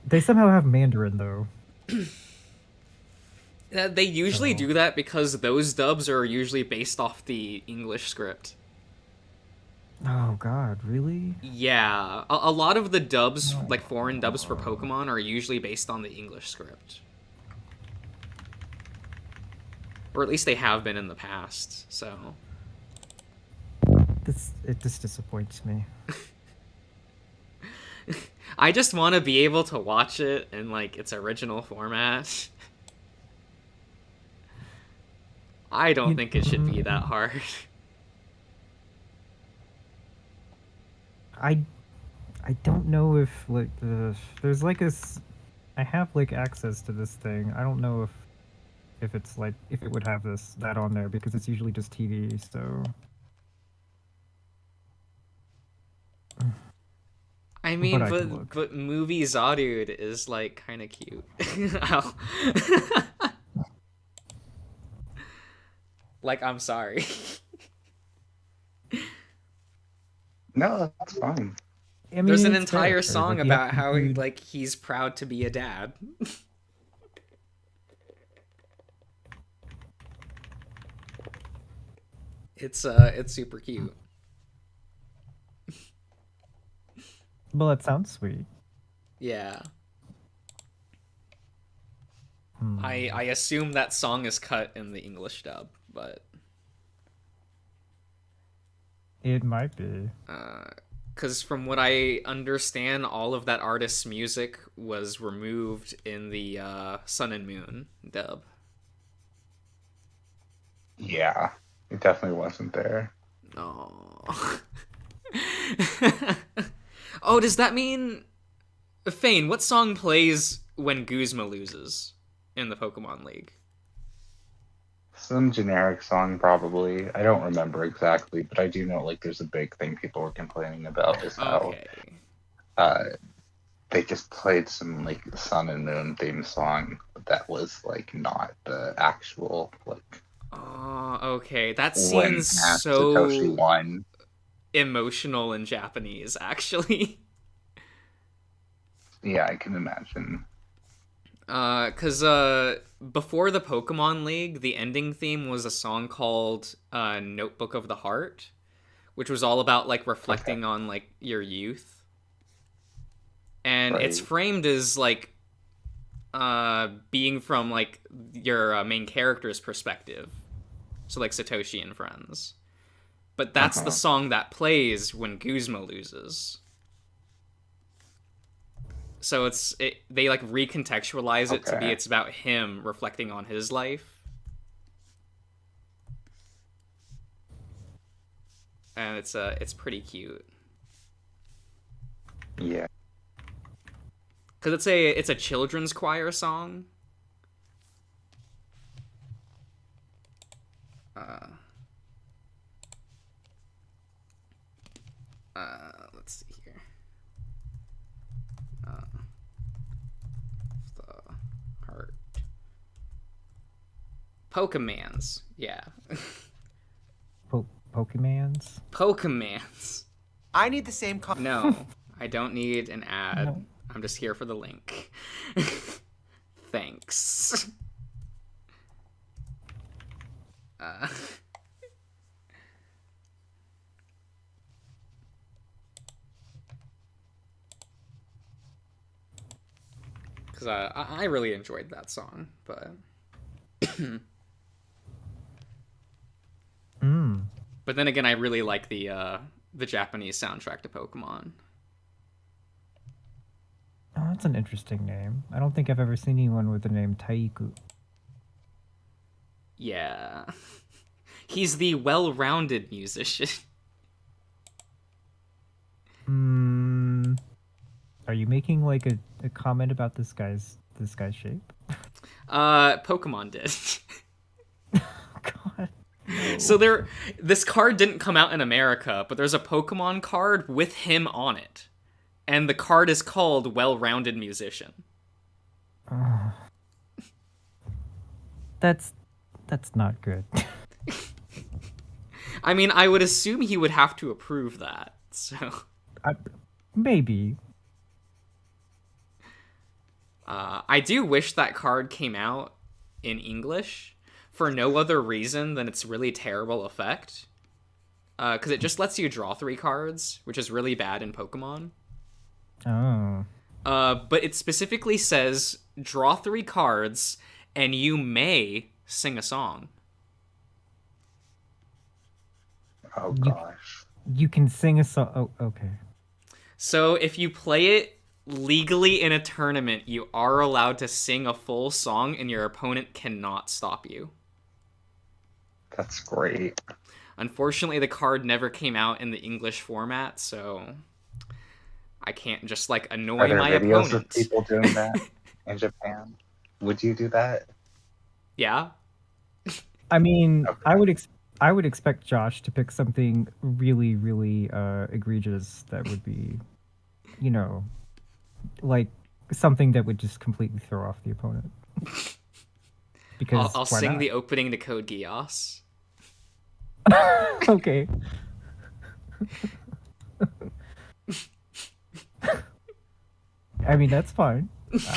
They somehow have Mandarin though. they usually Oh. do that because those dubs are usually based off the English script. Oh God, really? Yeah, a lot of the dubs, like foreign dubs for Pokemon, are usually based on the English script. Or at least they have been in the past, so... This disappoints me. I just want to be able to watch it in, like, its original format. I don't think it should be that hard. I don't know if like there's like I have like access to this thing. I don't know if it's like if it would have that on there because it's usually just TV. So I mean, I can look. but movie Zadude is, like, kind of cute. Ow. Like, I'm sorry. No, that's fine. I mean, There's an it's entire fair, song like, you have about to how include- like he's proud to be a dad. It's super cute. Well, that sounds sweet. Yeah. Hmm. I assume that song is cut in the English dub, but It might be. because from what I understand, all of that artist's music was removed in the Sun and Moon dub. Yeah, it definitely wasn't there. Oh. Oh, does that mean Fane, what song plays when Guzma loses in the Pokemon League? Some generic song, probably. I don't remember exactly, but I do know like there's a big thing people were complaining about is how Okay. they just played some like Sun and Moon theme song that was like not the actual like Oh, okay. That when seems Satoshi so won. emotional in Japanese, actually. Yeah, I can imagine. Cause before the Pokemon League, the ending theme was a song called Notebook of the Heart, which was all about like reflecting on like your youth. And it's Right. framed as like being from like your main character's perspective. So like Satoshi and friends. But that's the song that plays when Guzma loses. So they like recontextualize it to be Okay. it's about him reflecting on his life. And it's pretty cute. Yeah. Cuz it's a children's choir song. Let's see here. The heart. Pokemans. Yeah. Pokemans. Pokemans. I need the same. No, I don't need an ad. No. I'm just here for the link. Thanks. Uh, Because I really enjoyed that song, but Mm. but then again, I really like the Japanese soundtrack to Pokemon. Oh, that's an interesting name. I don't think I've ever seen anyone with the name Taiku. Yeah, he's the well-rounded musician. Mm. Are you making like a comment about this guy's shape? Pokemon did. God. So this card didn't come out in America, but there's a Pokemon card with him on it. and the card is called Well-Rounded Musician. That's not good. I mean, I would assume he would have to approve that. So, Maybe. I do wish that card came out in English for no other reason than its really terrible effect. Because it just lets you draw 3 cards, which is really bad in Pokemon. Oh. But it specifically says draw 3 cards and you may sing a song. Oh gosh. You can sing a song. Oh, okay. So if you play it legally in a tournament, you are allowed to sing a full song and your opponent cannot stop you. That's great. Unfortunately, the card never came out in the English format, so I can't just like Are annoy there my videos opponent. of people doing that in Japan? Would you do that? Yeah. I mean, Okay. I would expect Josh to pick something really, really egregious that would be, you know, like something that would just completely throw off the opponent. Because I'll why sing not? the opening to Code Geass. Okay. I mean, that's fine.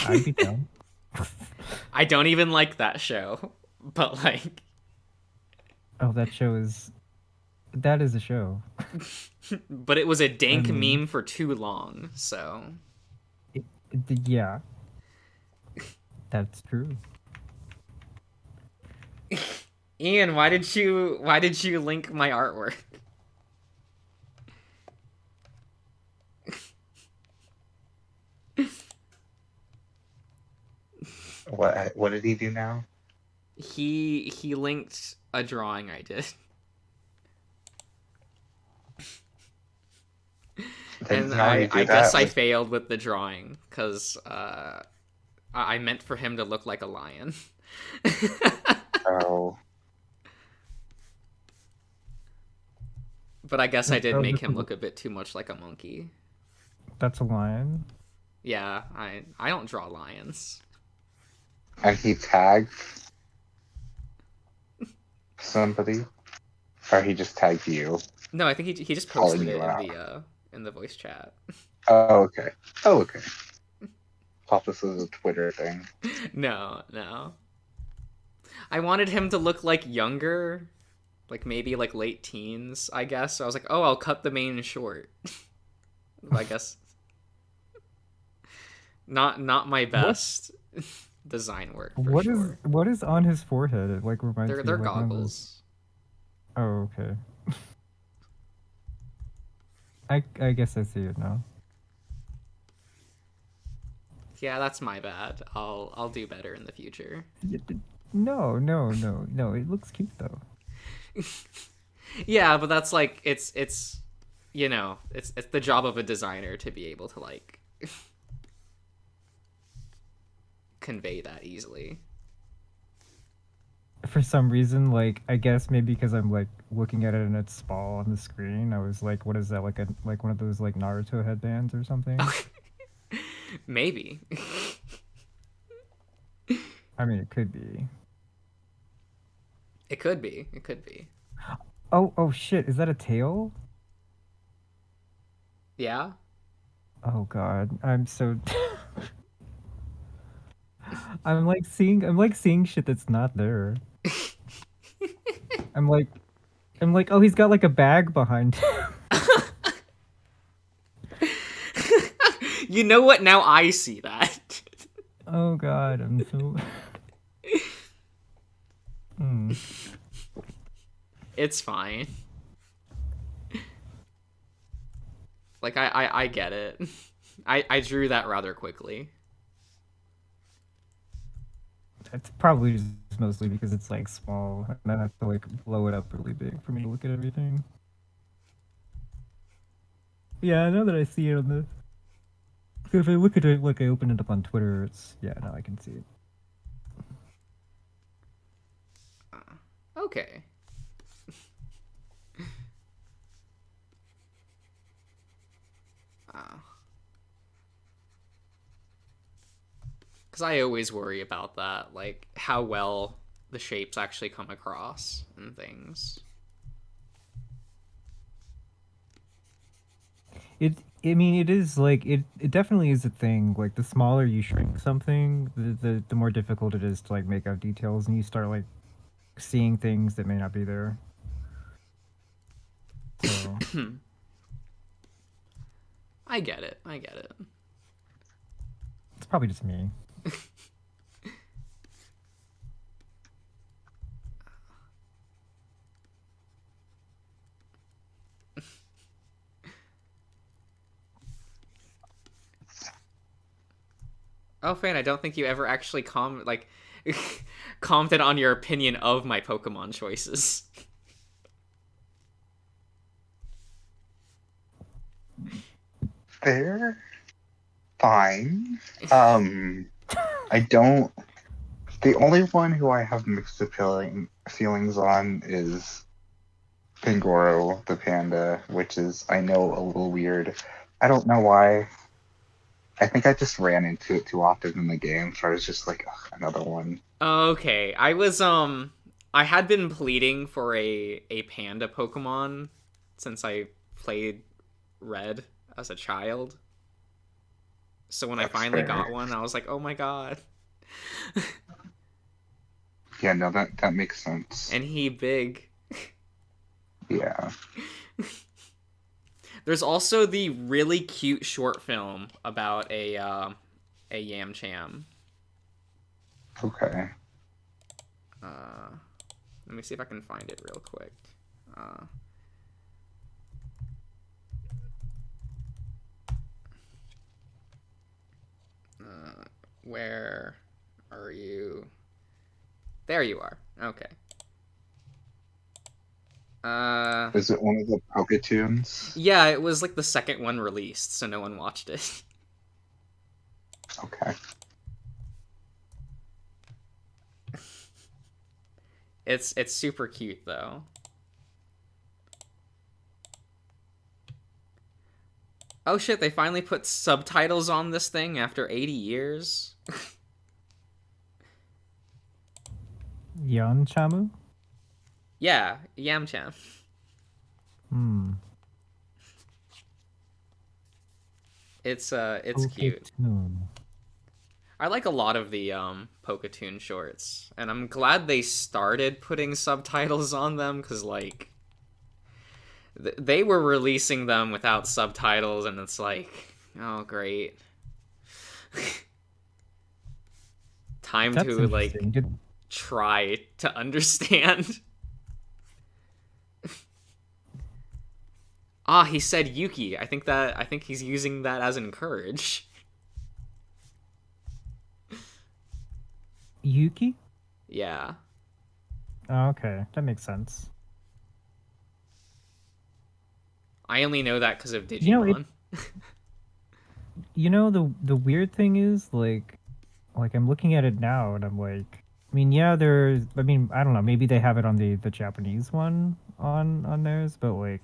I'd be down. I don't even like that show, but like, Oh, that is a show. but it was a dank I mean- meme for too long, so Yeah. That's true. Ian, why did you link my artwork? What did he do now? He linked a drawing I did. Didn't And know you I do guess that I with- failed with the drawing because I meant for him to look like a lion. Oh, But I guess I did Oh, make this him is- look a bit too much like a monkey. That's a lion. Yeah, I don't draw lions. and he tagged somebody, or he just tagged you. No, I think he just Calling posted you it out. in the voice chat. Oh, okay. Oh, okay. Thought this was a Twitter thing. No. I wanted him to look like younger, like maybe like late teens, I guess. So I was like, oh, I'll cut the mane short. I guess not my best design work. For What is sure. what is on his forehead? It like reminds me. They're of, like, one of those- goggles. Oh, okay. I guess I see it now. Yeah, that's my bad. I'll do better in the future. No. It looks cute though. Yeah, but that's like it's you know, it's the job of a designer to be able to like convey that easily. For some reason, like I guess maybe because I'm like looking at it and it's small on the screen, I was like, what is that, like one of those like Naruto headbands or something? Maybe. I mean, it could be. It could be. It could be. Oh shit! Is that a tail? Yeah. Oh god, I'm so. I'm like seeing shit that's not there. I'm like, oh, he's got like a bag behind him. You know what? Now I see that. Oh god, I'm so. Hmm. It's fine. Like I get it. I drew that rather quickly. It's probably just mostly because it's like small, and then I have to like blow it up really big for me to look at everything. Yeah, I know that I see it on the. If I look at it, like I open it up on Twitter, it's now I can see it. Okay. Because I always worry about that, like how well the shapes actually come across and things. I mean, it is like it definitely is a thing. Like the smaller you shrink something, the more difficult it is to like make out details, and you start like seeing things that may not be there. So I get it. I get it. it's probably just me. Oh, Fan, I don't think you ever actually commented on your opinion of my Pokemon choices. They're fine. I don't. The only one who I have mixed feelings on is Pingoro the panda, which is, I know, a little weird. I don't know why. I think I just ran into it too often in the game, so I was just like, ugh, another one. Okay, I had been pleading for a panda Pokemon since I played Red as a child. So when That's I finally fair. got one, I was like, oh my god. Yeah, no, that makes sense. And he big. Yeah. There's also the really cute short film about a Yamcham. Okay. Let me see if I can find it real quick. Where are you? There you are. Okay. Is it one of the Poketoons? Yeah, it was like the second one released, so no one watched it. Okay. It's super cute though. Oh shit, they finally put subtitles on this thing after 80 years. Yan Chamu? Yeah, Yamcham. Hmm. It's cute. Poketoon. I like a lot of the Poketoon shorts, and I'm glad they started putting subtitles on them because like they were releasing them without subtitles, and it's like, oh great. Time That's to like interesting. try to understand. Ah, he said Yuki. I think he's using that as encourage. Yuki? Yeah. Oh, okay, that makes sense. I only know that because of Digimon. You know, You know, the weird thing is like I'm looking at it now and I'm like, I mean, yeah, there's, I mean, I don't know, maybe they have it on the Japanese one on theirs, but like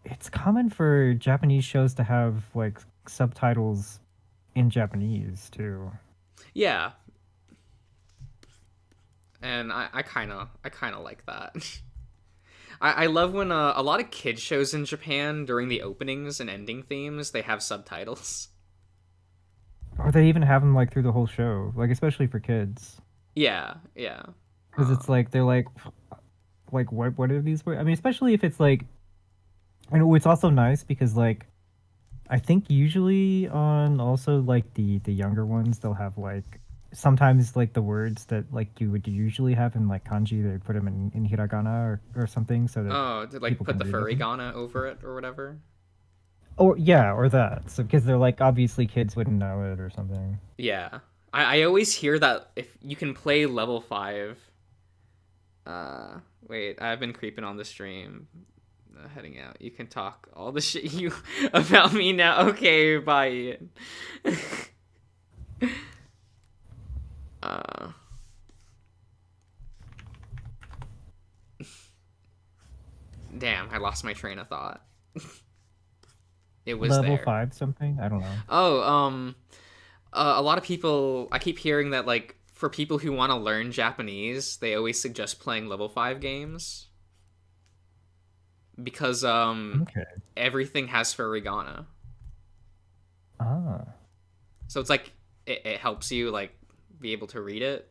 it's common for Japanese shows to have like subtitles in Japanese too. Yeah. And I kind of like that. I love when a lot of kid shows in Japan during the openings and ending themes they have subtitles. Or they even have them like through the whole show, like especially for kids, Yeah. because it's like they're like what are these words? I mean, especially if it's like, and it's also nice because like I think usually on also like the younger ones they'll have like sometimes like the words that like you would usually have in like kanji, they put them in hiragana or something so that Oh, to like people put can the read them. furigana over it or whatever. Or yeah, or that. So because they're like obviously kids wouldn't know it or something. Yeah. I always hear that if you can play level 5. Wait, I've been creeping on the stream. Heading out. You can talk all the shit you about me now. Okay, bye, Ian. Damn, I lost my train of thought. It was Level there. 5 something? I don't know. Oh, A lot of people, I keep hearing that like for people who want to learn Japanese, they always suggest playing level 5 games because Okay. everything has furigana. Ah. So it's like it helps you like be able to read it.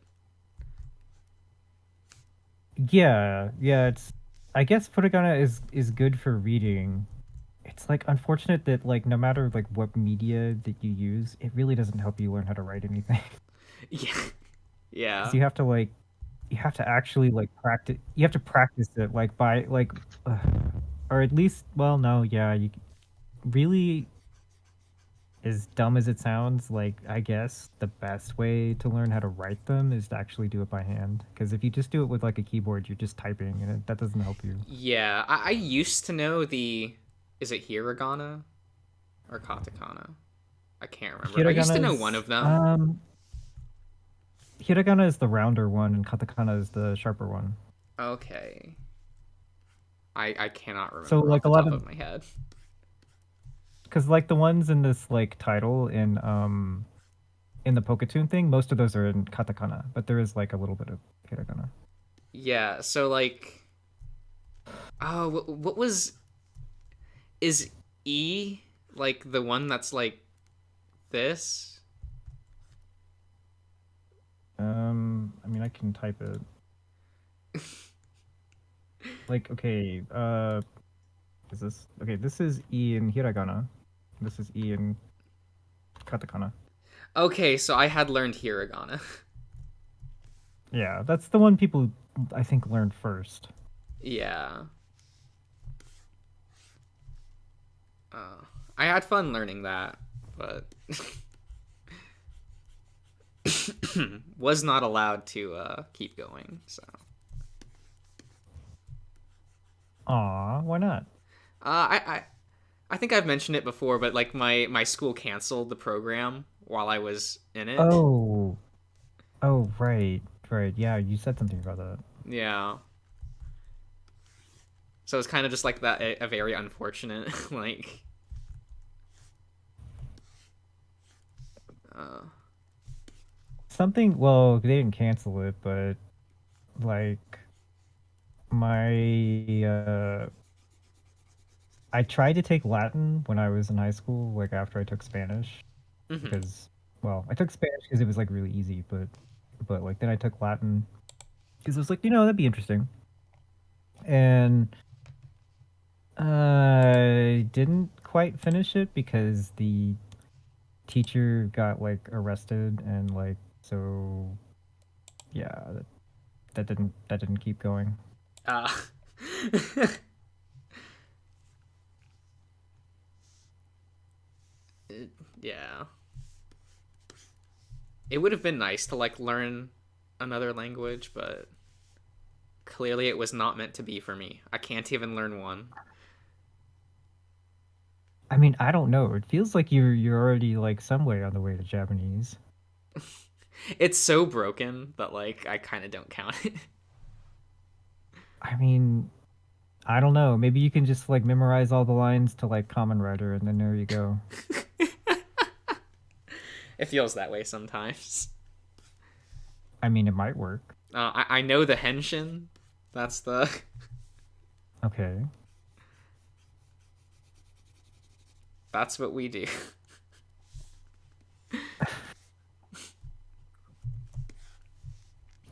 Yeah, yeah, it's I guess furigana is good for reading. It's like unfortunate that like no matter like what media that you use, it really doesn't help you learn how to write anything. Yeah. 'Cause Yeah. you have to actually like practice. You have to practice it like by like, or at least well no yeah you really as dumb as it sounds, like I guess the best way to learn how to write them is to actually do it by hand. Because if you just do it with like a keyboard, you're just typing, and that doesn't help you. Yeah, I used to know the, is it hiragana or katakana? I can't remember. I used to know one of them. Hiragana is the rounder one, and katakana is the sharper one. Okay. I cannot remember So, off like, the a lot top of- of my head. Because like the ones in this like title in the Poketoon thing, most of those are in katakana, but there is like a little bit of hiragana. Yeah, so like, oh, what was, is E like the one that's like this? I mean, I can type it. Like, okay, is this okay? This is E in hiragana. This is E in katakana. Okay, so I had learned hiragana. Yeah, that's the one people I think learned first. Yeah. I had fun learning that, but was not allowed to keep going. So, Aw, why not? I think I've mentioned it before, but like my school canceled the program while I was in it. Oh, right. Yeah, you said something about that. Yeah. So it's kind of just like that, a very unfortunate like. Something. Well, they didn't cancel it, but like my I tried to take Latin when I was in high school, like after I took Spanish, Mhm. because well, I took Spanish because it was like really easy, but like then I took Latin because it was like that'd be interesting, and I didn't quite finish it because the teacher got like arrested and like so yeah that didn't keep going. Uh, yeah. It would have been nice to like learn another language, but clearly it was not meant to be for me. I can't even learn one. I mean, I don't know. It feels like you're already like some way on the way to Japanese. It's so broken that like I kind of don't count it. I mean, I don't know. Maybe you can just like memorize all the lines to like Common Writer, and then there you go. It feels that way sometimes. I mean, it might work. I know the henshin. That's the Okay. that's what we do.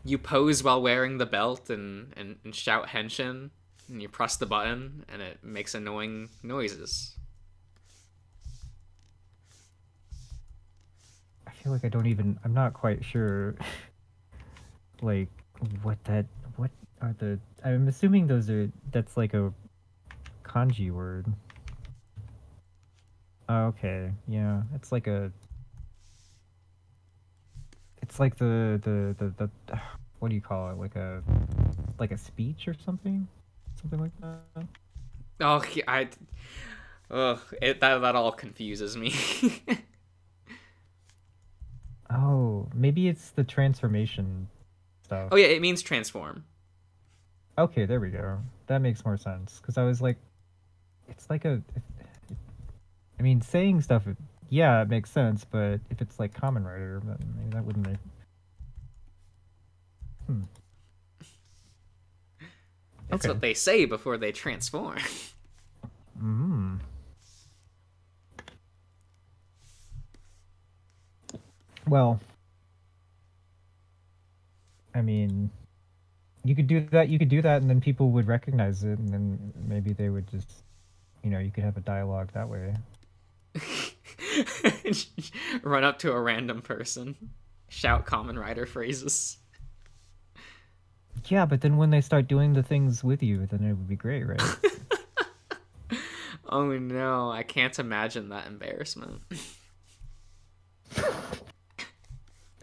You pose while wearing the belt and shout henshin, and you press the button, and it makes annoying noises. I feel like I'm not quite sure like what are I'm assuming that's like a kanji word. Oh, okay. Yeah. It's like the what do you call it? Like a speech or something? Something like that. Oh, that all confuses me. Oh, maybe it's the transformation stuff. Oh yeah, it means transform. Okay, there we go. That makes more sense. Because I was like, it's like I mean, saying stuff yeah, it makes sense. But if it's like Common Rider, then maybe that wouldn't make. Hmm. That's Okay. what they say before they transform. Mm. Well, I mean, you could do that. You could do that, and then people would recognize it, and then maybe they would just, you could have a dialogue that way. Run up to a random person, shout Common Rider phrases. Yeah, but then when they start doing the things with you, then it would be great, right? Oh no, I can't imagine that embarrassment.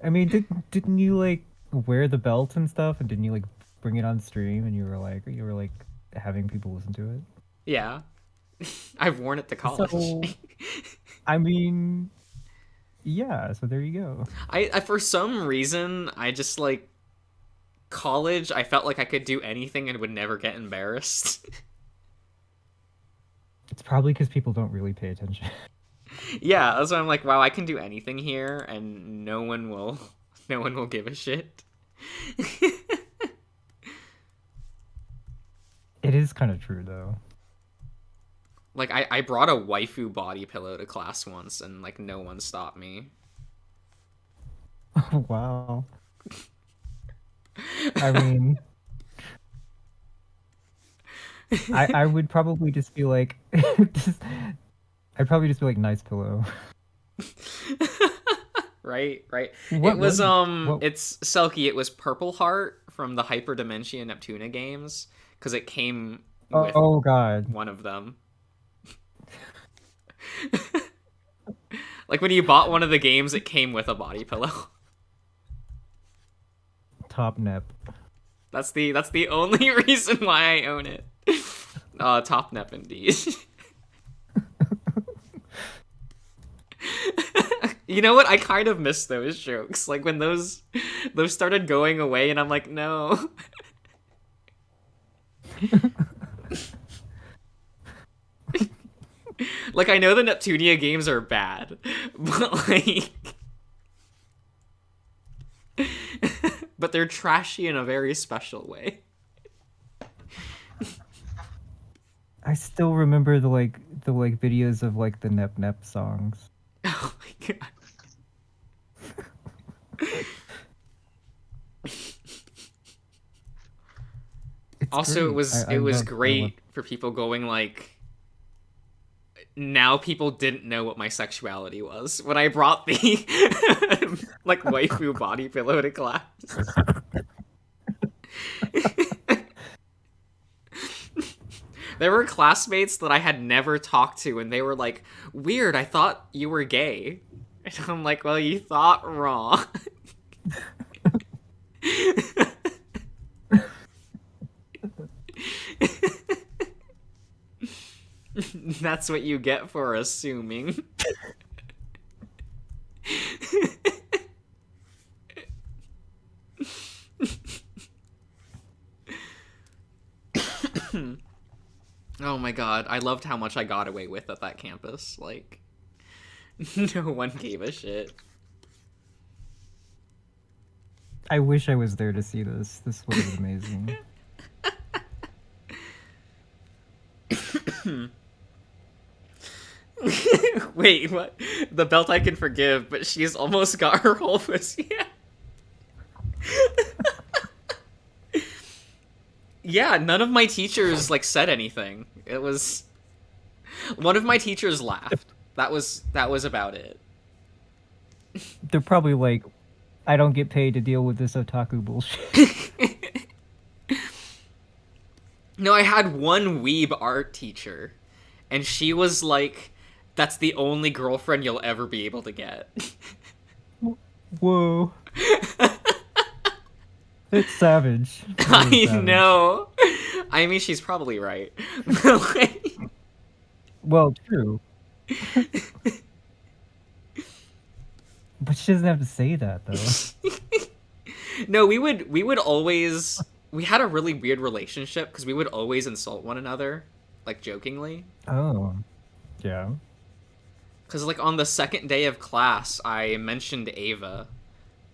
I mean, didn't you like wear the belt and stuff, and didn't you like bring it on stream, and you were like having people listen to it? Yeah. I've worn it to college. So, I mean, yeah. So there you go. I for some reason I just like college. I felt like I could do anything and would never get embarrassed. It's probably because people don't really pay attention. Yeah, that's why I'm like, wow, I can do anything here, and no one will give a shit. It is kind of true though. Like I brought a waifu body pillow to class once, and like no one stopped me. Wow. I mean, I would probably just be like, I'd probably just be like, nice pillow. Right. What It was what- it's Selkie. It was Purple Heart from the Hyperdimensia Neptuna games, because it came with Oh God. one of them. Like when you bought one of the games, it came with a body pillow. Top nep. That's the only reason why I own it. Top nep indeed. You know what? I kind of miss those jokes. Like when those started going away, and I'm like, no. Like I know the Neptunia games are bad, but like, but they're trashy in a very special way. I still remember the videos of like the Nep Nep songs. Oh my god. It's Also, great. it was I it was love- I great love- for people going like. Now people didn't know what my sexuality was when I brought the like waifu body pillow to class. There were classmates that I had never talked to, and they were like, "Weird, I thought you were gay." And I'm like, "Well, you thought wrong." That's what you get for assuming. Oh my god, I loved how much I got away with at that campus. Like, no one gave a shit. I wish I was there to see this. This would have been amazing. Wait, what? The belt I can forgive, but she's almost got her whole pussy out. Yeah, none of my teachers like said anything. It was one of my teachers laughed. That was about it. They're probably like, I don't get paid to deal with this otaku bullshit. No, I had one weeb art teacher, and she was like, "That's the only girlfriend you'll ever be able to get." Whoa. It's savage. Really I savage. know. I mean, she's probably right. Like, Well, true. But she doesn't have to say that though. no, we would always. We had a really weird relationship because we would always insult one another, like jokingly. Oh. Yeah. Because, like, on the second day of class, I mentioned Ava,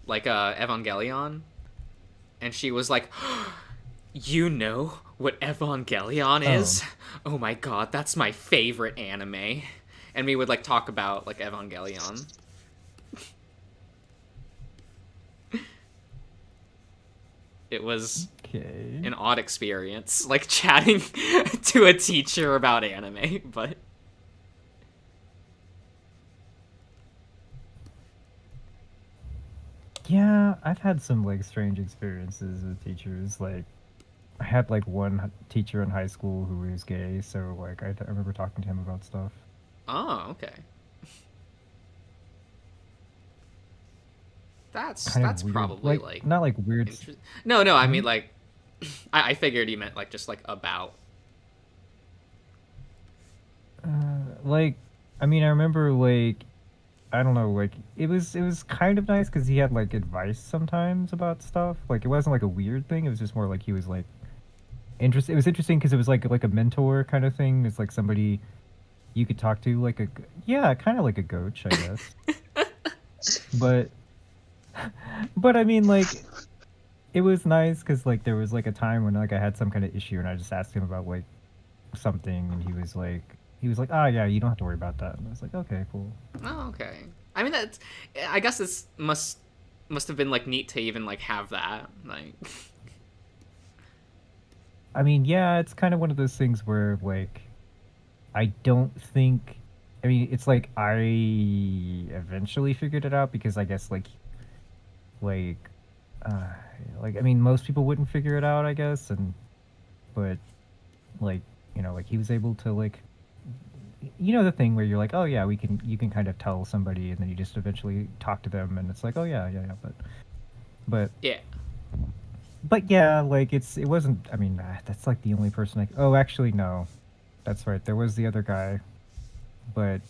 like, Evangelion, and she was like, you know what Evangelion is? Oh my god, that's my favorite anime. And we would, like, talk about, like, Evangelion. It was Okay. an odd experience, like, chatting to a teacher about anime, but... Yeah, I've had some like strange experiences with teachers. Like, I had like one teacher in high school who was gay, so like I remember talking to him about stuff. Oh, okay. That's Kind of that's weird. probably like not like weird. No, I Hmm? mean like I figured you meant like just like about. Like, I mean, I remember like I don't know, like it was kind of nice because he had like advice sometimes about stuff. Like it wasn't like a weird thing. It was just more like he was like interesting. It was interesting because it was like a mentor kind of thing. It's like somebody you could talk to, like yeah, kind of like a coach, I guess. But but I mean, like it was nice because like there was like a time when like I had some kind of issue and I just asked him about like something and he was like, ah, yeah, you don't have to worry about that. And I was like, okay, cool. Oh, okay. I mean that's I guess this must have been like neat to even like have that like. I mean, yeah, it's kind of one of those things where like I don't think. I mean, it's like I eventually figured it out because I guess like uh like I mean most people wouldn't figure it out, I guess, and but like like he was able to like the thing where you're like, oh yeah, you can kind of tell somebody and then you just eventually talk to them and it's like, oh yeah, but Yeah. but yeah, like it wasn't. I mean, that's like the only person. Oh, actually, no, that's right. There was the other guy, but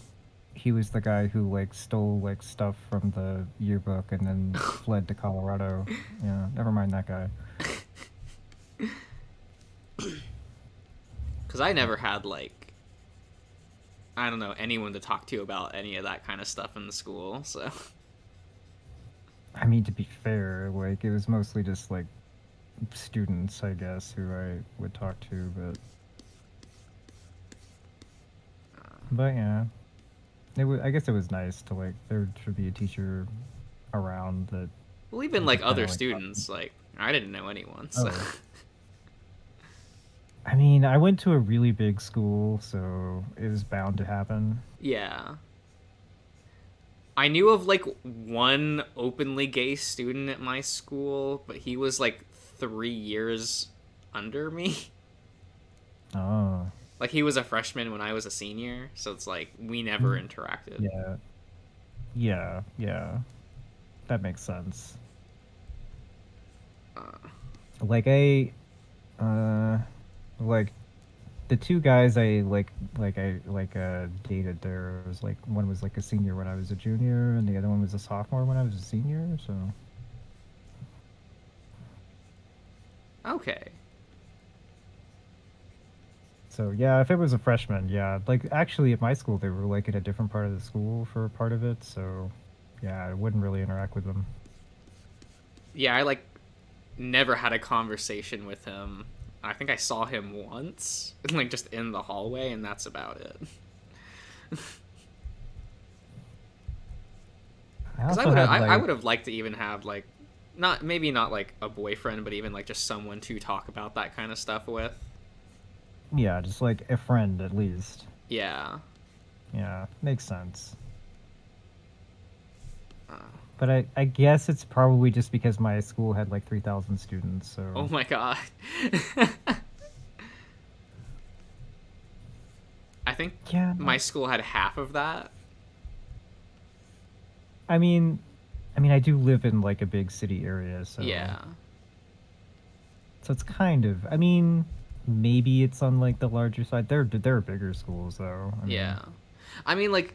he was the guy who like stole like stuff from the yearbook and then fled to Colorado. Yeah, never mind that guy. Because I never had like I don't know anyone to talk to about any of that kind of stuff in the school, so. I mean, to be fair, like it was mostly just like students, I guess, who I would talk to, but yeah, I guess it was nice to like there should be a teacher around that. Well, even You like could kinda, other like, students, like I didn't know anyone, so. Oh. I mean, I went to a really big school, so it was bound to happen. Yeah. I knew of like one openly gay student at my school, but he was like 3 years under me. Oh, Like he was a freshman when I was a senior, so it's like we never interacted. yeah, that makes sense. Uh, Like like the two guys I dated there was like one was like a senior when I was a junior and the other one was a sophomore when I was a senior, so okay. yeah, if it was a freshman, yeah, like actually at my school they were like in a different part of the school for part of it, so yeah, I wouldn't really interact with them. Yeah, I like never had a conversation with him. I think I saw him once, like just in the hallway, and that's about it. Because also had, I like- would have liked to even have like, maybe not like a boyfriend, but even like just someone to talk about that kind of stuff with. Yeah, just like a friend at least. Yeah. Yeah, makes sense. Uh, But I guess it's probably just because my school had like 3,000 students, so oh my god. I think yeah. my school had half of that. I mean, I do live in like a big city area, so Yeah. So it's kind of. I mean, maybe it's on like the larger side. There are bigger schools though. I mean, Yeah. I mean, like,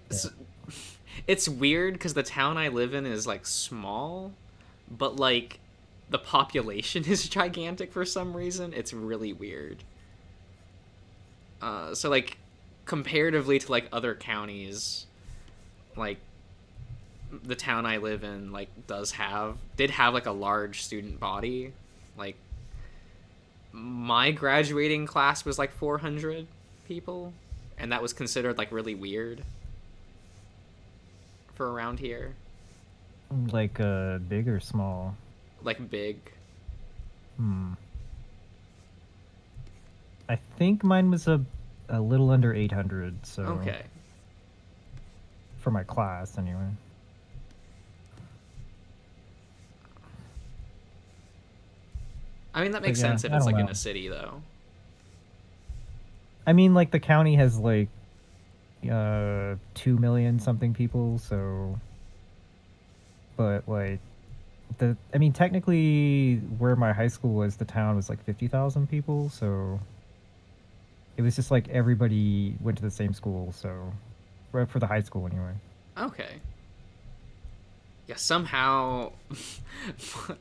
it's weird because the town I live in is, like, small, but, like, the population is gigantic for some reason. It's really weird. So, like, comparatively to, like, other counties, like the town I live in like did have like a large student body. Like my graduating class was like 400 people, and that was considered like really weird for around here. Like big or small? Like big. I think mine was a little under 800. So Okay. for my class anyway. I mean that makes yeah, sense if I it's don't like in know. a city though. I mean, like the county has like 2 million something people, so but like I mean technically where my high school was, the town was like 50,000 people, so it was just like everybody went to the same school, so right for the high school anyway. Okay. Yeah, somehow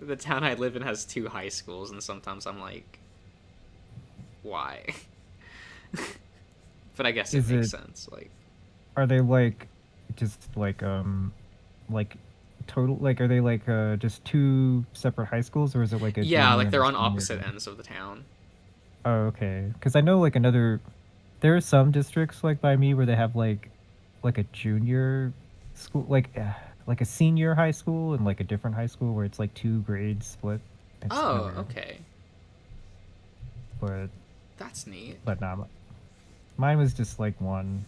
the town I live in has 2 high schools, and sometimes I'm like, why? But I guess it Is makes it- sense. Like, Are they like just like total, like are they like just 2 separate high schools, or is it like a yeah, junior like and they're a on senior? opposite ends of the town. Oh, okay. Because I know like there are some districts like by me where they have like a junior school, like a senior high school and like a different high school where it's like 2 grades split. It's kinda Oh, weird, okay. But That's neat. nah, mine was just like 1.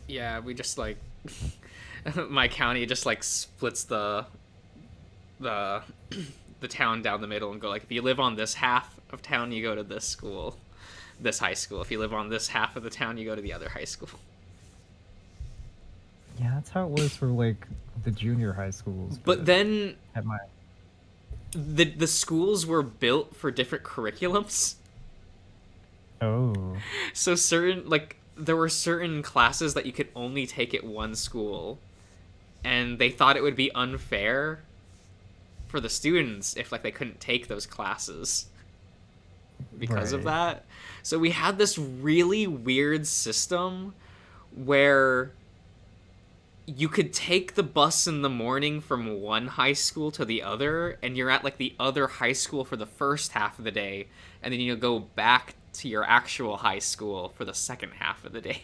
Yeah, we just like my county just like splits the the town down the middle and go like, if you live on this half of town, you go to this school, this high school. If you live on this half of the town, you go to the other high school. Yeah, that's how it was for like the junior high schools. But then at my the schools were built for different curriculums. oh So there were certain classes that you could only take at one school, and they thought it would be unfair for the students if like they couldn't take those classes because of Right. that. So we had this really weird system where you could take the bus in the morning from one high school to the other, and you're at like the other high school for the first half of the day, and then you go back to your actual high school for the second half of the day.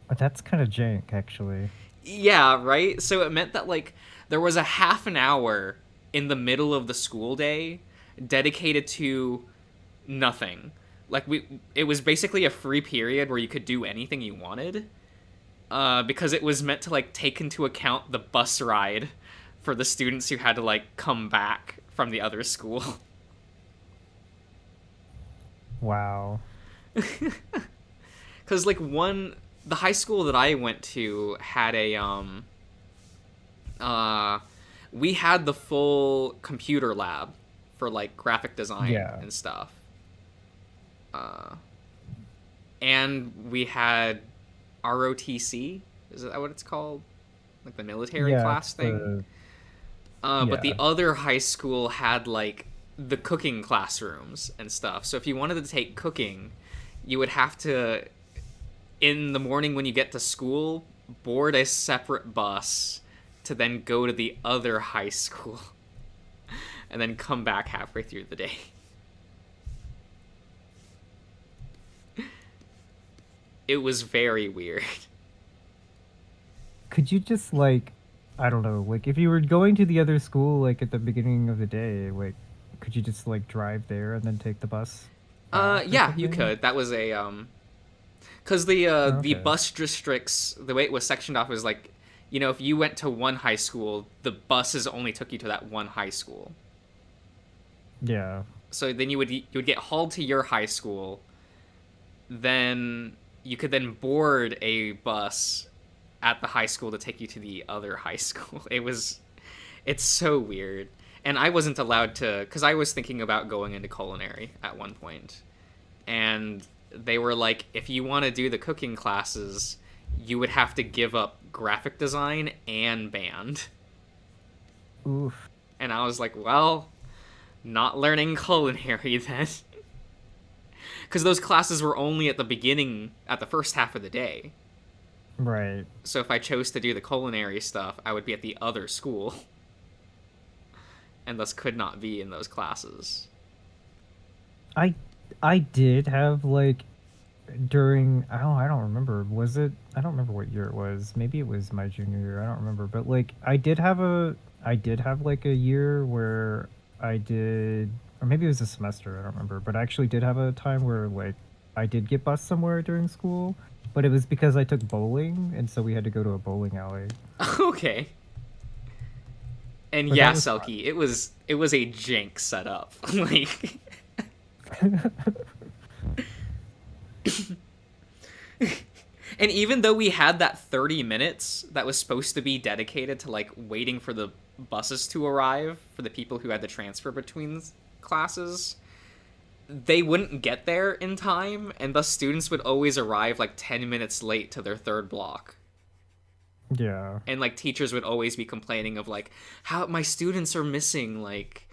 But that's kind of jank, actually. Yeah, right? So it meant that like there was a half an hour in the middle of the school day dedicated to nothing. Like it was basically a free period where you could do anything you wanted. Because it was meant to like take into account the bus ride for the students who had to like come back from the other school. Wow. Cuz like the high school that I went to had a we had the full computer lab for like graphic design Yeah. and stuff. And we had ROTC, is that what it's called? Like the military Yeah, class it's thing. But the yeah. other high school had like the cooking classrooms and stuff. So if you wanted to take cooking, you would have to, in the morning when you get to school, board a separate bus to then go to the other high school and then come back halfway through the day. It was very weird. Could you just like, I don't know, like if you were going to the other school like at the beginning of the day, like could you just like drive there and then take the bus? back or Yeah, you something? could. That was a because the Okay. bus districts, the way it was sectioned off was like, you know, if you went to one high school, the buses only took you to that one high school. Yeah. So then you would get hauled to your high school, then you could then board a bus at the high school to take you to the other high school. It's so weird. And I wasn't allowed to, because I was thinking about going into culinary at one point. And they were like, if you want to do the cooking classes, you would have to give up graphic design and band. Oof. And I was like, well, not learning culinary then. because those classes were only at the beginning, at the first half of the day. Right. So if I chose to do the culinary stuff, I would be at the other school, and thus could not be in those classes. I did have like during I don't remember, was it, I don't remember what year it was, maybe it was my junior year, I don't remember, but like I did have like a year where I did, or maybe it was a semester, I don't remember, but I actually did have a time where like I did get bused somewhere during school, but it was because I took bowling, and so we had to go to a bowling alley. Okay. And But yeah, that was fun. Selkie, it was a jank setup. Like, and even though we had that 30 minutes that was supposed to be dedicated to like waiting for the buses to arrive for the people who had to transfer between classes, they wouldn't get there in time, and thus students would always arrive like 10 minutes late to their third block. Yeah. And like teachers would always be complaining of like, how my students are missing like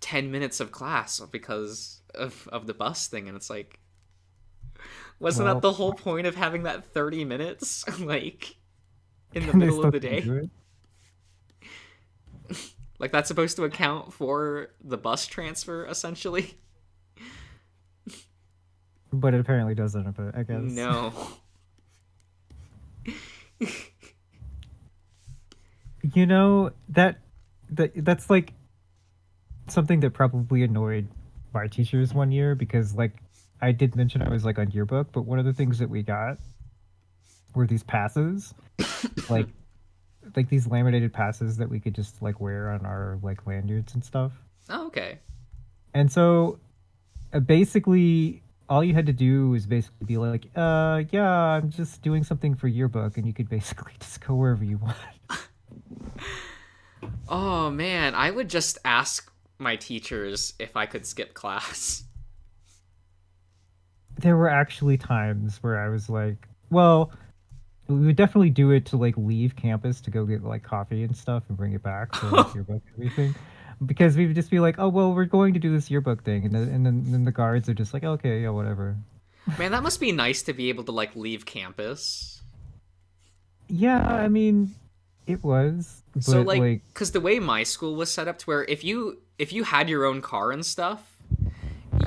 10 minutes of class because of the bus thing. And it's like, wasn't Well, that the whole point of having that 30 minutes like in the and they middle of the still couldn't day? do it. Like that's supposed to account for the bus transfer essentially? But it apparently doesn't, but I guess. No. You know, that's like something that probably annoyed my teachers one year, because like I did mention I was like on yearbook, but one of the things that we got were these passes, like these laminated passes that we could just like wear on our like lanyards and stuff. Oh, okay. And so basically all you had to do was basically be like, yeah, I'm just doing something for yearbook, and you could basically just go wherever you want. Oh man, I would just ask my teachers if I could skip class. There were actually times where I was like, well, we would definitely do it to like leave campus to go get like coffee and stuff and bring it back for like yearbook and everything, because we would just be like, oh well, we're going to do this yearbook thing, and then the guards are just like, okay, yeah, whatever. Man, that must be nice to be able to like leave campus. Yeah, I mean, it was, but So like, because the way my school was set up to where if you had your own car and stuff,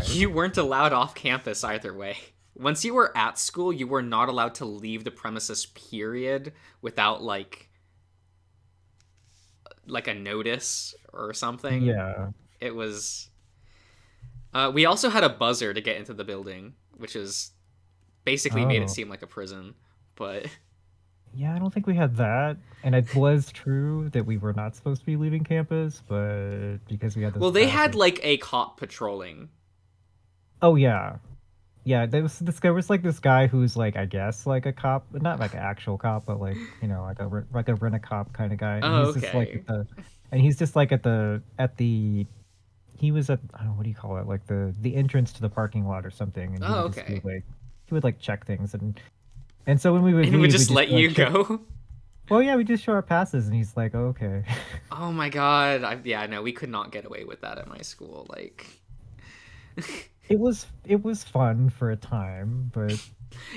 you weren't allowed off campus either way. Once you were at school, you were not allowed to leave the premises, period, without like a notice or something. yeah, It was we also had a buzzer to get into the building, which is basically made Oh. it seem like a prison, but yeah, I don't think we had that, and it was true that we were not supposed to be leaving campus, but because we had those well, they had passes- like a cop patrolling. Oh yeah, yeah. There was like this guy who's like, I guess like a cop, but not like an actual cop, but like, you know, like a rent a cop kind of guy. And Oh, he's just like okay. he's just like at the he was at, I don't know, what do you call it, like the entrance to the parking lot or something. And he Oh, would just be okay. like, he would like check things, and so when we would And leave, would we'd just let like, you show- go. Well, yeah, we just show our passes, and he's like, oh, okay. Oh my god. Yeah, no, we could not get away with that at my school. Like It was fun for a time, but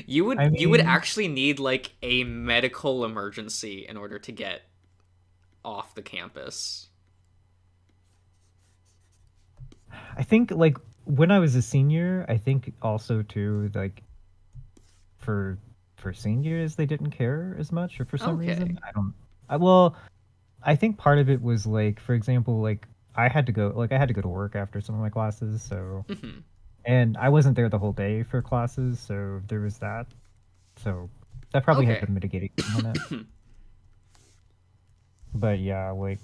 you would I mean- actually need like a medical emergency in order to get off the campus. I think like when I was a senior, I think also too, like for seniors they didn't care as much, or for some Okay. reason well, I think part of it was like, for example, like I had to go to work after some of my classes, so Mhm. and I wasn't there the whole day for classes, so there was that. So that probably Okay. had been mitigating on it. But yeah, like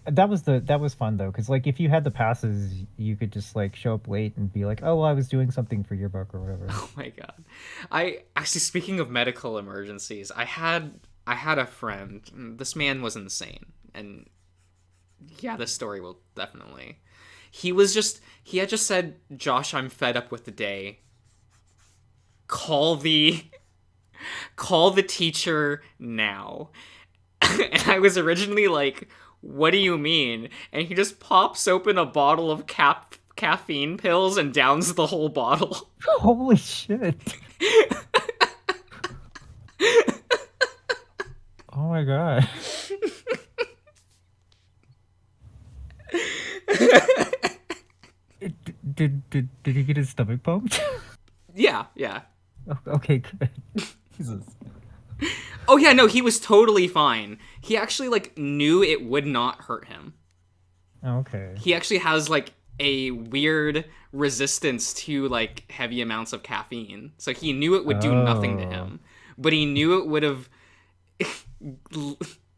that was fun though, because like if you had the passes, you could just like show up late and be like, oh well, I was doing something for yearbook or whatever. Oh my god. I actually, speaking of medical emergencies, I had a friend. This man was insane. And yeah, this story will definitely. He had just said, "Josh, I'm fed up with the day. Call the teacher now." And I was originally like, "What do you mean?" And he just pops open a bottle of caffeine pills and downs the whole bottle. Holy shit. Oh my god. Did he get his stomach pumped? Yeah. Okay, good. Jesus. Oh yeah, no, he was totally fine. He actually like knew it would not hurt him. Okay. He actually has like a weird resistance to like heavy amounts of caffeine. So he knew it would do nothing to him, but he knew it would have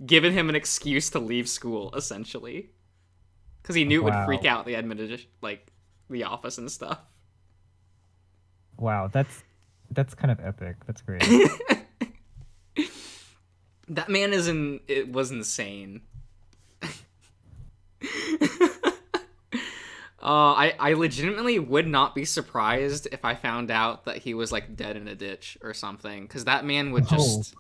given him an excuse to leave school essentially. Cuz he knew it would freak out the administration, like the office and stuff. Wow, that's kind of epic. That's great. That man it was insane. I legitimately would not be surprised if I found out that he was like dead in a ditch or something, because that man would just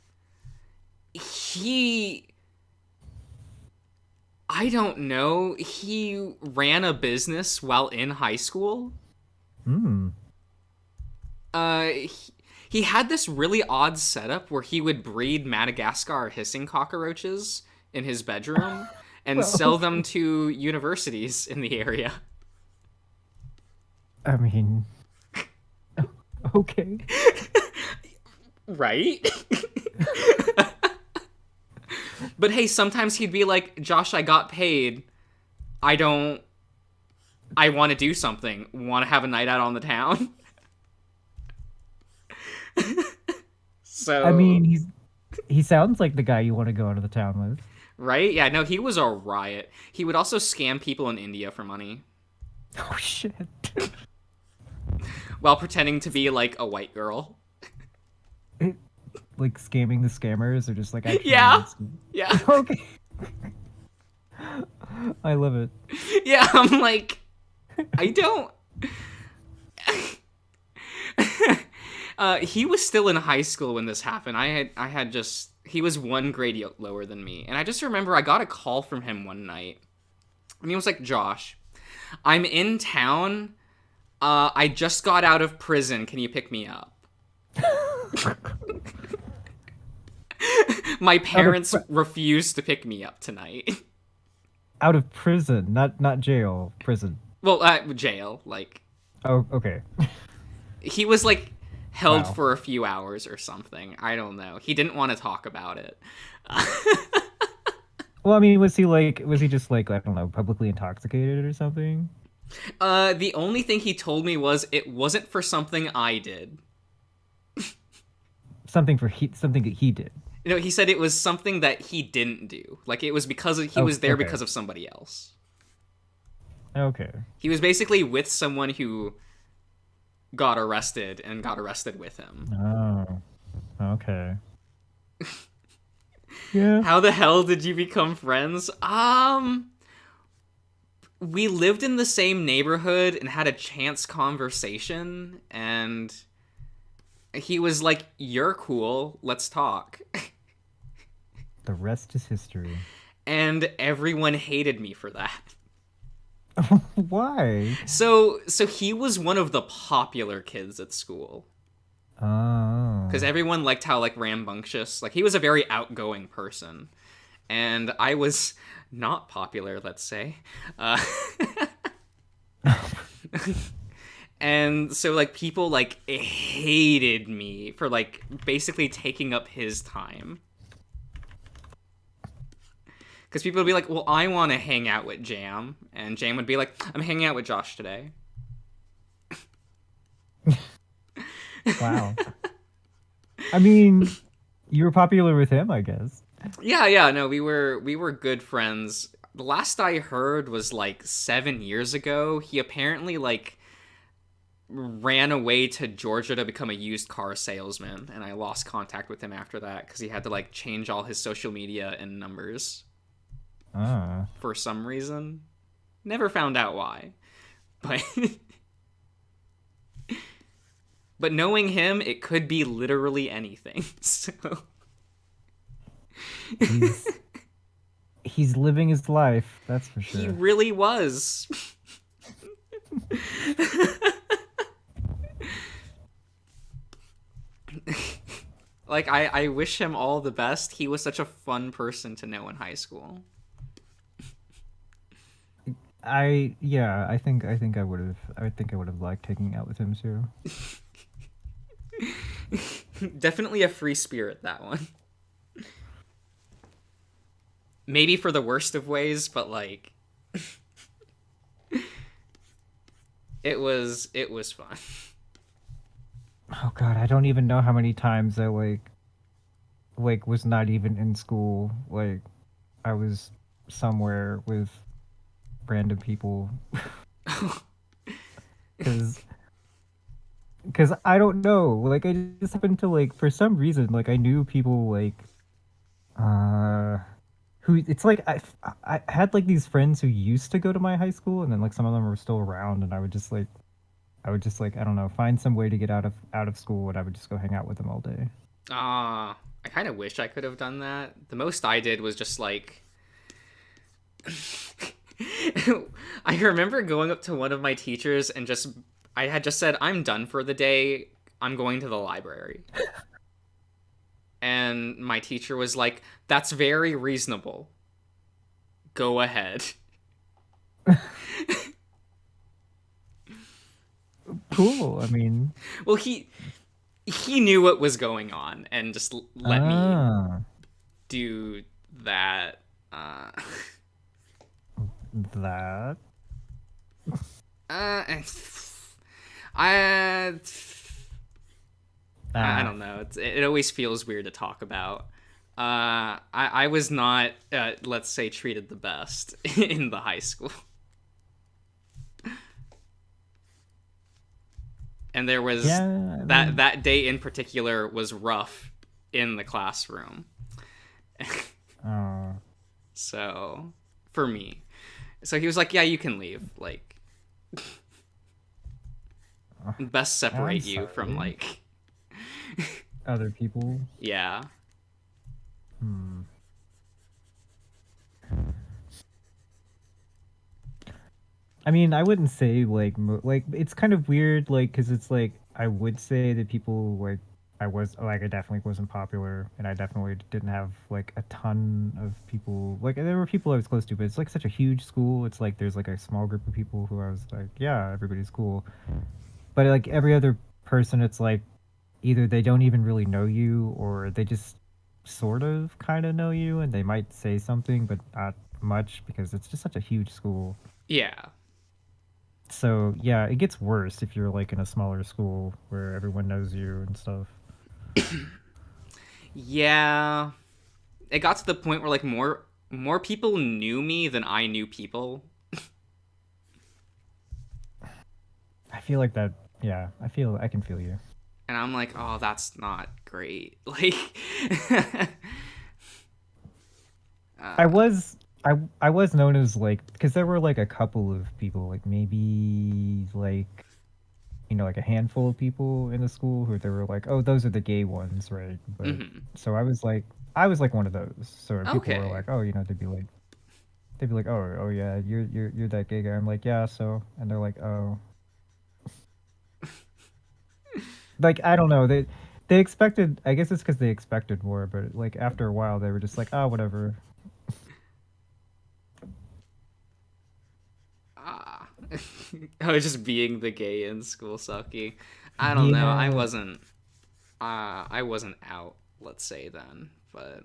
I don't know. He ran a business while in high school. Hmm. He had this really odd setup where he would breed Madagascar hissing cockroaches in his bedroom and sell them to universities in the area. I mean, okay. Right? But hey, sometimes he'd be like, Josh, I got paid. I want to do something. Want to have a night out on the town? So I mean, he sounds like the guy you want to go into the town with. right? Yeah, no, he was a riot. He would also scam people in India for money Oh shit. while pretending to be like a white girl. Like scamming the scammers or just like actually Yeah. Yeah. Okay. I love it. Yeah, I'm like, I don't. He was still in high school when this happened. He was one grade lower than me, and I just remember I got a call from him one night, and he was like, "Josh, I'm in town. I just got out of prison. Can you pick me up?" My parents refused to pick me up tonight. Out of prison, not jail, prison. Well, jail. Like, Oh, okay. he was like held Wow. for a few hours or something. I don't know. He didn't want to talk about it. Well, I mean, was he just like, I don't know, publicly intoxicated or something? The only thing he told me was it wasn't for something I did. Something that he did. You know, he said it was something that he didn't do. Like, it was because he was there because of somebody else. Okay. He was basically with someone who got arrested and got arrested with him. Oh. Okay. Yeah. How the hell did you become friends? We lived in the same neighborhood and had a chance conversation, and he was like, "You're cool, let's talk." The rest is history. And everyone hated me for that. Why? So he was one of the popular kids at school. Oh. Because everyone liked how, like, rambunctious. Like, he was a very outgoing person. And I was not popular, let's say. And so, like, people, like, hated me for, like, basically taking up his time. Because people would be like, well, I want to hang out with Jam. And Jam would be like, I'm hanging out with Josh today. Wow. I mean, you were popular with him, I guess. Yeah, no, we were good friends. The last I heard was like 7 years ago. He apparently like ran away to Georgia to become a used car salesman, and I lost contact with him after that because he had to like change all his social media and numbers for some reason. Never found out why, but but knowing him, it could be literally anything. So. He's living his life, that's for sure. He really was. Like, I wish him all the best. He was such a fun person to know in high school. I think I would have liked taking out with him too. Definitely a free spirit, that one. Maybe for the worst of ways, but like it was fun. Oh god, I don't even know how many times I was not even in school. Like I was somewhere with random people because I don't know. Like I just happened to like for some reason like I knew people like who it's like I had like these friends who used to go to my high school and then like some of them were still around and I would just like I don't know, find some way to get out of school and I would just go hang out with them all day. I kind of wish I could have done that. The most I did was just like I remember going up to one of my teachers and I had just said, I'm done for the day. I'm going to the library. And my teacher was like, that's very reasonable. Go ahead. Cool. I mean, Well, he knew what was going on and just let me do that. That. I don't know. It always feels weird to talk about. I was not, let's say, treated the best in the high school. And there was that day in particular was rough in the classroom. So for me, so he was like, "Yeah, you can leave. Like, best separate you from like other people." Yeah. I mean, I wouldn't say like it's kind of weird, like because it's like I would say that people like I definitely wasn't popular, and I definitely didn't have like a ton of people. Like there were people I was close to, but it's like such a huge school. It's like there's like a small group of people who I was like, yeah, everybody's cool. But like every other person, it's like either they don't even really know you, or they just sort of kind of know you, and they might say something, but not much because it's just such a huge school. Yeah. So yeah, it gets worse if you're like in a smaller school where everyone knows you and stuff. Yeah. It got to the point where like more people knew me than I knew people. I feel like that. Yeah, I can feel you. And I'm like, oh, that's not great. Like, I was known as like because there were like a couple of people, like maybe like like a handful of people in the school who they were like, oh, those are the gay ones, right? But so I was like one of those. So people were like, oh, they'd be like, oh yeah, you're that gay guy. I'm like, yeah, so, and they're like, oh. Like I don't know, they expected, I guess it's because they expected more, but like after a while they were just like, oh, whatever. I was just being the gay in school, sucky. I don't know. I wasn't out, let's say then, but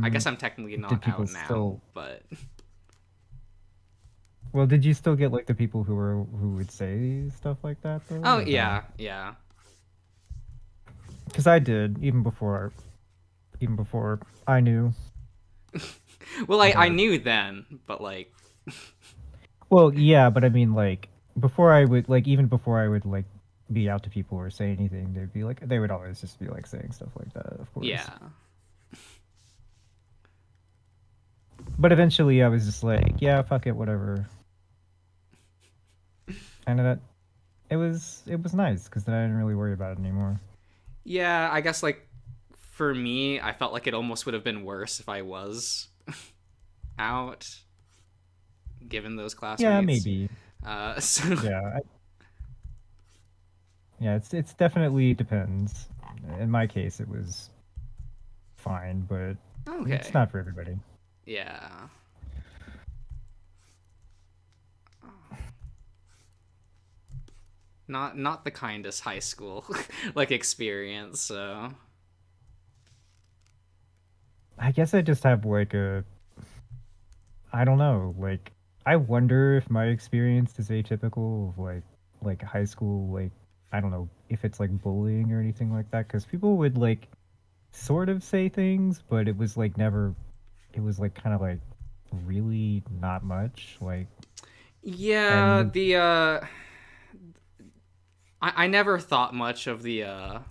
I guess I'm technically not out now. But well, did you still get like the people who would say stuff like that though? Oh yeah, yeah. Because I did even before I knew. Well, I knew then, but like. Well, yeah, but I mean, like before I would like be out to people or say anything, they would always just be like saying stuff like that, of course. Yeah. But eventually, I was just like, yeah, fuck it, whatever. And that it was nice because then I didn't really worry about it anymore. Yeah, I guess like for me, I felt like it almost would have been worse if I was out, given those classmates. Yeah, maybe. So Yeah. Yeah, it's definitely depends. In my case, it was fine, but okay. it's not for everybody. Yeah. Not the kindest high school like experience, so I guess I just have like I don't know, like I wonder if my experience is atypical of like high school, like I don't know if it's like bullying or anything like that, because people would like sort of say things, but it was like never, it was like kind of like really not much, like yeah, and I never thought much of the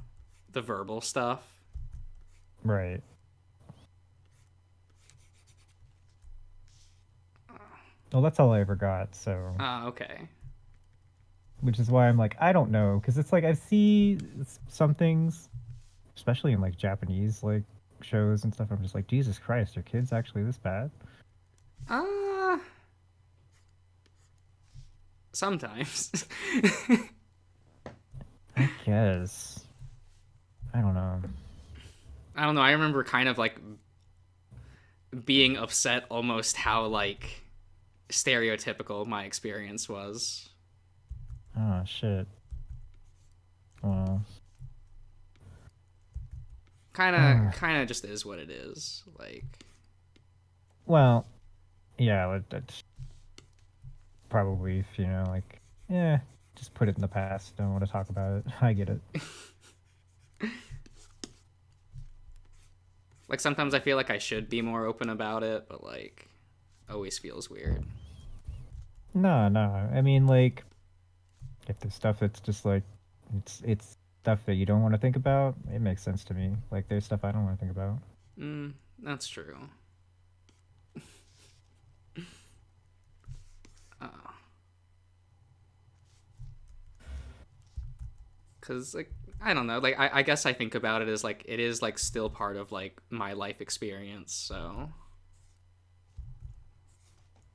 verbal stuff. right. Well, that's all I ever got, so Okay. which is why I'm like I don't know, because it's like I see some things, especially in like Japanese like shows and stuff. I'm just like, Jesus Christ, are kids actually this bad? Sometimes. I guess. I don't know. I don't know. I remember kind of like being upset almost how like stereotypical my experience was. Oh shit. Well, Kind of just is what it is. Like well, yeah. That's probably if you know, like, yeah, just put it in the past. Don't want to talk about it. I get it. like sometimes I feel like I should be more open about it, but like always feels weird. No, no. I mean, like, if there's stuff that's just like, it's stuff that you don't want to think about, it makes sense to me. Like, there's stuff I don't want to think about. That's true. Cause like I don't know, like I guess I think about it as like it is like still part of like my life experience. So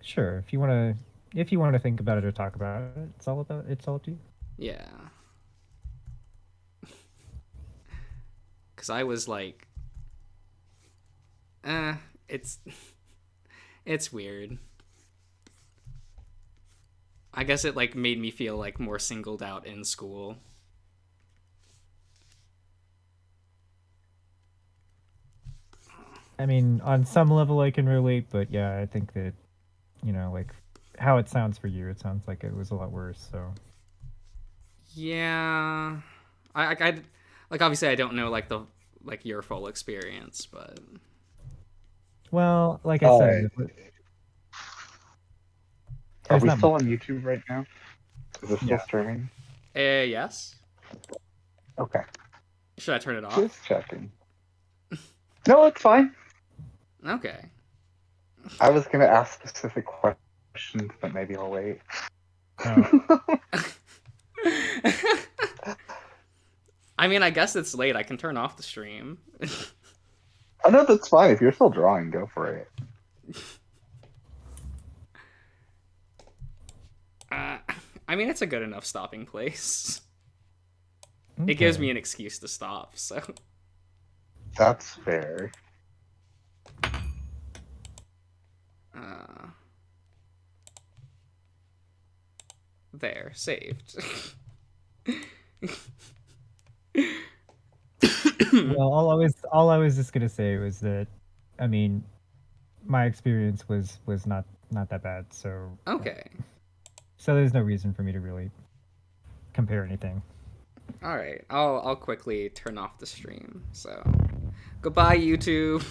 Sure, if you want to think about it or talk about it, it's all up to you. yeah, cause I was like, it's it's weird. I guess it like made me feel like more singled out in school. I mean, on some level I can relate, but yeah, I think that, you know, like how it sounds for you, it sounds like it was a lot worse. So Yeah, I like obviously I don't know like the like your full experience, but well, like I Oh, said, Are there's we not still much. on YouTube right now? Is it still Yeah. streaming? yes. Okay. Should I turn it off? Just checking. No, it's fine. Okay. I was gonna ask specific questions, but maybe I'll wait. Oh. I mean, I guess it's late. I can turn off the stream. Oh no, that's fine. If you're still drawing, go for it. I mean, it's a good enough stopping place. It gives Okay. me an excuse to stop, so. That's fair. There, saved. Well, all I was just gonna say was that, I mean, my experience was not that bad. So Okay. so there's no reason for me to really compare anything. All right. I'll quickly turn off the stream. So, goodbye, YouTube.